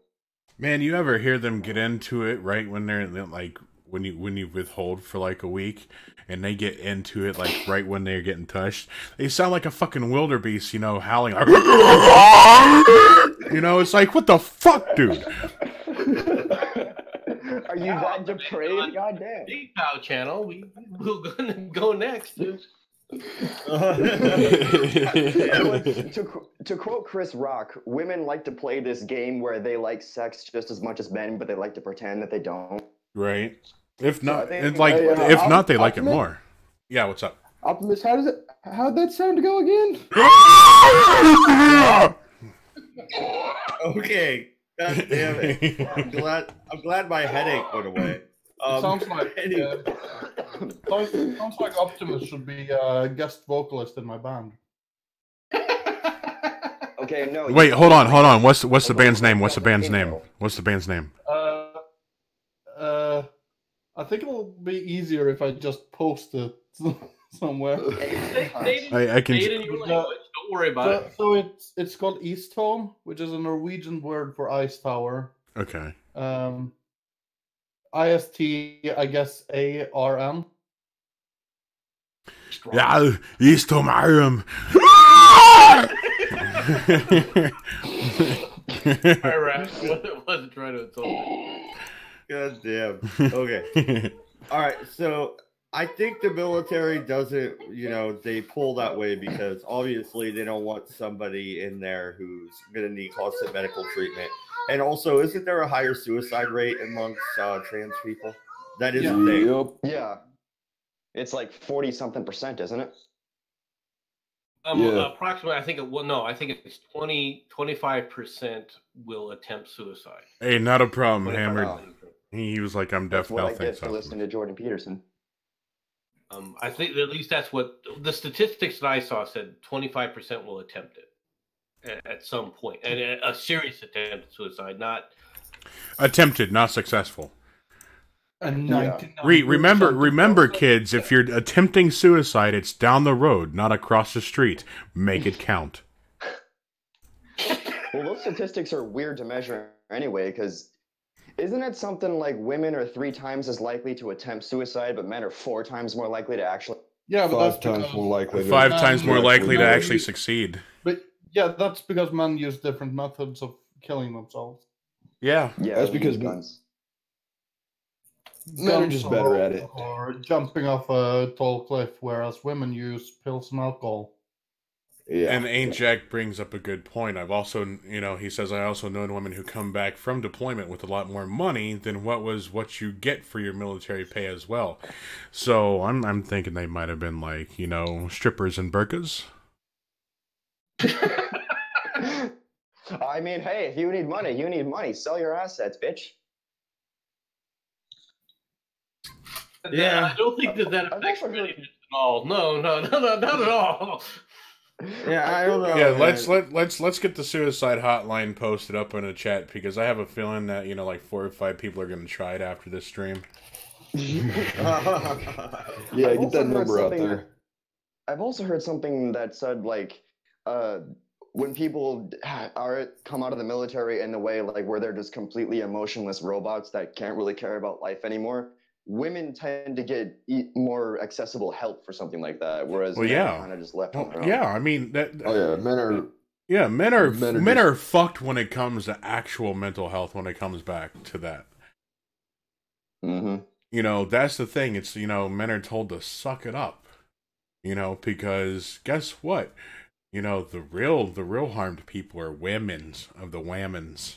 Speaker 7: Man, you ever hear them get into it right when they're like when you withhold for like a week and they get into it like right when they're getting touched? They sound like a fucking wildebeest, you know, howling like, you know, it's like, what the fuck, dude?
Speaker 12: Are you that depraved? Goddamn.
Speaker 3: Big Pow channel. We'll go next.
Speaker 12: To quote Chris Rock, women like to play this game where they like sex just as much as men, but they like to pretend that they don't.
Speaker 7: Right. If not,
Speaker 12: So
Speaker 7: it's like if not, they like it more. Yeah. What's up,
Speaker 13: Optimus? How'd that sound to go again?
Speaker 2: Okay. God damn it. I'm glad my headache went away.
Speaker 11: Sounds like sounds like Optimus should be a guest vocalist in my band.
Speaker 12: Okay, no.
Speaker 7: Wait, hold on. What's the band's name? What's the band's name?
Speaker 11: I think it'll be easier if I just post it somewhere.
Speaker 7: I can.
Speaker 3: Don't worry about it.
Speaker 11: So it's called Eastholm, which is a Norwegian word for ice tower.
Speaker 7: Okay.
Speaker 11: IST, I guess ARM.
Speaker 7: Yeah, Eastholm Arum.
Speaker 3: I wasn't trying to insult me.
Speaker 2: God damn. Okay. All right. So I think the military doesn't, you know, they pull that way because obviously they don't want somebody in there who's going to need constant medical treatment. And also, isn't there a higher suicide rate amongst trans people? That is a thing.
Speaker 12: Yeah. It's like 40-something%, isn't it?
Speaker 3: Approximately, I think it's 25% will attempt suicide.
Speaker 7: Hey, not a problem, Hammered. He was like, I'm deaf now.
Speaker 12: That's what I get for listening to Jordan Peterson.
Speaker 3: I think at least that's what the statistics that I saw said. 25% will attempt it at some point, and a serious attempt at suicide, not
Speaker 7: attempted, not successful.
Speaker 11: Yeah.
Speaker 7: Remember, kids, if you're attempting suicide, it's down the road, not across the street. Make it count.
Speaker 12: Well, those statistics are weird to measure anyway, because isn't it something like women are 3 times as likely to attempt suicide, but men are 4 times more likely to actually?
Speaker 11: Yeah, but
Speaker 13: 5 times more likely.
Speaker 7: 5 times more likely to actually succeed.
Speaker 11: But yeah, that's because men use different methods of killing themselves.
Speaker 7: Yeah,
Speaker 13: that's because
Speaker 12: guns.
Speaker 13: Men are just better at it.
Speaker 11: Or jumping off a tall cliff, whereas women use pills and alcohol.
Speaker 7: Yeah. And Ain't Jack brings up a good point. I've also, you know, he says, I also know women who come back from deployment with a lot more money than what you get for your military pay as well. So I'm thinking they might have been like, you know, strippers and burkas.
Speaker 12: I mean, hey, if you need money. Sell your assets, bitch.
Speaker 3: Yeah, I don't think that affects religion at all. No, not at all.
Speaker 2: Yeah, I don't know.
Speaker 7: Yeah, let's get the suicide hotline posted up in a chat because I have a feeling that, you know, like 4 or 5 people are going to try it after this stream.
Speaker 13: Yeah, get that number out there.
Speaker 12: I've also heard something that said like when people come out of the military in the way like where they're just completely emotionless robots that can't really care about life anymore, women tend to get more accessible help for something like that, whereas men are kind of just left on their own.
Speaker 7: Yeah, I mean men are fucked when it comes to actual mental health when it comes back to that.
Speaker 12: Mm-hmm.
Speaker 7: You know, that's the thing. It's, you know, men are told to suck it up. You know, because guess what? You know, the real harmed people are women's of the whammons.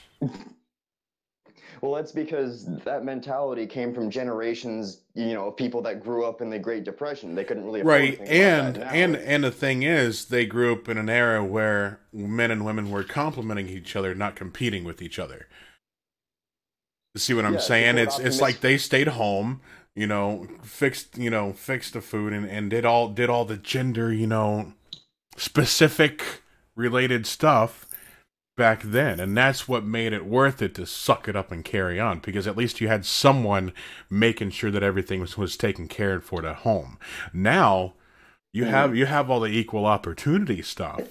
Speaker 12: Well, that's because that mentality came from generations, of people that grew up in the Great Depression. They couldn't really afford
Speaker 7: Right,
Speaker 12: anything like that now.
Speaker 7: and the thing is, they grew up in an era where men and women were complementing each other, not competing with each other. You see what I'm saying? It's like they stayed home, fixed the food and did all the gender, specific related stuff back then, and that's what made it worth it to suck it up and carry on, because at least you had someone making sure that everything was taken care of for at home. Now you have all the equal opportunity stuff,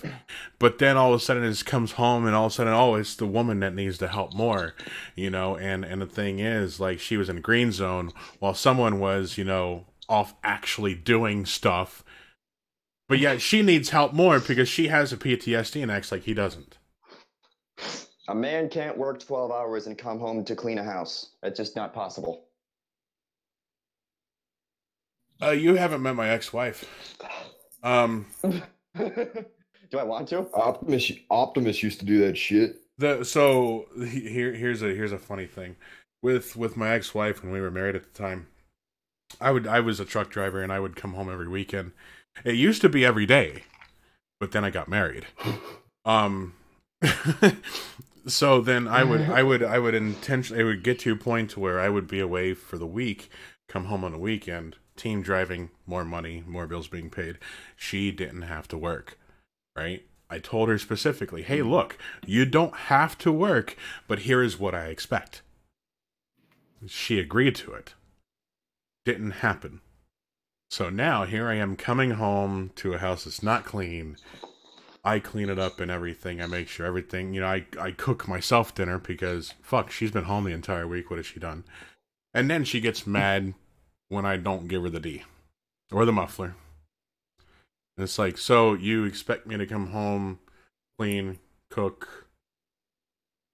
Speaker 7: but then all of a sudden it just comes home and all of a sudden, it's the woman that needs to help more, and the thing is, like, she was in green zone while someone was off actually doing stuff, but yet she needs help more because she has a PTSD and acts like he doesn't.
Speaker 12: A man can't work 12 hours and come home to clean a house. It's just not possible.
Speaker 7: You haven't met my ex-wife.
Speaker 12: Do I want to?
Speaker 13: Optimus used to do that shit.
Speaker 7: Here's a funny thing. With my ex-wife, when we were married at the time, I was a truck driver and I would come home every weekend. It used to be every day, but then I got married. So then I would intentionally, it would get to a point where I would be away for the week, come home on the weekend, team driving, more money, more bills being paid. She didn't have to work, right? I told her specifically, hey, look, you don't have to work, but here is what I expect. She agreed to it. Didn't happen. So now here I am coming home to a house that's not clean. I clean it up and everything. I make sure everything, I cook myself dinner because, fuck, she's been home the entire week. What has she done? And then she gets mad when I don't give her the D. Or the muffler. And it's like, so you expect me to come home, clean, cook,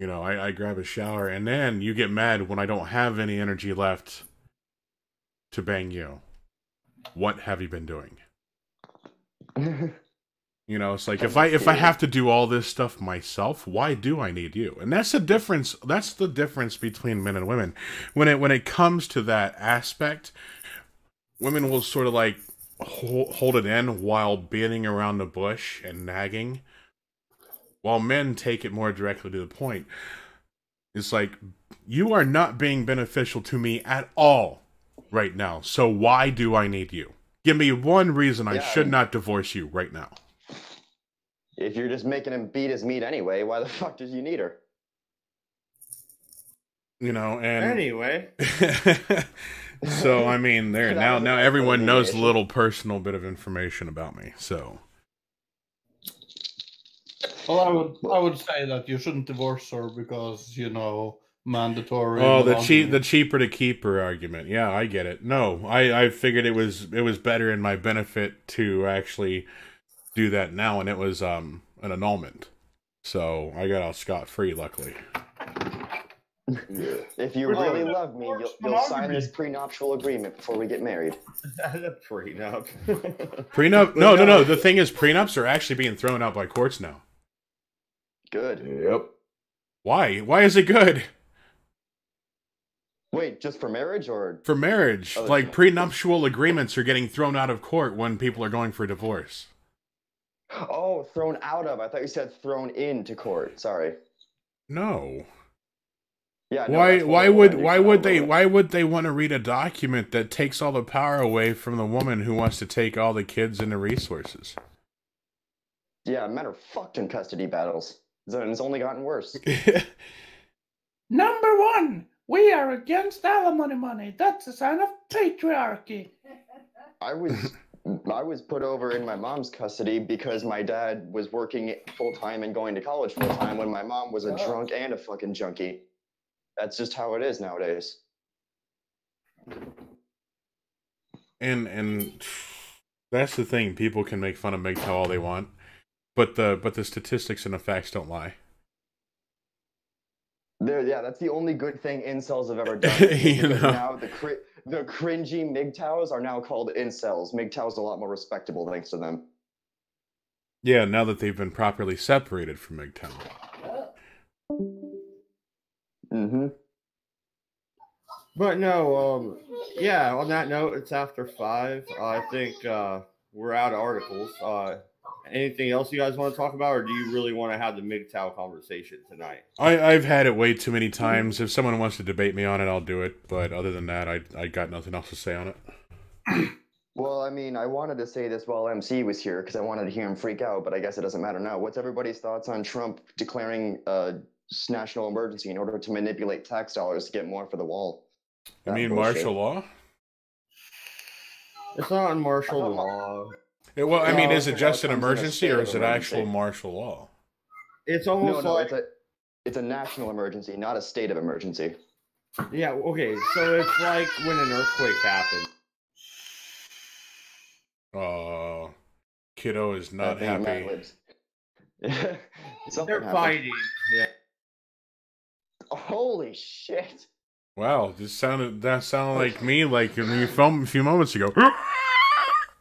Speaker 7: I grab a shower, and then you get mad when I don't have any energy left to bang you. What have you been doing? It's like, if I have to do all this stuff myself, why do I need you? And that's the difference. That's the difference between men and women. When it comes to that aspect, women will sort of like hold it in while beating around the bush and nagging, while men take it more directly to the point. It's like, you are not being beneficial to me at all right now, so why do I need you? Give me one reason I should not divorce you right now.
Speaker 12: If you're just making him beat his meat anyway, why the fuck did you need her?
Speaker 7: And
Speaker 8: anyway.
Speaker 7: So I mean, now everyone knows a little personal bit of information about me. So,
Speaker 11: well, I would say that you shouldn't divorce her because mandatory.
Speaker 7: Oh, the cheaper to keep her argument. Yeah, I get it. No, I figured it was better in my benefit to actually do that now, and it was an annulment, so I got out scot-free, luckily.
Speaker 12: If you really love me, you'll sign this prenuptial agreement before we get married.
Speaker 2: Prenup.
Speaker 7: Prenup? No. The thing is, prenups are actually being thrown out by courts now.
Speaker 12: Good.
Speaker 13: Yep.
Speaker 7: Why? Why is it good?
Speaker 12: Wait, just for marriage or?
Speaker 7: For marriage. Like, prenuptial agreements are getting thrown out of court when people are going for divorce.
Speaker 12: Oh, thrown out of. I thought you said thrown into court. Sorry.
Speaker 7: No.
Speaker 12: Yeah. No,
Speaker 7: why would they want to read a document that takes all the power away from the woman who wants to take all the kids and the resources?
Speaker 12: Yeah, men are fucked in custody battles. It's only gotten worse.
Speaker 14: Number one, we are against alimony money. That's a sign of patriarchy.
Speaker 12: I was put over in my mom's custody because my dad was working full-time and going to college full-time when my mom was a drunk and a fucking junkie. That's just how it is nowadays.
Speaker 7: And that's the thing. People can make fun of MGTOW all they want, but the statistics and the facts don't lie.
Speaker 12: That's the only good thing incels have ever done. Now the cringy MGTOWs are now called incels. MGTOW's a lot more respectable thanks to them.
Speaker 7: Yeah, now that they've been properly separated from MGTOW.
Speaker 12: Mm-hmm.
Speaker 2: But no, yeah, on that note, it's after 5. I think we're out of articles. Anything else you guys want to talk about, or do you really want to have the MGTOW conversation tonight?
Speaker 7: I've had it way too many times. If someone wants to debate me on it, I'll do it. But other than that, I got nothing else to say on it.
Speaker 12: Well, I mean, I wanted to say this while MC was here because I wanted to hear him freak out, but I guess it doesn't matter now. What's everybody's thoughts on Trump declaring a national emergency in order to manipulate tax dollars to get more for the wall?
Speaker 7: You mean martial law?
Speaker 2: It's not in martial law.
Speaker 7: Well, I mean, is it just an emergency or is it actual martial law?
Speaker 2: It's almost like
Speaker 12: it's a national emergency, not a state of emergency.
Speaker 2: Yeah, okay, so it's like when an earthquake happens.
Speaker 7: Kiddo is not happy.
Speaker 2: They're fighting. Yeah.
Speaker 12: Holy shit!
Speaker 7: Wow, that sounded like me, like a few moments ago.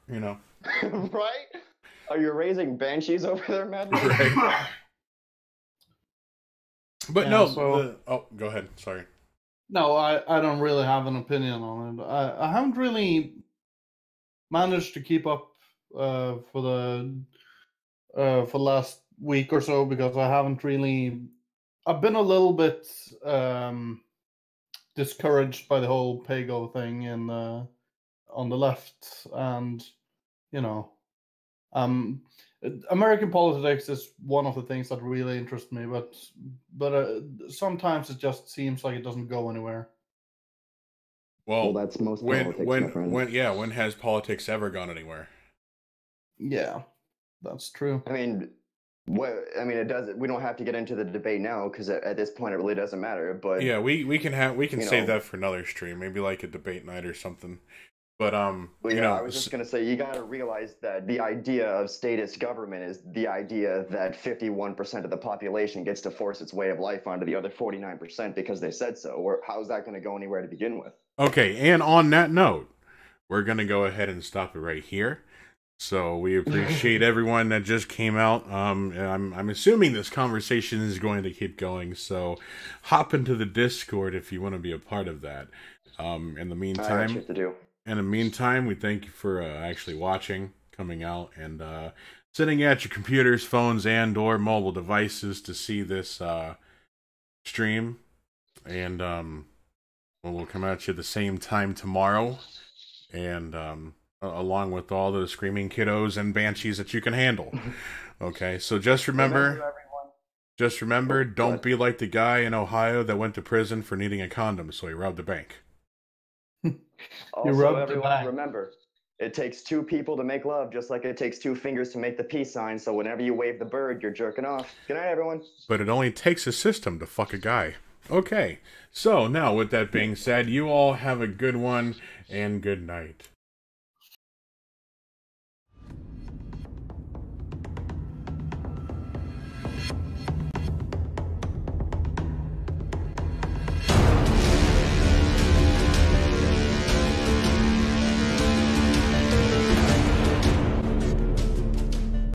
Speaker 7: You know.
Speaker 12: Right? Are you raising banshees over there, Matt?
Speaker 7: Right. But
Speaker 11: Yeah,
Speaker 7: no.
Speaker 11: so-
Speaker 7: Go ahead. Sorry.
Speaker 11: No, I don't really have an opinion on it. I haven't really managed to keep up for the last week or so because I haven't really. I've been a little bit discouraged by the whole PAYGO thing on the left, and you know, American politics is one of the things that really interests me, but sometimes it just seems like it doesn't go anywhere.
Speaker 7: Well,
Speaker 12: that's most politics, my friend.
Speaker 7: when has politics ever gone anywhere?
Speaker 11: Yeah, that's true.
Speaker 12: I mean, it does. We don't have to get into the debate now because at this point it really doesn't matter. But
Speaker 7: Yeah, we can save
Speaker 12: know.
Speaker 7: that for another stream, maybe like a debate night or something. But
Speaker 12: Well,
Speaker 7: you know,
Speaker 12: I was just gonna say you got to realize that the idea of statist government is the idea that 51% of the population gets to force its way of life onto the other 49% because they said so. Or how's that going to go anywhere to begin with?
Speaker 7: Okay, and on that note, we're gonna go ahead and stop it right here. So we appreciate everyone that just came out. I'm assuming this conversation is going to keep going. So hop into the Discord if you want to be a part of that. In the meantime,
Speaker 12: I got shit to do.
Speaker 7: In the meantime, we thank you for actually watching, coming out, and sitting at your computers, phones, and/or mobile devices to see this stream. And we'll come at you at the same time tomorrow, and along with all the screaming kiddos and banshees that you can handle. Okay, so just remember, don't be like the guy in Ohio that went to prison for needing a condom, so he robbed a bank.
Speaker 12: Also, everyone, remember, it takes 2 people to make love, just like it takes 2 fingers to make the peace sign. So whenever you wave the bird, you're jerking off. Good night, everyone.
Speaker 7: But it only takes a system to fuck a guy. Okay, so now with that being said, you all have a good one and good night.